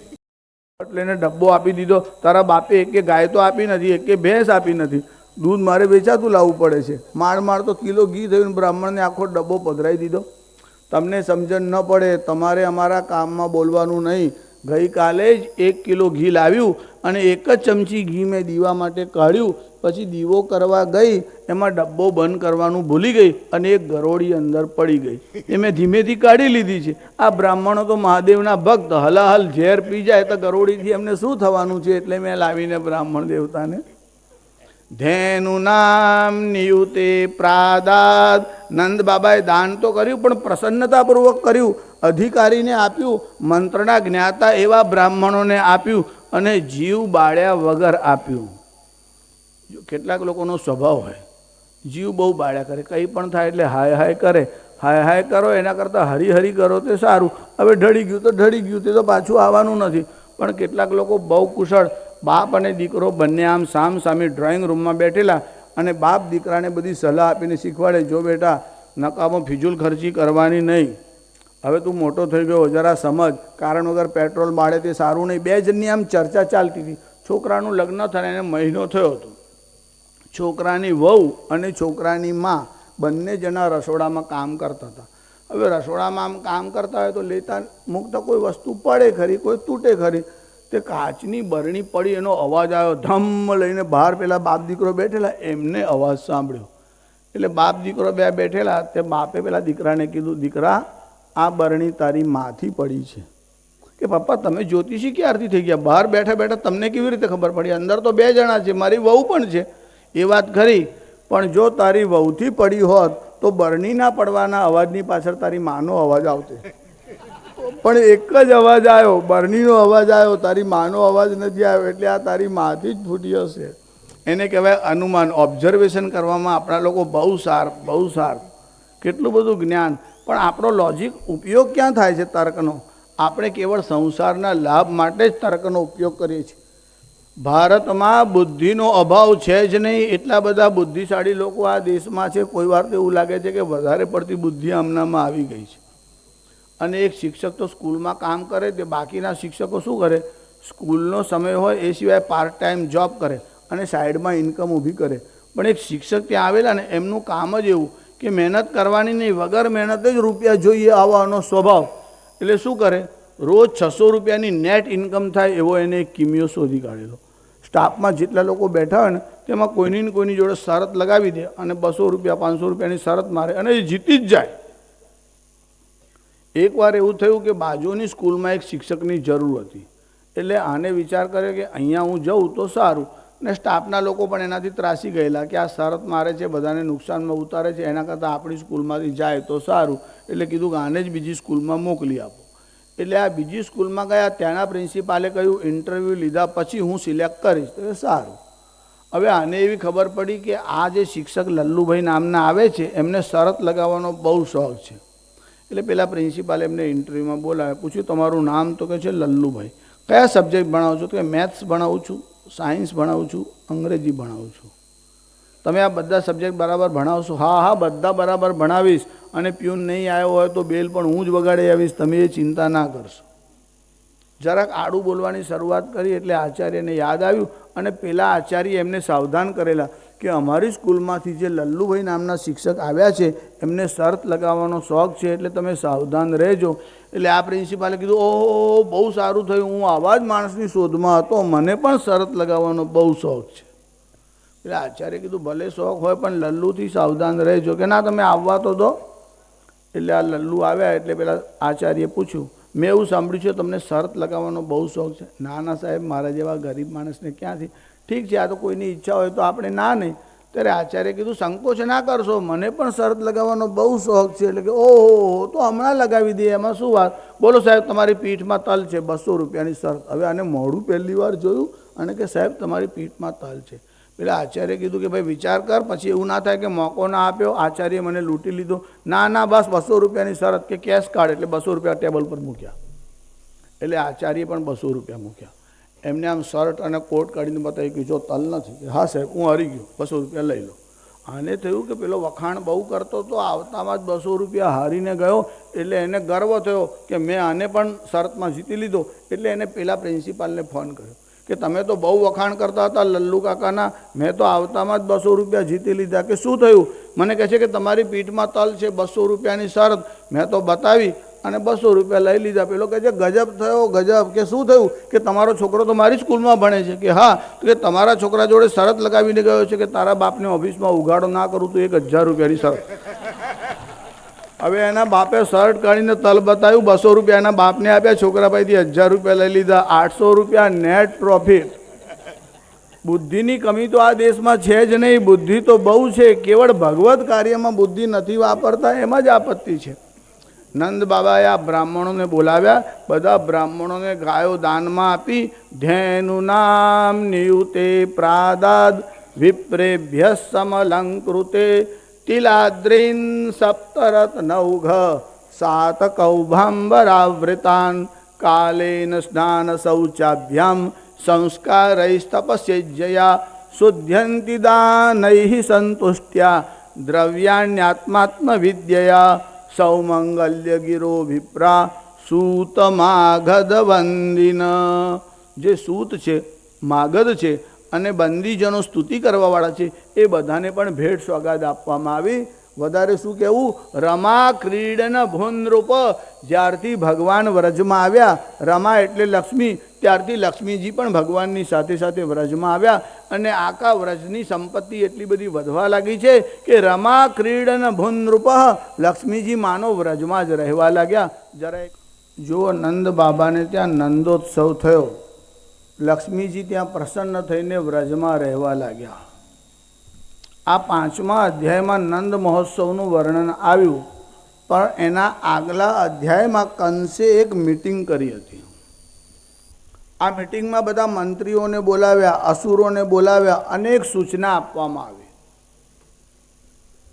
એટલે એને ડબ્બો આપી દીધો. તારા બાપે એકે ગાય તો આપી નથી, એકે ભેંસ આપી નથી, દૂધ મારે વેચાતું લાવવું પડે છે. માળ તો કિલો ઘી થયું, બ્રાહ્મણને આખો ડબ્બો પધરાવી દીધો. તમને સમજણ ન પડે, તમારે અમારા કામમાં બોલવાનું નહીં. ગઈકાલે જ 1 કિલો ઘી લાવ્યું અને 1 જ ચમચી ઘી મેં દીવા માટે કાઢ્યું. પછી દીવો કરવા ગઈ, એમાં ડબ્બો બંધ કરવાનું ભૂલી ગઈ અને એક ગરોળી અંદર પડી ગઈ. એ મેં ધીમેથી કાઢી લીધી છે. આ બ્રાહ્મણો તો મહાદેવના ભક્ત, હલાહલ ઝેર પી જાય તો ગરોળીથી એમને શું થવાનું છે? એટલે મેં લાવીને બ્રાહ્મણ દેવતાને ધેનું નામ નિયુતે પ્રાદાદ. નંદ બાબાએ દાન તો કર્યું પણ પ્રસન્નતાપૂર્વક કર્યું. અધિકારીને આપ્યું, મંત્રના જ્ઞાતા એવા બ્રાહ્મણોને આપ્યું, અને જીવ બાળ્યા વગર આપ્યું. કેટલાક લોકોનો સ્વભાવ હોય, જીવ બહુ બાળ્યા કરે, કંઈ પણ થાય એટલે હાય કરે. હાય કરો એના કરતાં હરી કરો તે સારું. હવે ઢળી ગયું તે તો પાછું આવવાનું નથી. પણ કેટલાક લોકો બહુ કુશળ, બાપ અને દીકરો બંને આમ સામે ડ્રોઈંગ રૂમમાં બેઠેલા, અને બાપ દીકરાને બધી સલાહ આપીને શીખવાડે, જો બેટા નકામો ફિજૂલ ખર્ચી કરવાની નહીં. હવે તું મોટો થઈ ગયો, જરા સમજ, કારણ વગર પેટ્રોલ બાળે તે સારું નહીં. 2 જણની આમ ચર્ચા ચાલતી હતી. છોકરાનું લગ્ન થાય એને મહિનો થયો હતો. છોકરાની વહુ અને છોકરાની માં બંને જણા રસોડામાં કામ કરતા હતા. હવે રસોડામાં આમ કામ કરતા હોય તો લેતા મૂકતા કોઈ વસ્તુ પડે ખરી, કોઈ તૂટે ખરી. તે કાચની બરણી પડી, એનો અવાજ આવ્યો, ધમ લઈને બહાર પેલા બાપ દીકરો બેઠેલા એમને અવાજ સાંભળ્યો. એટલે બાપ દીકરો બે બેઠેલા, તે બાપે પેલા દીકરાને કીધું, દીકરા આ બરણી તારી માથી પડી છે. કે પપ્પા તમે જ્યોતિષી ક્યારથી થઈ ગયા? બહાર બેઠા બેઠા તમને કેવી રીતે ખબર પડી? અંદર તો 2 જણા છે, મારી વહુ પણ છે. એ વાત ખરી, પણ જો તારી વહુથી પડી હોત તો બરણી ના પડવાના અવાજની પાછળ તારી માનો અવાજ આવતો, પણ એક જ અવાજ આવ્યો, બરણીનો અવાજ આવ્યો, તારી માનો અવાજ નથી આવ્યો. એટલે આ તારી માથી જ ફૂટી હશે. એને કહેવાય અનુમાન. ઓબ્ઝર્વેશન કરવામાં આપણા લોકો બહુ સાર, કેટલું બધું જ્ઞાન, પણ આપણો લોજિક ઉપયોગ ક્યાં થાય છે તર્કનો? આપણે કેવળ સંસારના લાભ માટે જ તર્કનો ઉપયોગ કરીએ છીએ. ભારતમાં બુદ્ધિનો અભાવ છે જ નહીં. એટલા બધા બુદ્ધિશાળી લોકો આ દેશમાં છે. કોઈ વાર તો એવું લાગે છે કે વધારે પડતી બુદ્ધિ આમનામાં આવી ગઈ છે. અને એક શિક્ષક તો સ્કૂલમાં કામ કરે, તે બાકીના શિક્ષકો શું કરે? સ્કૂલનો સમય હોય એ સિવાય પાર્ટ ટાઈમ જોબ કરે અને સાઈડમાં ઇન્કમ ઊભી કરે. પણ એક શિક્ષક ત્યાં આવેલા ને, એમનું કામ જ એવું કે મહેનત કરવાની નહીં, વગર મહેનતે જ રૂપિયા જોઈએ આવવાનો સ્વભાવ. એટલે શું કરે? રોજ 600 રૂપિયાની નેટ ઇન્કમ થાય એવો એને એક કિમિયો શોધી કાઢેલો. સ્ટાફમાં જેટલા લોકો બેઠા હોય ને તેમાં કોઈની ને કોઈની જોડે શરત લગાવી દે અને 200 રૂપિયા 500 રૂપિયાની શરત મારે અને એ જીતી જ જાય. એકવાર એવું થયું કે બાજુની સ્કૂલમાં એક શિક્ષકની જરૂર હતી. એટલે આને વિચાર કર્યો કે અહીંયા હું જઉં તો સારું. ને સ્ટાફના લોકો પણ એનાથી ત્રાસી ગયેલા કે આ શરત મારે છે, બધાને નુકસાનમાં ઉતારે છે, એના કરતાં આપણી સ્કૂલમાંથી જાય તો સારું. એટલે કીધું કે આને જ બીજી સ્કૂલમાં મોકલી આપો. એટલે આ બીજી સ્કૂલમાં ગયા. ત્યાંના પ્રિન્સિપાલે કહ્યું ઇન્ટરવ્યૂ લીધા પછી હું સિલેક્ટ કરીશ. તો સારું. હવે આને એવી ખબર પડી કે આ જે શિક્ષક લલ્લુભાઈ નામના આવે છે એમને શરત લગાવવાનો બહુ શોખ છે. એટલે પેલા પ્રિન્સિપાલે એમને ઇન્ટરવ્યૂમાં બોલાવે. પૂછ્યું તમારું નામ? તો કહે છે લલ્લુભાઈ. કયા સબ્જેક્ટ ભણાવો છો? તો કે મેથ્સ ભણાવું છું, સાયન્સ ભણાવું છું, અંગ્રેજી ભણાવું છું. તમે આ બધા સબ્જેક્ટ બરાબર ભણાવશો? હા બધા બરાબર ભણાવીશ, અને પ્યુન નહીં આવ્યો હોય તો બેલ પણ હું જ વગાડી આવીશ, તમે એ ચિંતા ના કરશો. જરાક આડું બોલવાની શરૂઆત કરી એટલે આચાર્યને યાદ આવ્યું અને પેલા આચાર્ય એમને સાવધાન કરેલા કે અમારી સ્કૂલમાંથી જે લલ્લુભાઈ નામના શિક્ષક આવ્યા છે એમને શરત લગાવવાનો શોખ છે, એટલે તમે સાવધાન રહેજો. એટલે આ પ્રિન્સિપાલે કીધું ઓહો બહુ સારું થયું, હું આવા જ માણસની શોધમાં હતો, મને પણ શરત લગાવવાનો બહુ શોખ છે. એટલે આચાર્ય કીધું ભલે શોખ હોય પણ લલ્લુથી સાવધાન રહેજો. કે ના તમે આવવા તો દો. એટલે આ લલ્લુ આવ્યા એટલે પેલા આચાર્યે પૂછ્યું મેં એવું સાંભળ્યું છે તમને શરત લગાવવાનો બહુ શોખ છે? ના સાહેબ, મારા જેવા ગરીબ માણસને ક્યાંથી? ઠીક છે, આ તો કોઈની ઈચ્છા હોય તો આપણે ના નહીં. ત્યારે આચાર્ય કીધું સંકોચ ના કરશો, મને પણ શરત લગાવવાનો બહુ શોખ છે. એટલે કે ઓહો તો હમણાં લગાવી દઈએ, એમાં શું વાત? બોલો સાહેબ તમારી પીઠમાં તલ છે, 200 રૂપિયાની શરત. હવે આને મોઢું પહેલી વાર જોયું અને કે સાહેબ તમારી પીઠમાં તલ છે. પેલા આચાર્ય કીધું કે ભાઈ વિચાર કર, પછી એવું ના થાય કે મોકો ના આપ્યો, આચાર્ય મને લૂંટી લીધો. ના બસ 200 રૂપિયાની શરત. કે કેશ કાઢ. એટલે 200 રૂપિયા ટેબલ પર મૂક્યા. એટલે આચાર્ય પણ 200 રૂપિયા મૂક્યા. એમને આમ શર્ટ અને કોટ કાઢીને બતાવી કે જો તલ નથી. હા સાહેબ હું હારી ગયો, 200 રૂપિયા લઈ લો. આને થયું કે પેલો વખાણ બહુ કરતો તો આવતામાં જ 200 રૂપિયા હારીને ગયો. એટલે એને ગર્વ થયો કે મેં આને પણ શરતમાં જીતી લીધો. એટલે એને પેલા પ્રિન્સિપાલને ફોન કર્યો કે તમે તો બહુ વખાણ કરતા હતા લલ્લુ કાકાના, મેં તો આવતામાં જ 200 રૂપિયા જીતી લીધા. કે શું થયું? મને કહે છે કે તમારી પીઠમાં તલ છે, 200 રૂપિયાની શરત. મેં તો બતાવી અને 200 રૂપિયા લઈ લીધા. પેલો કહે છે ગજબ થયો ગજબ. કે શું થયું? કે તમારો છોકરો તો મારી સ્કૂલમાં ભણે છે. કે હા. તો કે તમારા છોકરા જોડે શરત લગાવીને ગયો છે કે તારા બાપને ઓફિસમાં ઉઘાડો ના કરું તો 1000 રૂપિયાની શરત. હવે એના બાપે શર્ટ કાઢીને તલ બતાવ્યું, 200 રૂપિયા એના બાપને આપ્યા, છોકરા પાસેથી 1000 રૂપિયા લઈ લીધા. 800 રૂપિયા નેટ પ્રોફિટ. બુદ્ધિની કમી તો આ દેશમાં છે જ નહીં. બુદ્ધિ તો બહુ છે, કેવળ ભગવત કાર્યમાં બુદ્ધિ નથી વાપરતા, એમાં જ આપત્તિ છે. નંદ બાબાએ આ બ્રાહ્મણોને બોલાવ્યા. બધા બ્રાહ્મણોને ગાયો દાનમાં આપી. ધેનુ નામ નિયુતે પ્રાદાદ વિપ્રેભ્ય સમલંકૃતે તિલાદ્રીન સપ્તરત નૌઘ સાત કૌભાંબરાવૃતાન કાલેન સ્નાન શૌચાભ્યામ સંસ્કારૈસ્તપસ્યજયા શુદ્ધ્યંતિ દાનૈઃ સંતુષ્ટ્યા દ્રવ્યાણ્યાત્માત્મ વિદ્યયા સૌમંગલ્ય ગિરો વિપ્રા સૂત માગધ વંદિન. જે સૂત છે, માગધ છે અને બંદીજનો સ્તુતિ કરવાવાળા છે એ બધાને પણ ભેટ સોગાદ આપવામાં આવી. વધારે શું કહેવું? રમા ક્રીડન ભૂનૃપ. જ્યારથી ભગવાન વ્રજમાં આવ્યા, રમા એટલે લક્ષ્મી, ત્યારથી લક્ષ્મીજી પણ ભગવાનની સાથે સાથે વ્રજમાં આવ્યા અને આખા વ્રજની સંપત્તિ એટલી બધી વધવા લાગી છે કે રમા ક્રીડન ભૂનૃપ. લક્ષ્મીજી માનો વ્રજમાં જ રહેવા લાગ્યા. જો નંદ બાબાને ત્યાં નંદોત્સવ થયો, લક્ષ્મીજી ત્યાં પ્રસન્ન થઈને વ્રજમાં રહેવા લાગ્યા. આ 5મા અધ્યાયમાં નંદ મહોત્સવનું વર્ણન આવ્યું, પણ એના આગલા અધ્યાયમાં કંસે એક મીટિંગ કરી હતી. આ મીટિંગમાં બધા મંત્રીઓને બોલાવ્યા, અસુરોને બોલાવ્યા, અનેક સૂચના આપવામાં આવી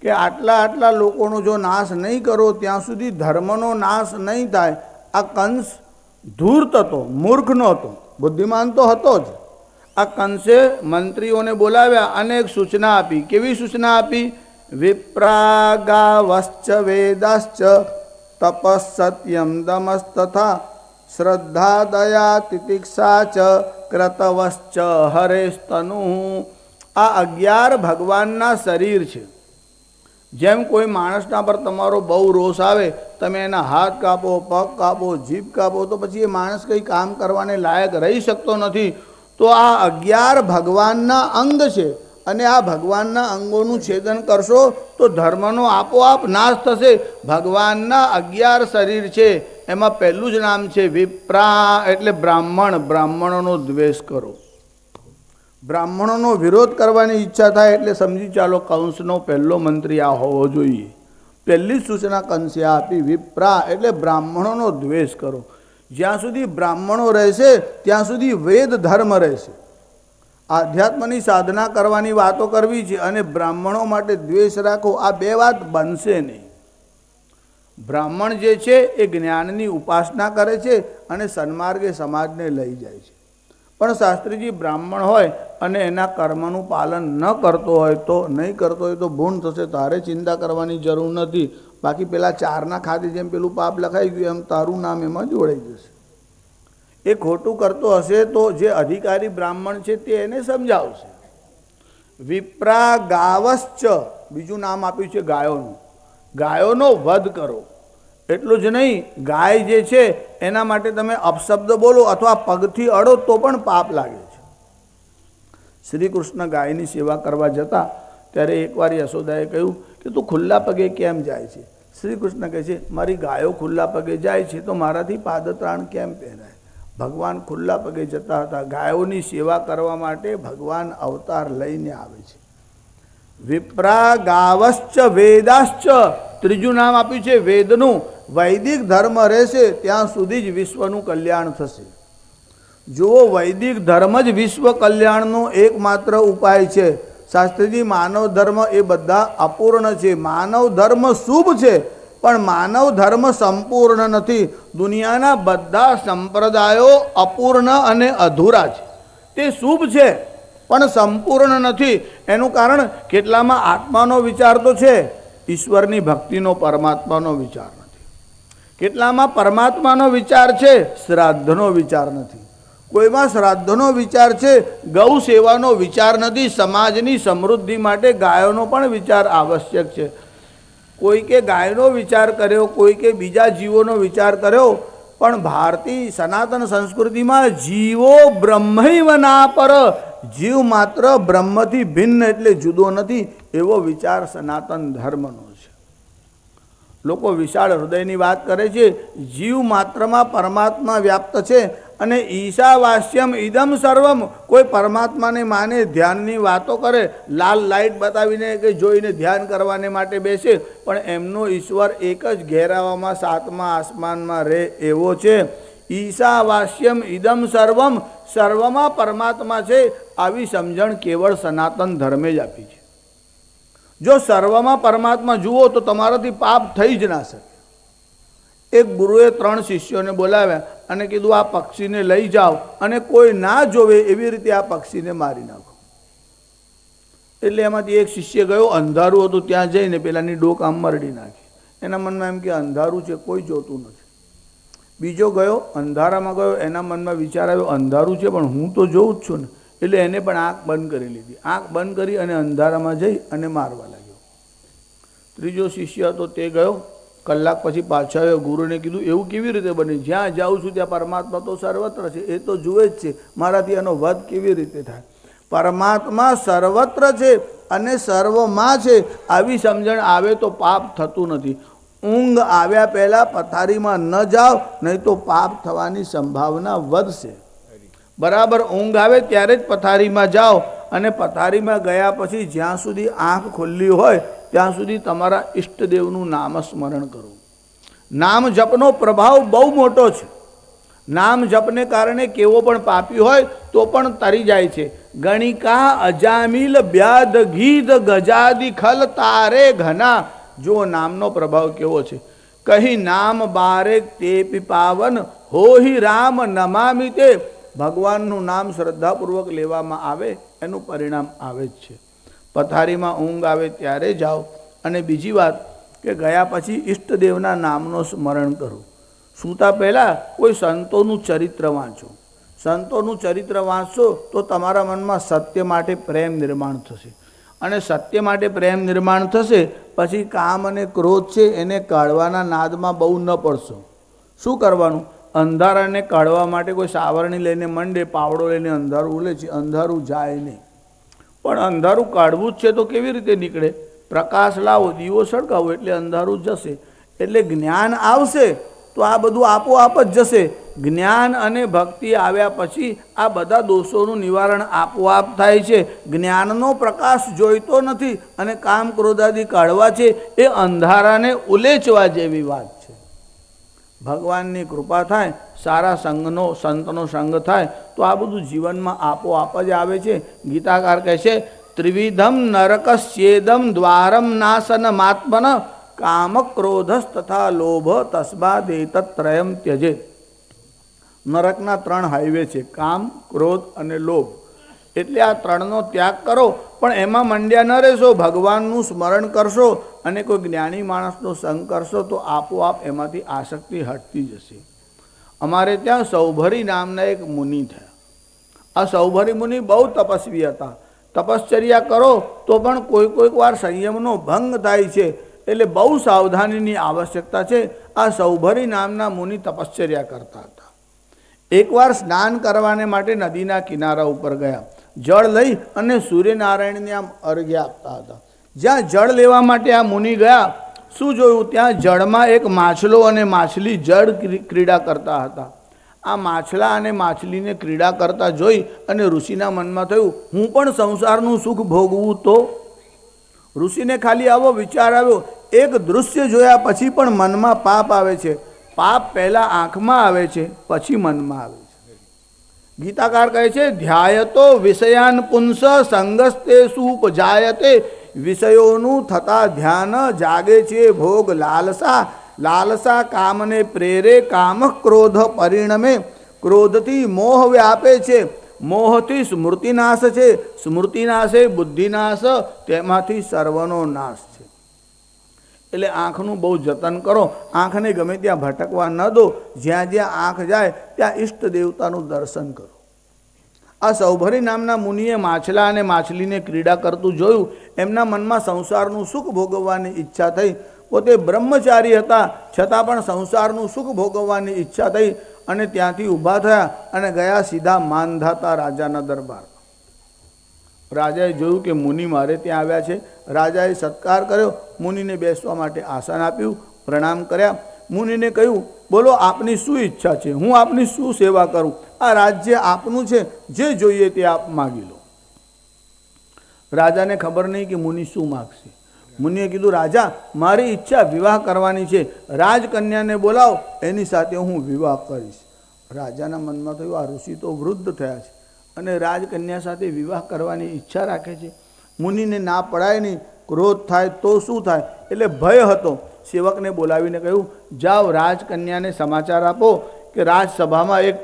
કે આટલા લોકોનો જો નાશ નહીં કરો ત્યાં સુધી ધર્મનો નાશ નહીં થાય. આ કંસ ધૂર્ત હતો, મૂર્ખ નહોતો, બુદ્ધિમાન તો હતો જ. આ કંસે મંત્રીઓને બોલાવ્યા, અનેક સૂચના આપી. કેવી સૂચના આપી? વિપ્રાગાવશ્ચ વેદાશ્ચ તપસ્સત્યમ દમસ્તથા શ્રદ્ધા દયા તિતિક્ષા ચ ક્રતવશ્ચ હરેસ્તનુ. આ 11 ભગવાનના શરીર છે. જેમ કોઈ માણસના પર તમારો બહુ રોષ આવે, તમે એના હાથ કાપો, પગ કાપો, જીભ કાપો, તો પછી એ માણસ કંઈ કામ કરવાને લાયક રહી શકતો નથી. તો આ 11 ભગવાનના અંગ છે, અને આ ભગવાનના અંગોનું છેદન કરશો તો ધર્મનો આપોઆપ નાશ થશે. ભગવાનના 11 શરીર છે, એમાં પહેલું જ નામ છે વિપ્રા, એટલે બ્રાહ્મણ. બ્રાહ્મણોનો દ્વેષ કરો. બ્રાહ્મણોનો વિરોધ કરવાની ઈચ્છા થાય એટલે સમજી ચાલો કંસનો પહેલો મંત્રી આ હોવો જોઈએ. પહેલી સૂચના કંસે આપી, વિપ્રા એટલે બ્રાહ્મણોનો દ્વેષ કરો. જ્યાં સુધી બ્રાહ્મણો રહેશે ત્યાં સુધી વેદ ધર્મ રહેશે. આધ્યાત્મની સાધના કરવાની વાતો કરવી છે અને બ્રાહ્મણો માટે દ્વેષ રાખો, આ બે વાત બનશે નહીં. બ્રાહ્મણ જે છે એ જ્ઞાનની ઉપાસના કરે છે અને સન્માર્ગે સમાજને લઈ જાય છે. પણ શાસ્ત્રીજી બ્રાહ્મણ હોય અને એના કર્મનું પાલન ન કરતો હોય તો, નહીં કરતો હોય તો ભૂણ થશે, તારે ચિંતા કરવાની જરૂર નથી. બાકી પેલા 4ના ખાતે જેમ પેલું પાપ લખાઈ ગયું એમ તારું નામ એમાં જોડાઈ જશે. એ ખોટું કરતો હશે તો જે અધિકારી બ્રાહ્મણ છે તે એને સમજાવશે. વિપ્રા ગાવશ્ચ, બીજું નામ આપ્યું છે ગાયોનું. ગાયોનો વધ કરો. એટલું જ નહીં, ગાય જે છે એના માટે તમે અપશબ્દ બોલો અથવા પગથી અડો તો પણ પાપ લાગે છે. શ્રી કૃષ્ણ ગાયની સેવા કરવા જતા ત્યારે એકવાર યશોદાએ કહ્યું કે તું ખુલ્લા પગે કેમ જાય છે? શ્રી કૃષ્ણ કહે છે મારી ગાયો ખુલ્લા પગે જાય છે તો મારાથી પાદત્રાણ કેમ પહેરાય? ભગવાન ખુલ્લા પગે જતા હતા. ગાયોની સેવા કરવા માટે ભગવાન અવતાર લઈને આવે છે. વિપ્રા ગાવશ્ચ વેદાશ્ચ, ત્રીજું નામ આપ્યું છે વેદનું. વૈદિક ધર્મ રહેશે ત્યાં સુધી જ વિશ્વનું કલ્યાણ થશે. જુઓ, વૈદિક ધર્મ જ વિશ્વ કલ્યાણનો એકમાત્ર ઉપાય છે. શાસ્ત્રીજી, માનવ ધર્મ એ બધા અપૂર્ણ છે. માનવ ધર્મ શુભ છે, પણ માનવ ધર્મ સંપૂર્ણ નથી. દુનિયાના બધા સંપ્રદાયો અપૂર્ણ અને અધૂરા છે. તે શુભ છે પણ સંપૂર્ણ નથી. એનું કારણ કેટલામાં આત્માનો વિચાર તો છે, ઈશ્વરની ભક્તિનો, પરમાત્માનો વિચાર નથી. કેટલામાં પરમાત્માનો વિચાર છે, શ્રાદ્ધનો વિચાર નથી. કોઈમાં શ્રાદ્ધનો વિચાર છે, ગૌ સેવાનો વિચાર નથી. સમાજની સમૃદ્ધિ માટે ગાયોનો પણ વિચાર આવશ્યક છે. કોઈ કે ગાયનો વિચાર કર્યો, કોઈ કે બીજા જીવોનો વિચાર કર્યો, પણ ભારતીય સનાતન સંસ્કૃતિમાં જીવો બ્રહ્મૈવ ના પર, જીવ માત્ર બ્રહ્મથી ભિન્ન એટલે જુદો નથી, એવો વિચાર સનાતન ધર્મનો છે. લોકો વિશાળ હૃદયની વાત કરે છે. જીવ માત્રમાં પરમાત્મા વ્યાપ્ત છે અને ઈશાવાસ્યમ ઇદમ સર્વમ. કોઈ પરમાત્માને માને, ધ્યાનની વાતો કરે, લાલ લાઈટ બતાવીને કે જોઈને ધ્યાન કરવાને માટે બેસે, પણ એમનો ઈશ્વર એક જ ઘેરાવામાં 7મા આસમાનમાં રહે એવો છે. ઈશાવાસ્યમ ઇદમ સર્વમ, સર્વમાં પરમાત્મા છે, આવી સમજણ કેવળ સનાતન ધર્મે જ આપી છે. જો સર્વમાં પરમાત્મા જુઓ તો તમારાથી પાપ થઈ જ ના શકે. એક ગુરુએ 3 શિષ્યોને બોલાવ્યા અને કીધું આ પક્ષીને લઈ જાઓ અને કોઈ ના જોવે એવી રીતે આ પક્ષીને મારી નાખો. એટલે એમાંથી એક શિષ્ય ગયો, અંધારું હતું, ત્યાં જઈને પેલાની ડોક આમ મરડી નાખી. એના મનમાં એમ કે અંધારું છે, કોઈ જોતું નથી. બીજો ગયો, અંધારામાં ગયો, એના મનમાં વિચાર આવ્યો અંધારું છે પણ હું તો જોઉં જ છું ને. એટલે એને પણ આંખ બંધ કરી લીધી. આંખ બંધ કરી અને અંધારામાં જઈ અને મારવા લાગ્યો. ત્રીજો શિષ્ય હતો તે ગયો, કલાક પછી પાછા આવ્યો. ગુરુને કીધું એવું કેવી રીતે બને? જ્યાં જાઉં છું ત્યાં પરમાત્મા તો સર્વત્ર છે, એ તો જુએ જ છે, મારાથી એનો વધ કેવી રીતે થાય? પરમાત્મા સર્વત્ર છે અને સર્વમાં છે, આવી સમજણ આવે તો પાપ થતું નથી. ઊંઘ આવ્યા પહેલાં પથારીમાં ન જાઓ, નહીં તો પાપ થવાની સંભાવના વધશે. બરાબર ઊંઘ આવે ત્યારે જ પથારીમાં જાઓ, અને પથારીમાં ગયા પછી જ્યાં સુધી આંખ ખુલ્લી હોય ત્યાં સુધી તમારા ઈષ્ટદેવનું નામ સ્મરણ કરો. નામ જપનો પ્રભાવ બહુ મોટો છે. નામ જપને કારણે કેવો પણ પાપી હોય તો પણ તરી જાય છે. ગણિકા અજામિલ બ્યાદ ગીધ ગજાદી ખલ તારે ઘના. જો નામનો પ્રભાવ કેવો છે. કહી નામ બારે તે પાવન હોહી રામ નમામિ તે. ભગવાનનું નામ શ્રદ્ધાપૂર્વક લેવામાં આવે એનું પરિણામ આવે જ છે. પથારીમાં ઊંઘ આવે ત્યારે જાઓ. અને બીજી વાત કે ગયા પછી ઈષ્ટદેવના નામનો સ્મરણ કરો. સૂતા પહેલાં કોઈ સંતોનું ચરિત્ર વાંચો. સંતોનું ચરિત્ર વાંચશો તો તમારા મનમાં સત્ય માટે પ્રેમ નિર્માણ થશે. અને સત્ય માટે પ્રેમ નિર્માણ થશે પછી કામ અને ક્રોધ છે એને કાઢવાના નાદમાં બહુ ન પડશો. શું કરવાનું? અંધારાને કાઢવા માટે કોઈ સાવરણી લઈને મંડે, પાવડો લઈને અંધારું ઉલે છે, અંધારું જાય નહીં. પણ અંધારું કાઢવું જ છે તો કેવી રીતે નીકળે? પ્રકાશ લાવો, દીવો સળગાવો એટલે અંધારું જશે. એટલે જ્ઞાન આવશે તો આ બધું આપોઆપ જ જશે. જ્ઞાન અને ભક્તિ આવ્યા પછી આ બધા દોષોનું નિવારણ આપોઆપ થાય છે. જ્ઞાનનો પ્રકાશ જોઈતો નથી અને કામ ક્રોધાદી કાઢવા છે એ અંધારાને ઉલેચવા જેવી વાત છે. ભગવાનની કૃપા થાય, સારા સંતનો સંગ થાય તો આ બધું જીવનમાં આપોઆપ જ આવે છે. ગીતાકાર કહે છે ત્રિવિધમ નરકસ્યેદમ દ્વારમ નાશન માત્મન કામ ક્રોધસ તથા લોભ તસ્માદેતત્રયમ ત્યજેત. નરકના 3 હાઈવે છે, કામ, ક્રોધ અને લોભ. એટલે આ 3નો ત્યાગ કરો. પણ એમાં મંડ્યા ન રહેશો, ભગવાનનું સ્મરણ કરશો અને કોઈ જ્ઞાની માણસનો સંગ કરશો તો આપોઆપ એમાંથી આસક્તિ હટતી જશે. અમારે ત્યાં સૌભરી નામના એક મુનિ થયા. આ સૌભરી મુનિ બહુ તપસ્વી હતા. તપશ્ચર્યા કરો તો પણ કોઈક વાર સંયમનો ભંગ થાય છે. એટલે બહુ સાવધાનીની આવશ્યકતા છે. આ સૌભરી નામના મુનિ તપશ્ચર્યા કરતા હતા. એકવાર સ્નાન કરવાને માટે નદીના કિનારા ઉપર ગયા. જળ લઈ અને સૂર્યનારાયણને આમ અર્ઘ્ય આપતા હતા. જ્યાં જળ લેવા માટે આ મુનિ ગયા, શું જોયું? ત્યાં જળમાં એક માછલો અને માછલી જળ ક્રીડા કરતા હતા. આ માછલા અને માછલીને ક્રીડા કરતા જોઈ અને ઋષિના મનમાં થયું હું પણ સંસારનું સુખ ભોગવું તો. ઋષિને ખાલી આવો વિચાર આવ્યો. એક દૃશ્ય જોયા પછી પણ મનમાં પાપ આવે છે. પાપ પહેલાં આંખમાં આવે છે, પછી મનમાં આવે છે. ગીતાકાર કહે છે ધ્યાયતો વિષયાન પુંસ સંગસ્તે સુપજાયતે. વિષયોનું થતા ધ્યાન જાગે છે ભોગ લાલસા. લાલસા કામને પ્રેરે, કામ ક્રોધ પરિણમે. ક્રોધથી મોહ વ્યાપે છે, મોહથી સ્મૃતિનાશ છે, સ્મૃતિનાશે બુદ્ધિનાશ, તેમાંથી સર્વનો નાશ છે. એટલે આંખનું બહુ જતન કરો. આંખને ગમે ત્યાં ભટકવા ન દો. જ્યાં જ્યાં આંખ જાય ત્યાં ઈષ્ટ દેવતાનું દર્શન કરો. આ સૌભરી નામના મુનિએ માછલા અને માછલીને ક્રીડા કરતું જોયું. એમના મનમાં સંસારનું સુખ ભોગવવાની ઈચ્છા થઈ. પોતે બ્રહ્મચારી હતા છતાં પણ સંસારનું સુખ ભોગવવાની ઈચ્છા થઈ અને ત્યાંથી ઊભા થયા અને ગયા સીધા માનધાતા રાજાના દરબાર. રાજાએ જોયું કે મુનિ મારે ત્યાં આવ્યા છે. રાજાએ સત્કાર કર્યો. મુનિને બેસવા માટે આસન આપ્યું, પ્રણામ કર્યા. મુનિને કહ્યું બોલો આપની શું ઈચ્છા છે? હું આપની શું સેવા કરું? આ રાજ્ય આપનું છે, જે જોઈએ તે આપ માગી લો. રાજાને ખબર નહીં કે મુનિ શું માગશે. મુનિએ કીધું રાજા મારી ઈચ્છા વિવાહ કરવાની છે. રાજકન્યાને બોલાવો, એની સાથે હું વિવાહ કરીશ. રાજાના મનમાં થયું આ ઋષિ તો વૃદ્ધ થયા છે અને રાજકન્યા સાથે વિવાહ કરવાની ઈચ્છા રાખે છે. મુનિને ના પડાય નહીં, ક્રોધ થાય તો શું થાય? એટલે ભય હતો. સેવકને બોલાવીને કહ્યું જાઓ રાજકન્યાને સમાચાર આપો કે રાજસભામાં એક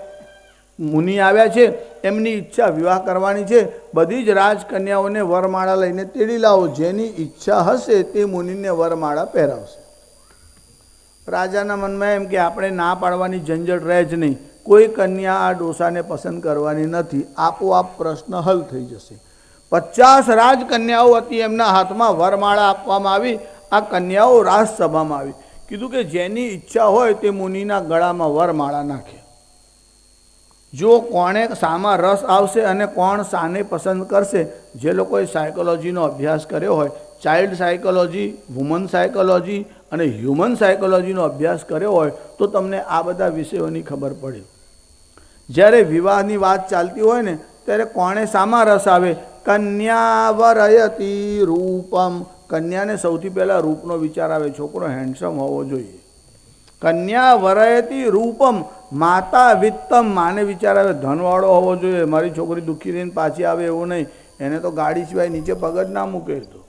મુનિ આવ્યા છે, એમની ઈચ્છા વિવાહ કરવાની છે. બધી જ રાજકન્યાઓને વરમાળા લઈને તેડી લાવો. જેની ઈચ્છા હશે તે મુનિને વરમાળા પહેરાવશે. રાજાના મનમાં એમ કે આપણે ના પાડવાની ઝંઝટ રહે જ નહીં. કોઈ કન્યા આ ડોસાને પસંદ કરવાની નથી. આપોઆપ પ્રશ્ન હલ થઈ જશે. 50 રાજકન્યાઓ હતી. એમના હાથમાં વરમાળા આપવામાં આવી. આ કન્યાઓ રાજસભામાં આવી. કીધું કે જેની ઈચ્છા હોય તે મુનિના ગળામાં વરમાળા નાખે. જો કોણે શામાં રસ આવશે અને કોણ શાને પસંદ કરશે, જે લોકોએ સાયકોલોજીનો અભ્યાસ કર્યો હોય ચાઇલ્ડ સાયકોલોજી, વુમન સાયકોલોજી અને હ્યુમન સાયકોલોજીનો અભ્યાસ કર્યો હોય તો તમને આ બધા વિષયોની ખબર પડે. જ્યારે વિવાહની વાત ચાલતી હોય ને ત્યારે કોણે શામાં રસ આવે? કન્યા વરયતી રૂપમ. કન્યાને સૌથી પહેલાં રૂપનો વિચાર આવે. છોકરો હેન્ડસમ હોવો જોઈએ. કન્યા વરયતી રૂપમ. માતા વિત્તમ. માને વિચાર આવે ધનવાળો હોવો જોઈએ. મારી છોકરી દુઃખી રહીને પાછી આવે એવું નહીં. એને તો ગાડી સિવાય નીચે પગ જ ના મૂકે તો.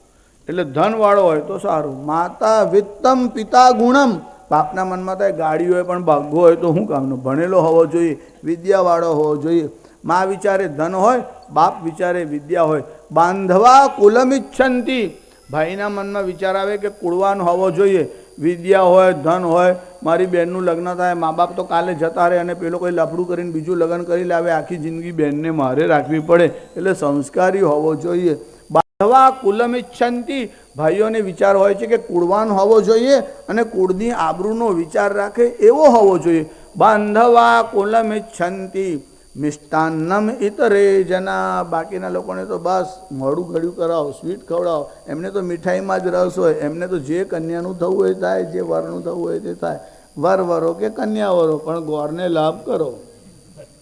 એટલે ધનવાળો હોય તો સારું. માતા વિત્તમ પિતા ગુણમ. બાપના મનમાં થાય ગાડી હોય પણ ભાગ્યો હોય તો શું કામનું? ભણેલો હોવો જોઈએ, વિદ્યાવાળો હોવો જોઈએ. મા વિચારે ધન હોય, બાપ વિચારે વિદ્યા હોય. બાંધવા કુલમિચ્છંતી. ભાઈના મનમાં વિચાર આવે કે કુળવાન હોવો જોઈએ, વિદ્યા હોય, ધન હોય. મારી બહેનનું લગ્ન થાય, મા બાપ તો કાલે જતા રહે અને પેલો કોઈ લફડું કરીને બીજું લગ્ન કરી લાવે, આખી જિંદગી બહેનને મારે રાખવી પડે. એટલે સંસ્કારી હોવો જોઈએ. બાંધવા કુલમિચ્છંતી. ભાઈઓને વિચાર હોય છે કે કુળવાન હોવો જોઈએ અને કુળની આબરૂનો વિચાર રાખે એવો હોવો જોઈએ. બાંધવા કુલમિચ્છંતી મિષ્ટાન્નમ ઇતરે જના. બાકીના લોકોને તો બસ મોડું ઘડ્યું કરાવો, સ્વીટ ખવડાવો. એમને તો મીઠાઈમાં જ રસ હોય. એમને તો જે કન્યાનું થવું હોય થાય, જે વરનું થવું હોય તે થાય. વર વરો કે કન્યા વરો, પણ ગોરને લાભ કરો.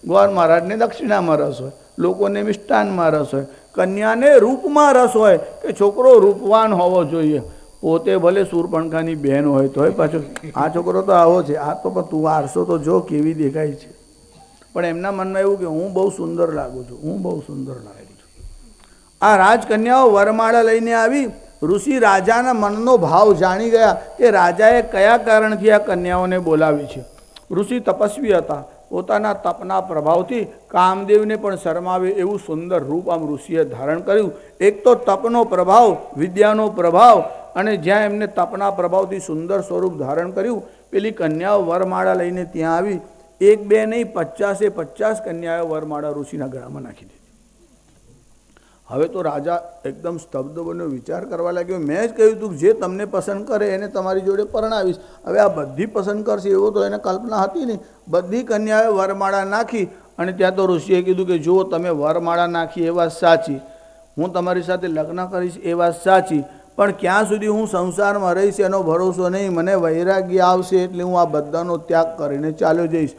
ગોર મહારાજને દક્ષિણામાં રસ હોય, લોકોને મિષ્ટાનમાં રસ હોય. કન્યાને રૂપમાં રસ હોય કે છોકરો રૂપવાન હોવો જોઈએ. પોતે ભલે સૂરપંખાની બહેન હોય તોય પાછો આ છોકરો તો આવો છે, આ તો પણ તું વારસો તો જો કેવી દેખાય છે. પણ એમના મનમાં એવું કે હું બહુ સુંદર લાગુ છું, હું બહુ સુંદર લાગુ છું. આ રાજકન્યાઓ વરમાળા લઈને આવી. ઋષિ રાજાના મનનો ભાવ જાણી ગયા કે રાજાએ કયા કારણથી આ કન્યાઓને બોલાવી છે. ઋષિ તપસ્વી હતા. પોતાના તપના પ્રભાવથી કામદેવને પણ શરમાવે એવું સુંદર રૂપ આમ ઋષિએ ધારણ કર્યું. એક તો તપનો પ્રભાવ, વિદ્યાનો પ્રભાવ, અને જ્યાં એમને તપના પ્રભાવથી સુંદર સ્વરૂપ ધારણ કર્યું, પેલી કન્યાઓ વરમાળા લઈને ત્યાં આવી. એક બે નહીં, 50 કન્યાઓ વરમાળા ઋષિના ગળામાં નાખી દીધી. હવે તો રાજા એકદમ સ્તબ્ધ બન્યો, વિચાર કરવા લાગ્યો. મેં જ કહ્યું હતું જે તમને પસંદ કરે એને તમારી જોડે પરણાવીશ. હવે આ બધી પસંદ કરશે એવો તો એને કલ્પના હતી નહીં. બધી કન્યાએ વરમાળા નાખી અને ત્યાં તો ઋષિએ કીધું કે જુઓ, તમે વરમાળા નાખી એ વાત સાચી, હું તમારી સાથે લગ્ન કરીશ એ વાત સાચી, પણ ક્યાં સુધી હું સંસારમાં રહીશ એનો ભરોસો નહીં. મને વૈરાગ્ય આવશે એટલે હું આ બધાનો ત્યાગ કરીને ચાલ્યો જઈશ.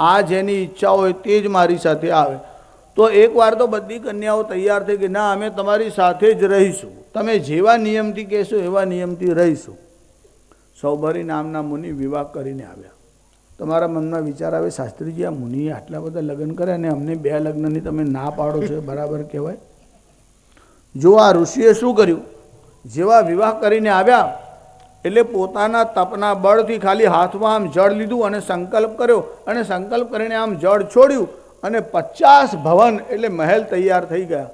આ જેની ઈચ્છા હોય તે જ મારી સાથે આવે. તો એકવાર તો બધી કન્યાઓ તૈયાર થઈ ગઈ. ના, અમે તમારી સાથે જ રહીશું, તમે જેવા નિયમથી કહેશો એવા નિયમથી રહીશું. સૌભરી નામના મુનિ વિવાહ કરીને આવ્યા. તમારા મનમાં વિચાર આવે, શાસ્ત્રીજી આ મુનિએ આટલા બધા લગ્ન કર્યા અને અમને 2 લગ્નની તમે ના પાડો છો, બરાબર કહેવાય? જો આ ઋષિએ શું કર્યું, જેવા વિવાહ કરીને આવ્યા એટલે પોતાના તપના બળથી ખાલી હાથમાં આમ જળ લીધું અને સંકલ્પ કર્યો, અને સંકલ્પ કરીને આમ જળ છોડ્યું અને 50 ભવન એટલે મહેલ તૈયાર થઈ ગયા.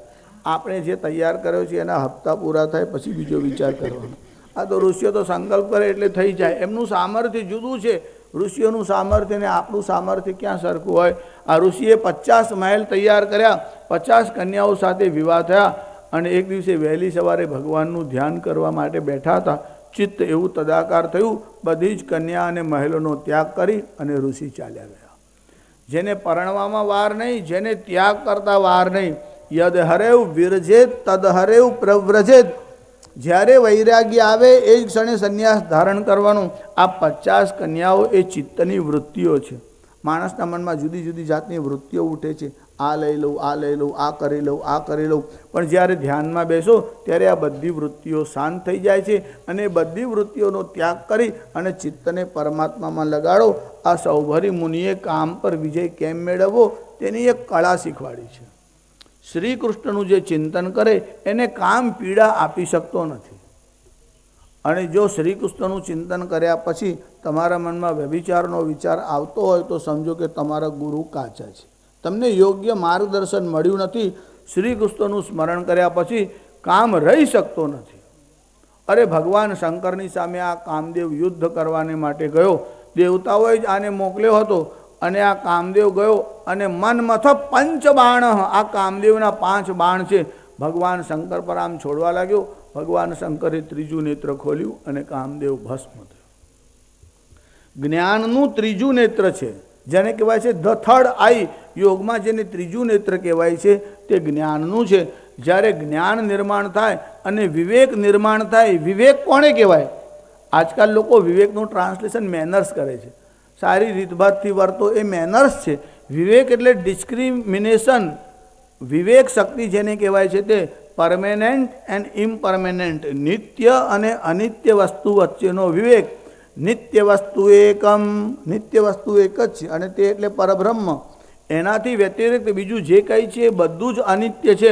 આપણે જે તૈયાર કર્યો છે એના હપ્તા પૂરા થાય પછી બીજો વિચાર કરવાનો. આ તો ઋષિઓ તો સંકલ્પ કરે એટલે થઈ જાય. એમનું સામર્થ્ય જુદું છે. ઋષિઓનું સામર્થ્ય ને આપણું સામર્થ્ય ક્યાં સરખું હોય? આ ઋષિએ 50 મહેલ તૈયાર કર્યા, 50 કન્યાઓ સાથે વિવાહ થયા. અને એક દિવસે વહેલી સવારે ભગવાનનું ધ્યાન કરવા માટે બેઠા હતા. ચિત્ત એવું તદાકાર થયું, બધી જ કન્યા અને મહેલોનો ત્યાગ કરી અને ઋષિ ચાલ્યા ગયા. જેને પરણવામાં વાર નહીં, જેને ત્યાગ કરતા વાર નહીં. યદ હરેવ વિરજેત તદ હરેવ પ્રવ્રજેત. જ્યારે વૈરાગ્ય આવે એ જ ક્ષણે સંન્યાસ ધારણ કરવાનું. આ 50 કન્યાઓ એ ચિત્તની વૃત્તિઓ છે. માણસના મનમાં જુદી જુદી જાતની વૃત્તિઓ ઉઠે છે. આ લઈ લઉં, આ લઈ લઉં, આ કરી લઉં, આ કરી લઉં. પણ જ્યારે ધ્યાનમાં બેસો ત્યારે આ બધી વૃત્તિઓ શાંત થઈ જાય છે અને બધી વૃત્તિઓનો ત્યાગ કરી અને ચિત્તને પરમાત્મામાં લગાડો. આ સૌભરી મુનિએ કામ પર વિજય કેમ મેળવવો તેની એક કળા શીખવાડી છે. શ્રી કૃષ્ણનું જે ચિંતન કરે એને કામ પીડા આપી શકતો નથી. અને જો શ્રી કૃષ્ણનું ચિંતન કર્યા પછી તમારા મનમાં વ્યભિચારનો વિચાર આવતો હોય તો સમજો કે તમારા ગુરુ કાચા છે, તમને યોગ્ય માર્ગદર્શન મળ્યું નથી. શ્રી કૃષ્ણનું સ્મરણ કર્યા પછી કામ રહી શકતો નથી. અરે ભગવાન શંકરની સામે આ કામદેવ યુદ્ધ કરવાને માટે ગયો. દેવતાઓએ જ આને મોકલ્યો હતો અને આ કામદેવ ગયો અને મનમથ 5 બાણ, આ કામદેવના 5 બાણ છે, ભગવાન શંકર પર આમ છોડવા લાગ્યો. ભગવાન શંકરે ત્રીજું નેત્ર ખોલ્યું અને કામદેવ ભસ્મ થયો. જ્ઞાનનું ત્રીજું નેત્ર છે, જેને કહેવાય છે ધ થર્ડ આઈ. યોગમાં જેને ત્રીજું નેત્ર કહેવાય છે તે જ્ઞાનનું છે. જ્યારે જ્ઞાન નિર્માણ થાય અને વિવેક નિર્માણ થાય. વિવેક કોણે કહેવાય? આજકાલ લોકો વિવેકનું ટ્રાન્સલેશન મેનર્સ કરે છે. સારી રીતભાતથી વર્તો એ મેનર્સ છે. વિવેક એટલે ડિસ્ક્રિમિનેશન. વિવેક શક્તિ જેને કહેવાય છે તે પરમેનન્ટ એન્ડ ઇમ્પરમેનન્ટ, નિત્ય અને અનિત્ય વસ્તુ વચ્ચેનો વિવેક. નિત્ય વસ્તુ એકમ, નિત્ય વસ્તુ એક જ છે અને તે એટલે પરબ્રહ્મ. એનાથી વ્યતિરિક્ત બીજું જે કંઈ છે એ બધું જ અનિત્ય છે.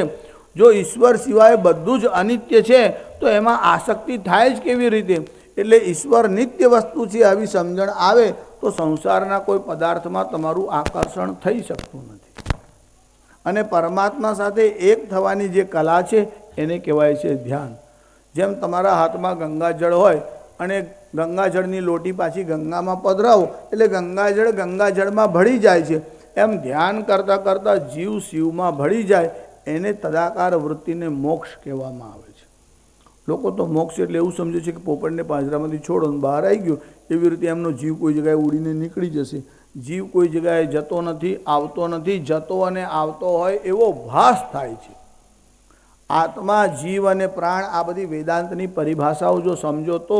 જો ઈશ્વર સિવાય બધું જ અનિત્ય છે તો એમાં આસક્તિ થાય જ કેવી રીતે? એટલે ઈશ્વર નિત્ય વસ્તુ છે આવી સમજણ આવે તો સંસારના કોઈ પદાર્થમાં તમારું આકર્ષણ થઈ શકતું નથી. અને પરમાત્મા સાથે એક થવાની જે કલા છે એને કહેવાય છે ધ્યાન. જેમ તમારા હાથમાં ગંગાજળ હોય અને ગંગાજળની લોટી પાછી ગંગામાં પધરાવો એટલે ગંગાજળ ગંગાજળમાં ભળી જાય છે, એમ ધ્યાન કરતાં કરતાં જીવ શિવમાં ભળી જાય. એને તદાકાર વૃત્તિને મોક્ષ કહેવામાં આવે છે. લોકો તો મોક્ષ એટલે એવું સમજે છે કે પોપટને પાંજરામાંથી છોડો ને બહાર આવી ગયો, એવી રીતે એમનો જીવ કોઈ જગ્યાએ ઉડીને નીકળી જશે. જીવ કોઈ જગ્યાએ જતો નથી, આવતો નથી. જતો અને આવતો હોય એવો ભાસ થાય છે. આત્મા, જીવ અને પ્રાણ આ બધી વેદાંતની પરિભાષાઓ જો સમજો તો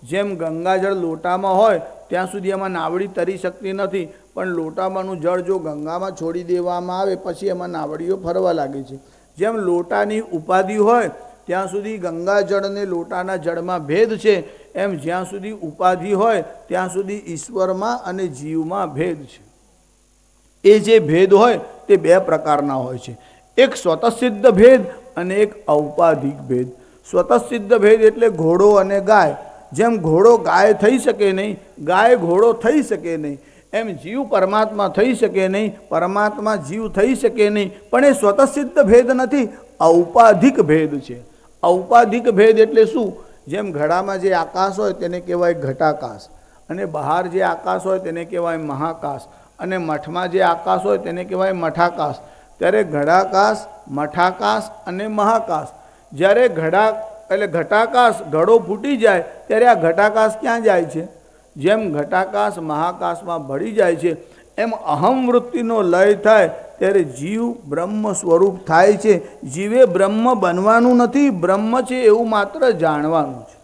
જેમ ગંગાજળ લોટામાં હોય ત્યાં સુધી એમાં નાવડી તરી શકતી નથી, પણ લોટામાંનું જળ જો ગંગામાં છોડી દેવામાં આવે પછી એમાં નાવડીઓ ફરવા લાગે છે. જેમ લોટાની ઉપાધિ હોય ત્યાં સુધી ગંગાજળ અને લોટાના જળમાં ભેદ છે, એમ જ્યાં સુધી ઉપાધિ હોય ત્યાં સુધી ઈશ્વરમાં અને જીવમાં ભેદ છે. એ જે ભેદ હોય તે બે પ્રકારના હોય છે. એક સ્વતઃસિદ્ધ ભેદ અને એક ઔપાધિક ભેદ. સ્વતઃસિદ્ધ ભેદ એટલે ઘોડો અને ગાય. જેમ ઘોડો ગાય થઈ શકે નહીં, ગાય ઘોડો થઈ શકે નહીં, એમ જીવ પરમાત્મા થઈ શકે નહીં, પરમાત્મા જીવ થઈ શકે નહીં. પણ એ સ્વતઃસિદ્ધ ભેદ નથી, ઔપાધિક ભેદ છે. ઔપાધિક ભેદ એટલે શું? જેમ ઘડામાં જે આકાશ હોય તેને કહેવાય ઘટાકાશ, અને બહાર જે આકાશ હોય તેને કહેવાય મહાકાશ, અને મઠમાં જે આકાશ હોય તેને કહેવાય મઠાકાશ. ત્યારે ઘડાકાશ, મઠાકાશ અને મહાકાશ. જ્યારે ઘટાકાશ ઘડો ફૂટી જાય ત્યારે આ ઘટાકાશ ક્યાં જાય છે? જેમ ઘટાકાશ મહાકાશમાં ભળી જાય છે, એમ અહમ વૃત્તિનો લય થાય ત્યારે જીવ બ્રહ્મ સ્વરૂપ થાય છે. જીવે બ્રહ્મ બનવાનું નથી, બ્રહ્મ છે એવું માત્ર જાણવાનું છે.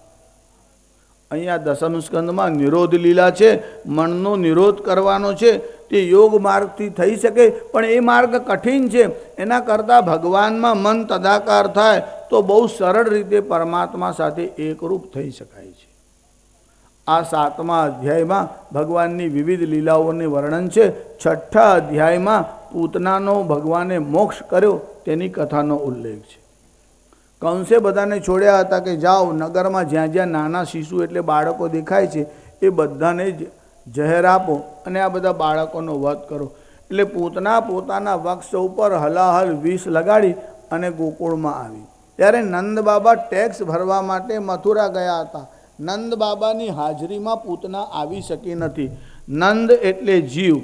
અહીંયા દસમ સ્કંદમાં નિરોધ લીલા છે. મનનો નિરોધ કરવાનો છે. તે યોગ માર્ગથી થઈ શકે, પણ એ માર્ગ કઠિન છે. એના કરતાં ભગવાનમાં મન તદાકાર થાય તો બહુ સરળ રીતે પરમાત્મા સાથે એકરૂપ થઈ શકાય છે. આ 7મા અધ્યાયમાં ભગવાનની વિવિધ લીલાઓનું વર્ણન છે. 6ઠ્ઠા અધ્યાયમાં પૂતનાનો ભગવાને મોક્ષ કર્યો તેની કથાનો ઉલ્લેખ છે. કંસે બધાને છોડ્યા હતા કે જાઓ નગરમાં જ્યાં જ્યાં નાના શિશુ એટલે બાળકો દેખાય છે એ બધાને જ જહેર આપો અને આ બધા બાળકોનો વધ કરો. એટલે પૂતના પોતાના વક્ષ ઉપર હલાહલ વિષ લગાડી અને ગોકુળમાં આવી. ત્યારે નંદ બાબા ટેક્સ ભરવા માટે મથુરા ગયા હતા. નંદ બાબાની હાજરીમાં પૂતના આવી શકી નથી. નંદ એટલે જીવ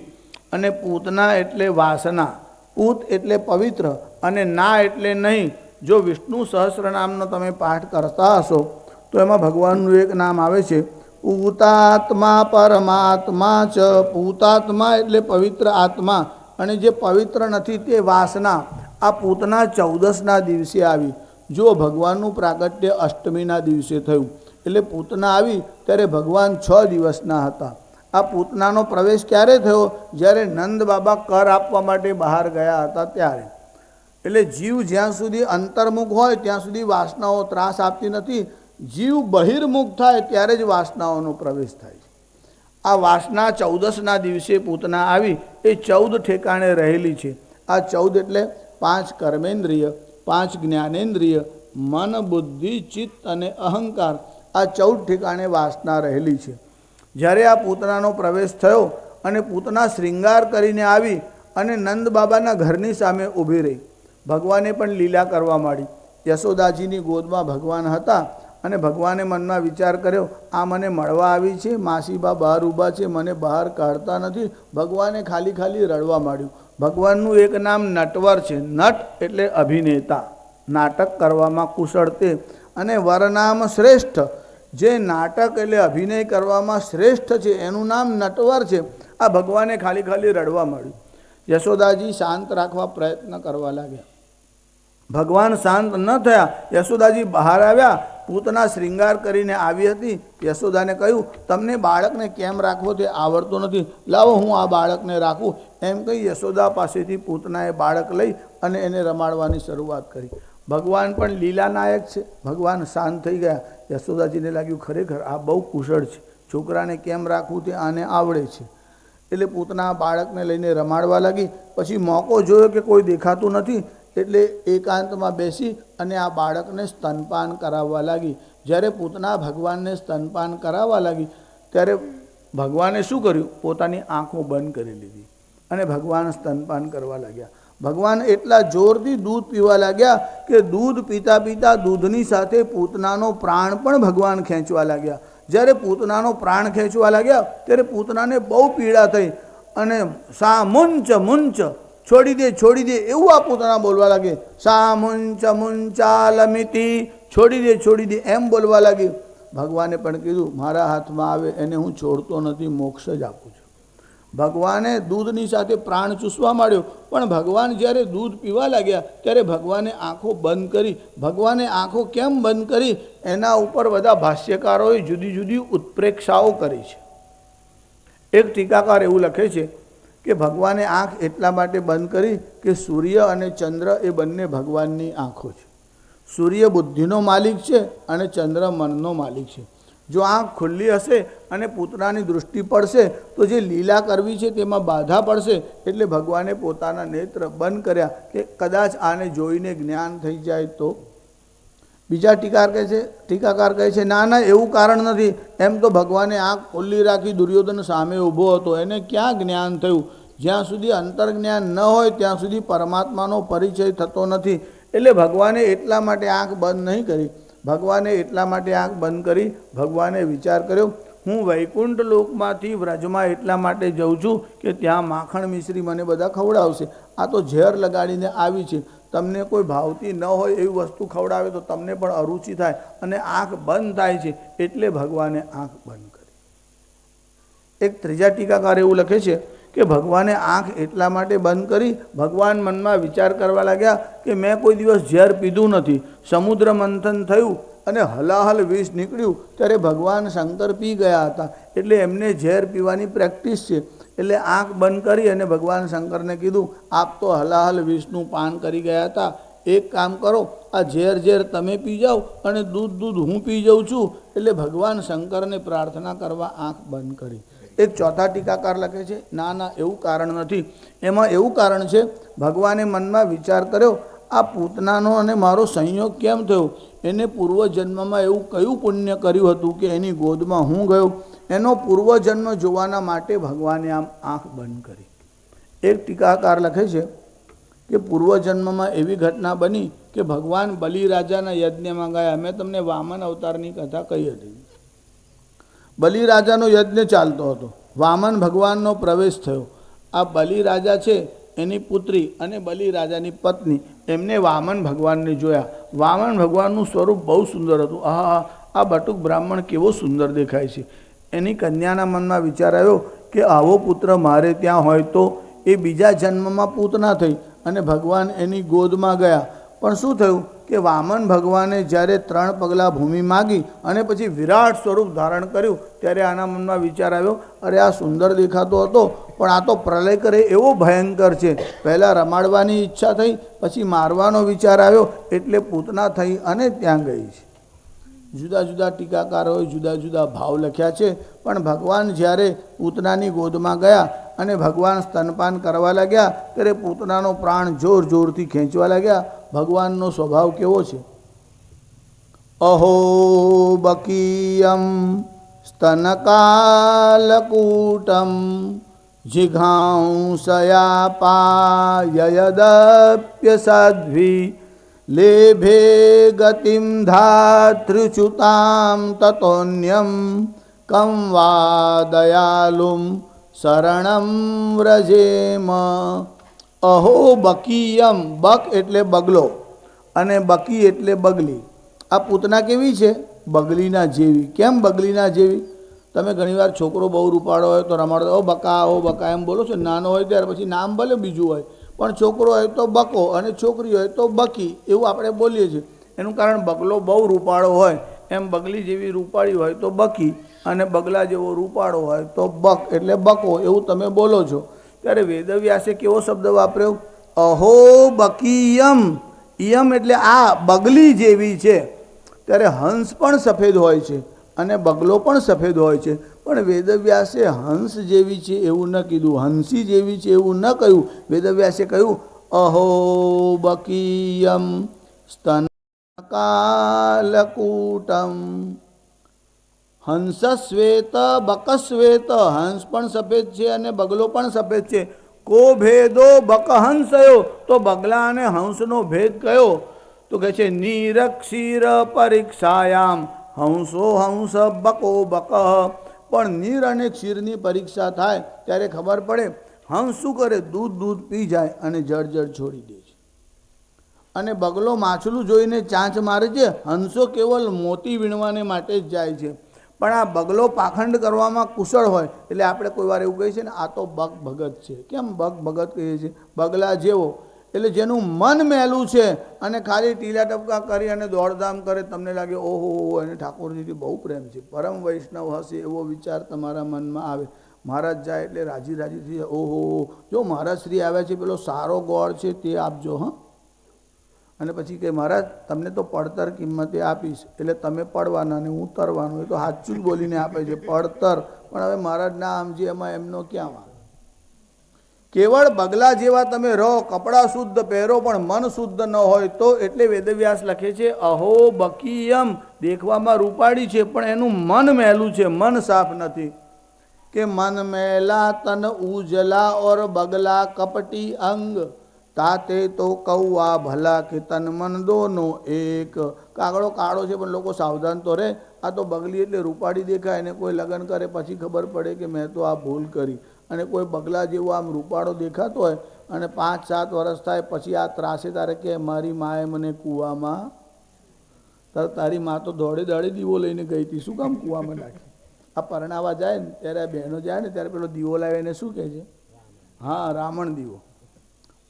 અને પૂતના એટલે વાસના. પૂત એટલે પવિત્ર અને ના એટલે નહીં. જો વિષ્ણુ સહસ્રનામનો તમે પાઠ કરતા હશો તો એમાં ભગવાનનું એક નામ આવે છે પૂતાત્મા પરમાત્મા ચ. પૂતાત્મા એટલે પવિત્ર આત્મા, અને જે પવિત્ર નથી તે વાસના. આ પૂતના 14ના દિવસે આવી. જો ભગવાનનું પ્રાગટ્ય અષ્ટમીના દિવસે થયું એટલે પૂતના આવી ત્યારે ભગવાન 6 દિવસના હતા. આ પૂતનાનો પ્રવેશ ક્યારે થયો? જ્યારે નંદ બાબા કર આપવા માટે બહાર ગયા હતા ત્યારે. એટલે જીવ જ્યાં સુધી અંતર્મુખ હોય ત્યાં સુધી વાસનાઓ ત્રાસ આપતી નથી. જીવ બહિર્મુખ થાય ત્યારે જ વાસનાઓનો પ્રવેશ થાય છે. આ વાસના 14ના દિવસે પૂતના આવી એ 14 ઠેકાણે રહેલી છે. આ 14 એટલે 5 કર્મેન્દ્રિય, 5 જ્ઞાનેન્દ્રિય, મન, બુદ્ધિ, ચિત્ત અને અહંકાર. આ 14 ઠેકાણે વાસના રહેલી છે. જ્યારે આ પૂતનાનો પ્રવેશ થયો અને પૂતના શ્રૃંગાર કરીને આવી અને નંદ બાબાના ઘરની સામે ઊભી રહી. ભગવાને પણ લીલા કરવા માંડી. યશોદાજીની ગોદમાં ભગવાન હતા અને ભગવાને મનમાં વિચાર કર્યો આ મને મળવા આવી છે, માસીબા બહાર ઊભા છે, મને બહાર કાઢતા નથી. ભગવાને ખાલી ખાલી રડવા માંડ્યું. ભગવાનનું એક નામ નટવર છે. નટ એટલે અભિનેતા, નાટક કરવામાં કુશળ તે. અને વરનામ શ્રેષ્ઠ, જે નાટક એટલે અભિનય કરવામાં શ્રેષ્ઠ છે એનું નામ નટવર છે. આ ભગવાને ખાલી ખાલી રડવા માંડ્યું. યશોદાજી શાંત રાખવા પ્રયત્ન કરવા લાગ્યા. ભગવાન શાંત ન થયા. યશોદાજી બહાર આવ્યા. પૂતના શ્રૃંગાર કરીને આવી હતી. યશોદાને કહ્યું, તમને બાળકને કેમ રાખવો તે આવડતો નથી, લાવો હું આ બાળકને રાખું. એમ કહી યશોદા પાસેથી પૂતનાએ બાળક લઈ અને એને રમાડવાની શરૂઆત કરી. ભગવાન પણ લીલાનાયક છે. ભગવાન શાંત થઈ ગયા. યશોદાજીને લાગ્યું ખરેખર આ બહુ કુશળ છે, છોકરાને કેમ રાખવું તે આને આવડે છે. એટલે પૂતના બાળકને લઈને રમાડવા લાગી. પછી મોકો જોયો કે કોઈ દેખાતું નથી, એટલે એકાંતમાં બેસી અને આ બાળકને સ્તનપાન કરાવવા લાગી. જ્યારે પૂતના ભગવાનને સ્તનપાન કરાવવા લાગી ત્યારે ભગવાને શું કર્યું? પોતાની આંખો બંધ કરી લીધી અને ભગવાન સ્તનપાન કરવા લાગ્યા. ભગવાન એટલા જોરથી દૂધ પીવા લાગ્યા કે દૂધ પીતા પીતા દૂધની સાથે પૂતનાનો પ્રાણ પણ ભગવાન ખેંચવા લાગ્યા. જ્યારે પૂતનાનો પ્રાણ ખેંચવા લાગ્યા ત્યારે પૂતનાને બહુ પીડા થઈ અને સા મુંચ મુંચ, છોડી દે એવું આ પૂતના બોલવા લાગે. સા મુંચ મુંચાલમિતિ, છોડી દે એમ બોલવા લાગી. ભગવાને પણ કીધું મારા હાથમાં આવે એને હું છોડતો નથી, મોક્ષ જ આપું છું. ભગવાને દૂધની સાથે પ્રાણ ચૂસવા માંડ્યો. પણ ભગવાન જ્યારે દૂધ પીવા લાગ્યા ત્યારે ભગવાને આંખો બંધ કરી. ભગવાને આંખો કેમ બંધ કરી એના ઉપર બધા ભાષ્યકારોએ જુદી જુદી ઉત્પ્રેક્ષાઓ કરી છે. એક ટીકાકાર એવું લખે છે કે ભગવાને આંખ એટલા માટે બંધ કરી કે સૂર્ય અને ચંદ્ર એ બંને ભગવાનની આંખો છે. સૂર્ય બુદ્ધિનો માલિક છે અને ચંદ્ર મનનો માલિક છે. જો આંખ ખુલ્લી હશે અને પૂતનાની દૃષ્ટિ પડશે તો જે લીલા કરવી છે તેમાં બાધા પડશે. એટલે ભગવાને પોતાના નેત્ર બંધ કર્યા કે કદાચ આને જોઈને જ્ઞાન થઈ જાય તો. બીજા ટીકાકાર કહે છે ના એવું કારણ નથી. એમ તો ભગવાને આંખ ખુલ્લી રાખી દુર્યોધન સામે ઊભો હતો, એને ક્યાં જ્ઞાન થયું? જ્યાં સુધી અંતર્જ્ઞાન ન હોય ત્યાં સુધી પરમાત્માનો પરિચય થતો નથી. એટલે ભગવાને એટલા માટે આંખ બંધ નહીં કરી. ભગવાને એટલા માટે આંખ બંધ કરી. ભગવાને વિચાર કર્યો હું વૈકુંઠ લોકમાંથી વ્રજમાં એટલા માટે જઉં છું કે ત્યાં માખણ મિશ્રી મને બધા ખવડાવશે. આ તો ઝેર લગાડીને આવી છે. તમને કોઈ ભાવતી ન હોય એવી વસ્તુ ખવડાવે તો તમને પણ અરુચિ થાય અને આંખ બંધ થાય છે. એટલે ભગવાને આંખ બંધ કરી. એક ત્રીજા ટીકાકાર એવું લખે છે કે ભગવાને આંખ એટલા માટે બંધ કરી. ભગવાન મનમાં વિચાર કરવા લાગ્યા કે મેં કોઈ દિવસ ઝેર પીધું નથી. સમુદ્ર મંથન થયું અને હલાહલ વિષ નીકળ્યું ત્યારે ભગવાન શંકર પી ગયા હતા. એટલે એમને ઝેર પીવાની પ્રેક્ટિસ છે. એટલે આંખ બંધ કરી અને ભગવાન શંકરને કીધું આપ તો હલાહલ વિષનું પાન કરી ગયા હતા, એક કામ કરો આ ઝેર તમે પી જાઓ અને દૂધ હું પી જાઉં છું. એટલે ભગવાન શંકરને પ્રાર્થના કરવા આંખ બંધ કરી. એક ચોથા ટીકાકાર લખે છે ના એવું કારણ નથી. એમાં એવું કારણ છે ભગવાને મનમાં વિચાર કર્યો આ પૂતનાનો અને મારો સંયોગ કેમ થયો? એને પૂર્વજન્મમાં એવું કયું પુણ્ય કર્યું હતું કે એની ગોદમાં હું ગયો? એનો પૂર્વજન્મ જોવાના માટે ભગવાને આમ આંખ બંધ કરી. એક ટીકાકાર લખે છે કે પૂર્વજન્મમાં એવી ઘટના બની કે ભગવાન બલિરાજાના યજ્ઞમાં ગયા. મેં તમને વામન અવતારની કથા કહી હતી. બલિરાજાનો યજ્ઞ ચાલતો હતો. વામન ભગવાનનો પ્રવેશ થયો. આ બલિરાજા છે એની પુત્રી અને બલિરાજાની પત્ની એમને વામન ભગવાનને જોયા. વામન ભગવાનનું સ્વરૂપ બહુ સુંદર હતું. આ બટુક બ્રાહ્મણ કેવો સુંદર દેખાય છે. એની કન્યાના મનમાં વિચાર આવ્યો કે આવો પુત્ર મારે ત્યાં હોય તો. એ બીજા જન્મમાં પૂતના થઈ અને ભગવાન એની ગોદમાં ગયા. પણ શું થયું કે વામન ભગવાને જ્યારે 3 પગલાં ભૂમિ માગી અને પછી વિરાટ સ્વરૂપ ધારણ કર્યું ત્યારે આના મનમાં વિચાર આવ્યો અરે આ સુંદર દેખાતો હતો પણ આ તો પ્રલય કરે એવો ભયંકર છે. પહેલાં રમાડવાની ઈચ્છા થઈ, પછી મારવાનો વિચાર આવ્યો એટલે પૂતના થઈ અને ત્યાં ગઈ છે. જુદા જુદા ટીકાકારોએ જુદા જુદા ભાવ લખ્યા છે. પણ ભગવાન જ્યારે પૂતનાની ગોદમાં ગયા અને ભગવાન સ્તનપાન કરવા લાગ્યા ત્યારે પૂતનાનો પ્રાણ જોરથી ખેંચવા લાગ્યા. ભગવાનનો સ્વભાવ કેવો છે? અહો બકીયમ સ્તનકાલકૂટમ જિઘાંસયાપાયદપ્ય સાધ્વી લેભે ગતિમ ધાતૃચ્યુતામ તતોન્યમ કમ વા દયાલુમ શરણમ વ્રજેમ. અહો બકીયમ, બક એટલે બગલો અને બકી એટલે બગલી. આ પૂતના કેવી છે? બગલીના જેવી. કેમ બગલીના જેવી? તમે ઘણીવાર છોકરો બહુ રૂપાળો હોય તો રમાડો ઓ બકા એમ બોલો છો. નાનો હોય ત્યાર પછી નામ ભલે બીજું હોય પણ છોકરો હોય તો બકો અને છોકરી હોય તો બકી એવું આપણે બોલીએ છીએ. એનું કારણ બગલો બહુ રૂપાળો હોય એમ બગલી જેવી રૂપાળી હોય તો બકી અને બગલા જેવો રૂપાળો હોય તો બક એટલે બકો એવું તમે બોલો છો. ત્યારે વેદવ્યાસે કેવો શબ્દ વાપર્યો? અહો બકીયમ. યમ એટલે આ બગલી જેવી છે. ત્યારે હંસ પણ સફેદ હોય છે અને બગલો પણ સફેદ હોય છે, પણ વેદવ્યાસે હંસ જેવી છે એવું ન કીધું, હંસી જેવી છે એવું ન કહ્યું. વેદવ્યાસે કહ્યું અહો બકીયમ સ્તનકાલકૂટમ. હંસ શ્વેત બકશ્વેત. હંસ પણ સફેદ છે અને બગલો પણ સફેદ છે. કો ભેદો બકહંસયો. તો બગલા અને હંસનો ભેદ કયો? તો કહે છે નીરક્ષીર પરીક્ષાયામ હંસો હંસ બકો બક. પણ નીર અને ક્ષીરની પરીક્ષા થાય ત્યારે ખબર પડે હંસ શું કરે? દૂધ પી જાય અને જળ છોડી દે છે. અને બગલો માછલું જોઈને ચાંચ મારે છે. હંસો કેવલ મોતી વીણવાને માટે જ જાય છે. પણ આ બગલો પાખંડ કરવામાં કુશળ હોય એટલે આપણે કોઈ વાર એવું કહીએ છીએ ને આ તો બગ ભગત છે. કેમ બગ ભગત કહીએ છીએ? બગલા જેવો એટલે જેનું મન મેલું છે અને ખાલી ટીલા ટપકા કરી અને દોડધામ કરે, તમને લાગે ઓહો એને ઠાકોરજીથી બહુ પ્રેમ છે, પરમ વૈષ્ણવ હશે એવો વિચાર તમારા મનમાં આવે. મહારાજ જાય એટલે રાજી થઈ જાય, ઓહો જો મહારાજ શ્રી આવ્યા છે, પેલો સારો ગોળ છે તે આપજો. હા, અને પછી કે મહારાજ તમને તો પડતર કિંમતે આપીશ, એટલે તમે પડવાના ને હું તરવાનું. એ તો સાચું જ બોલીને આપે છે પડતર, પણ હવે મહારાજ ના સમજે એમાં એમનો ક્યાં વાંક? કેવળ બગલા જેવા તમે રહો, કપડાં શુદ્ધ પહેરો પણ મન શુદ્ધ ન હોય તો. એટલે વેદવ્યાસ લખે છે અહો બકીયમ. દેખવામાં રૂપાળી છે પણ એનું મન મેલું છે, મન સાફ નથી. કે મન મેલા તન ઉજલા ઓર બગલા કપટી અંગ. તાતે તો કૌવા ભલા કે તન મન દોનો એક. કાગડો કાળો છે પણ લોકો સાવધાન તો રહે. આ તો બગલી એટલે રૂપાળી દેખાય અને કોઈ લગ્ન કરે પછી ખબર પડે કે મેં તો આ ભૂલ કરી. અને કોઈ બગલા જેવો આમ રૂપાળો દેખાતો હોય અને 5-7 વર્ષ થાય પછી આ ત્રાસે તારે કે મારી માએ મને કૂવામાં, તારી મા તો દોડે દીવો લઈને ગઈ હતી, શું કામ કૂવામાં નાખી? આ પરણાવા જાય ને ત્યારે આ બહેનો જાય ને ત્યારે પેલો દીવો લાવે એને શું કહે છે? હા, રાવણ દીવો.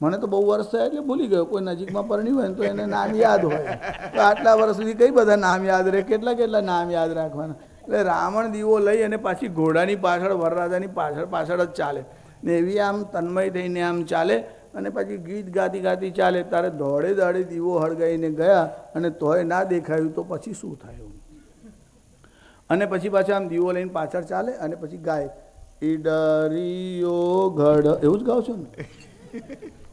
મને તો બહુ વર્ષ થયા એટલે ભૂલી ગયો. કોઈ નજીકમાં પરણ્યું હોય ને તો એને નામ યાદ હોય. તો આટલા વર્ષ સુધી કઈ બધા નામ યાદ રહે? કેટલા નામ યાદ રાખવાના? એટલે રાવણ દીવો લઈ અને પાછી ઘોડાની પાછળ, વરરાજાની પાછળ જ ચાલે ને એવી આમ તન્મય થઈને આમ ચાલે અને પછી ગીત ગાતી ચાલે. તારે દોડે દીવો હળગાઈને ગયા અને તોય ના દેખાયું તો પછી શું થાય? અને પછી પાછા આમ દીવો લઈને પાછળ ચાલે અને પછી ગાય ઈડરિયો ગઢ, એવું જ ગાવ છો ને?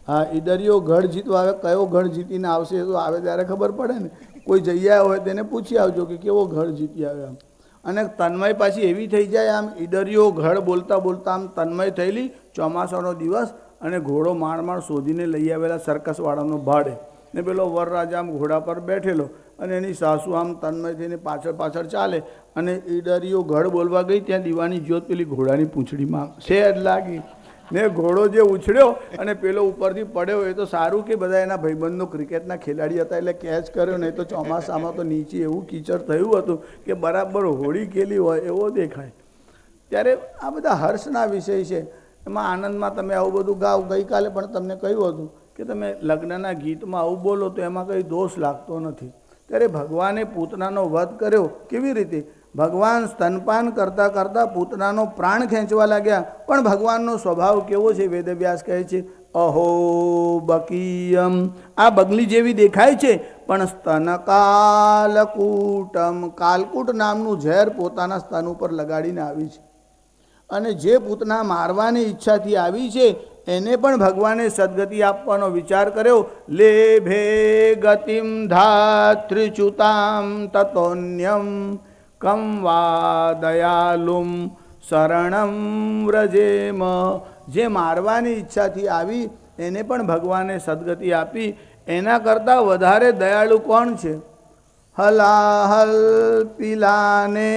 હા, ઈડરિયો ગઢ જીતવા આવે. કયો ગઢ જીતીને આવશે તો આવે ત્યારે ખબર પડે ને. કોઈ જઈ આવ્યો હોય તેને પૂછી આવજો કે કેવો ગઢ જીતી આવ્યો આમ. અને તન્મય પાછી એવી થઈ જાય આમ ઈડરિયો ગઢ બોલતા આમ તન્મય થયેલી. ચોમાસાનો દિવસ અને ઘોડો માણ શોધીને લઈ આવેલા સર્કસવાળાનો ભાડે ને પેલો વરરાજા આમ ઘોડા પર બેઠેલો અને એની સાસુ આમ તન્મય થઈને પાછળ ચાલે અને ઈડરિયો ગઢ બોલવા ગઈ ત્યાં દીવાની જ્યોત પેલી ઘોડાની પૂંછડીમાં શેર લાગી ને ઘોડો જે ઉછળ્યો અને પેલો ઉપરથી પડ્યો. એ તો સારું કે બધા એના ભાઈબંધો ક્રિકેટના ખેલાડી હતા એટલે કેચ કર્યો, નહીં તો ચોમાસામાં તો નીચે એવું કીચડ થયું હતું કે બરાબર હોળી ખેલી હોય એવો દેખાય. ત્યારે આ બધા હર્ષના વિષય છે, એમાં આનંદમાં તમે આવું બધું ગાઓ. ગઈકાલે પણ તમને કહ્યું હતું કે તમે લગ્નના ગીતમાં આવું બોલો તો એમાં કંઈ દોષ લાગતો નથી. ત્યારે ભગવાને પૂતનાનો વધ કર્યો. કેવી રીતે? ભગવાન સ્તનપાન કરતાં પૂતનાનો પ્રાણ ખેંચવા લાગ્યા. પણ ભગવાનનો સ્વભાવ કેવો છે? વેદવ્યાસ કહે છે અહો બકીયમ. આ બગલી જેવી દેખાય છે પણ સ્તન કાલકૂટમ. કાલકૂટ નામનું ઝેર પોતાના સ્તન ઉપર લગાડીને આવી છે. અને જે પૂતના મારવાની ઈચ્છાથી આવી છે એને પણ ભગવાને સદગતિ આપવાનો વિચાર કર્યો. લેભે ગતિમ ધાત્રિચ્યુતામ તતોન્યમ કમ વા દયાલુમ શરણમ વ્રજેમ. જે મારવાની ઈચ્છાથી આવી એને પણ ભગવાને સદગતિ આપી. એના કરતાં વધારે દયાળુ કોણ છે? હલાહલ પિલાને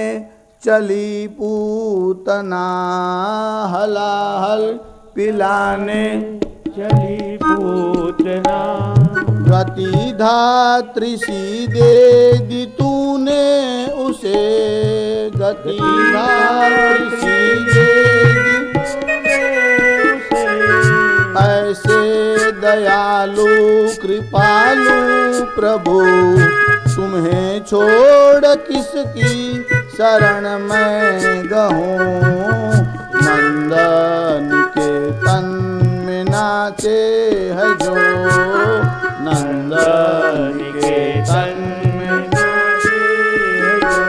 ચલી પૂતના. હલાહલ પિલાને ચલી પૂતના. गति धात्री सीधे दी तूने उसे. गति धात्री सीधे दी ऐसे दयालु कृपालु प्रभु, तुम्हें छोड़ किसकी शरण मैं गहूँ। नंद निकेतन में नाचे है जो, नंद निकेतन में नाचे है जो,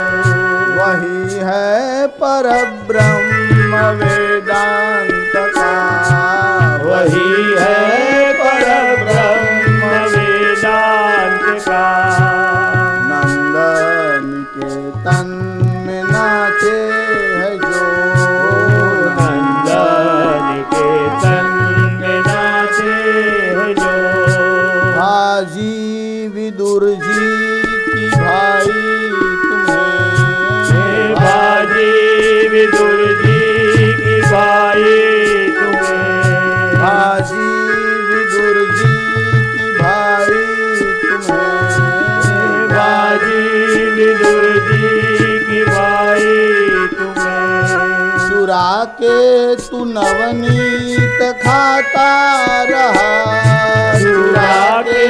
वही है परब्रह्म वेदांत का, वही है परब्रह्म वेदांत का। नंद निकेतन में नाचे है जो, नंद निकेतन में नाचे है जो, भाजी विदुर जी की भाई तुम्हें, भाजी विदुर जी की भाई तुम्हें, भाजी विदुर जी की भाई तुम्हें, भाजी विदुर जी की भाई तुम्हें। चुरा के तू नवनीत खाता रहा, चुरा के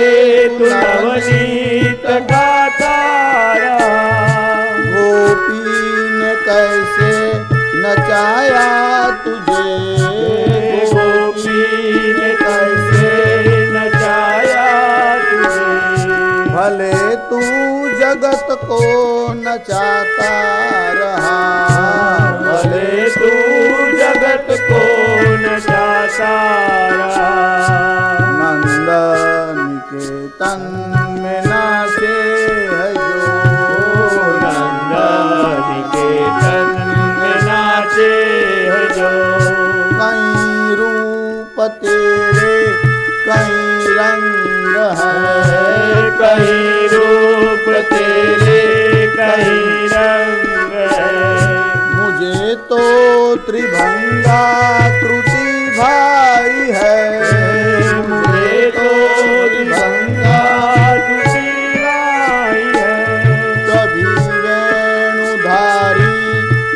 तू नवनीत गाता रहा। गोपी ने कैसे नचाया तुझे, गोपी ने कैसे नचाया तुझे। भले तू जगत को नचाता रहा, भले तू जगत को नचाता रहा। नंद निकेतन में नाचे है जो, नंद निकेतन में नाचे है जो, कहीं रूप तेरे कहीं रंग है, कहीं रूप तेरे कहीं रंग है। मुझे तो त्रिभंगा कृति भाई है, मुझे तो त्रिभंगा कृति भाई है। कभी वेणुधारी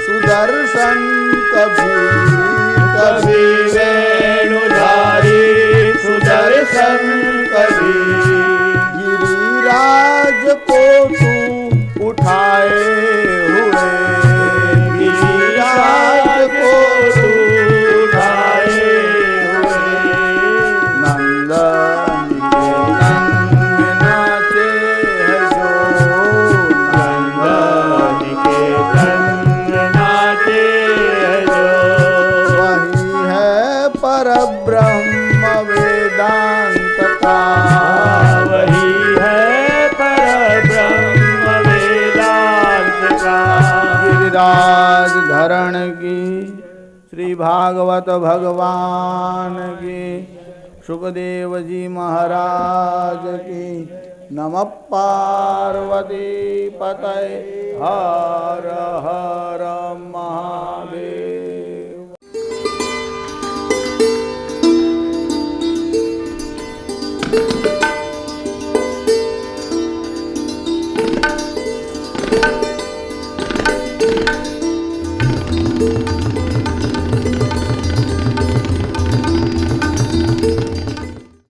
सुदर्शन, कभी कभी वेणुधारी सुदर्शन, कभी गिरिराज को तू उठाए हुए, गिरिराज को तू उठाए हुए। नंद निकेतन में नाचे है जो, नंद निकेतन में नाचे है जो, वही है परब्रह्म वेदांत का, वही है परब्रह्म वेदांत का। गिरिराज धरण की, श्री भागवत भगवान की, सुखदेव जी महाराज की। नमः पार्वती पतये, हर हर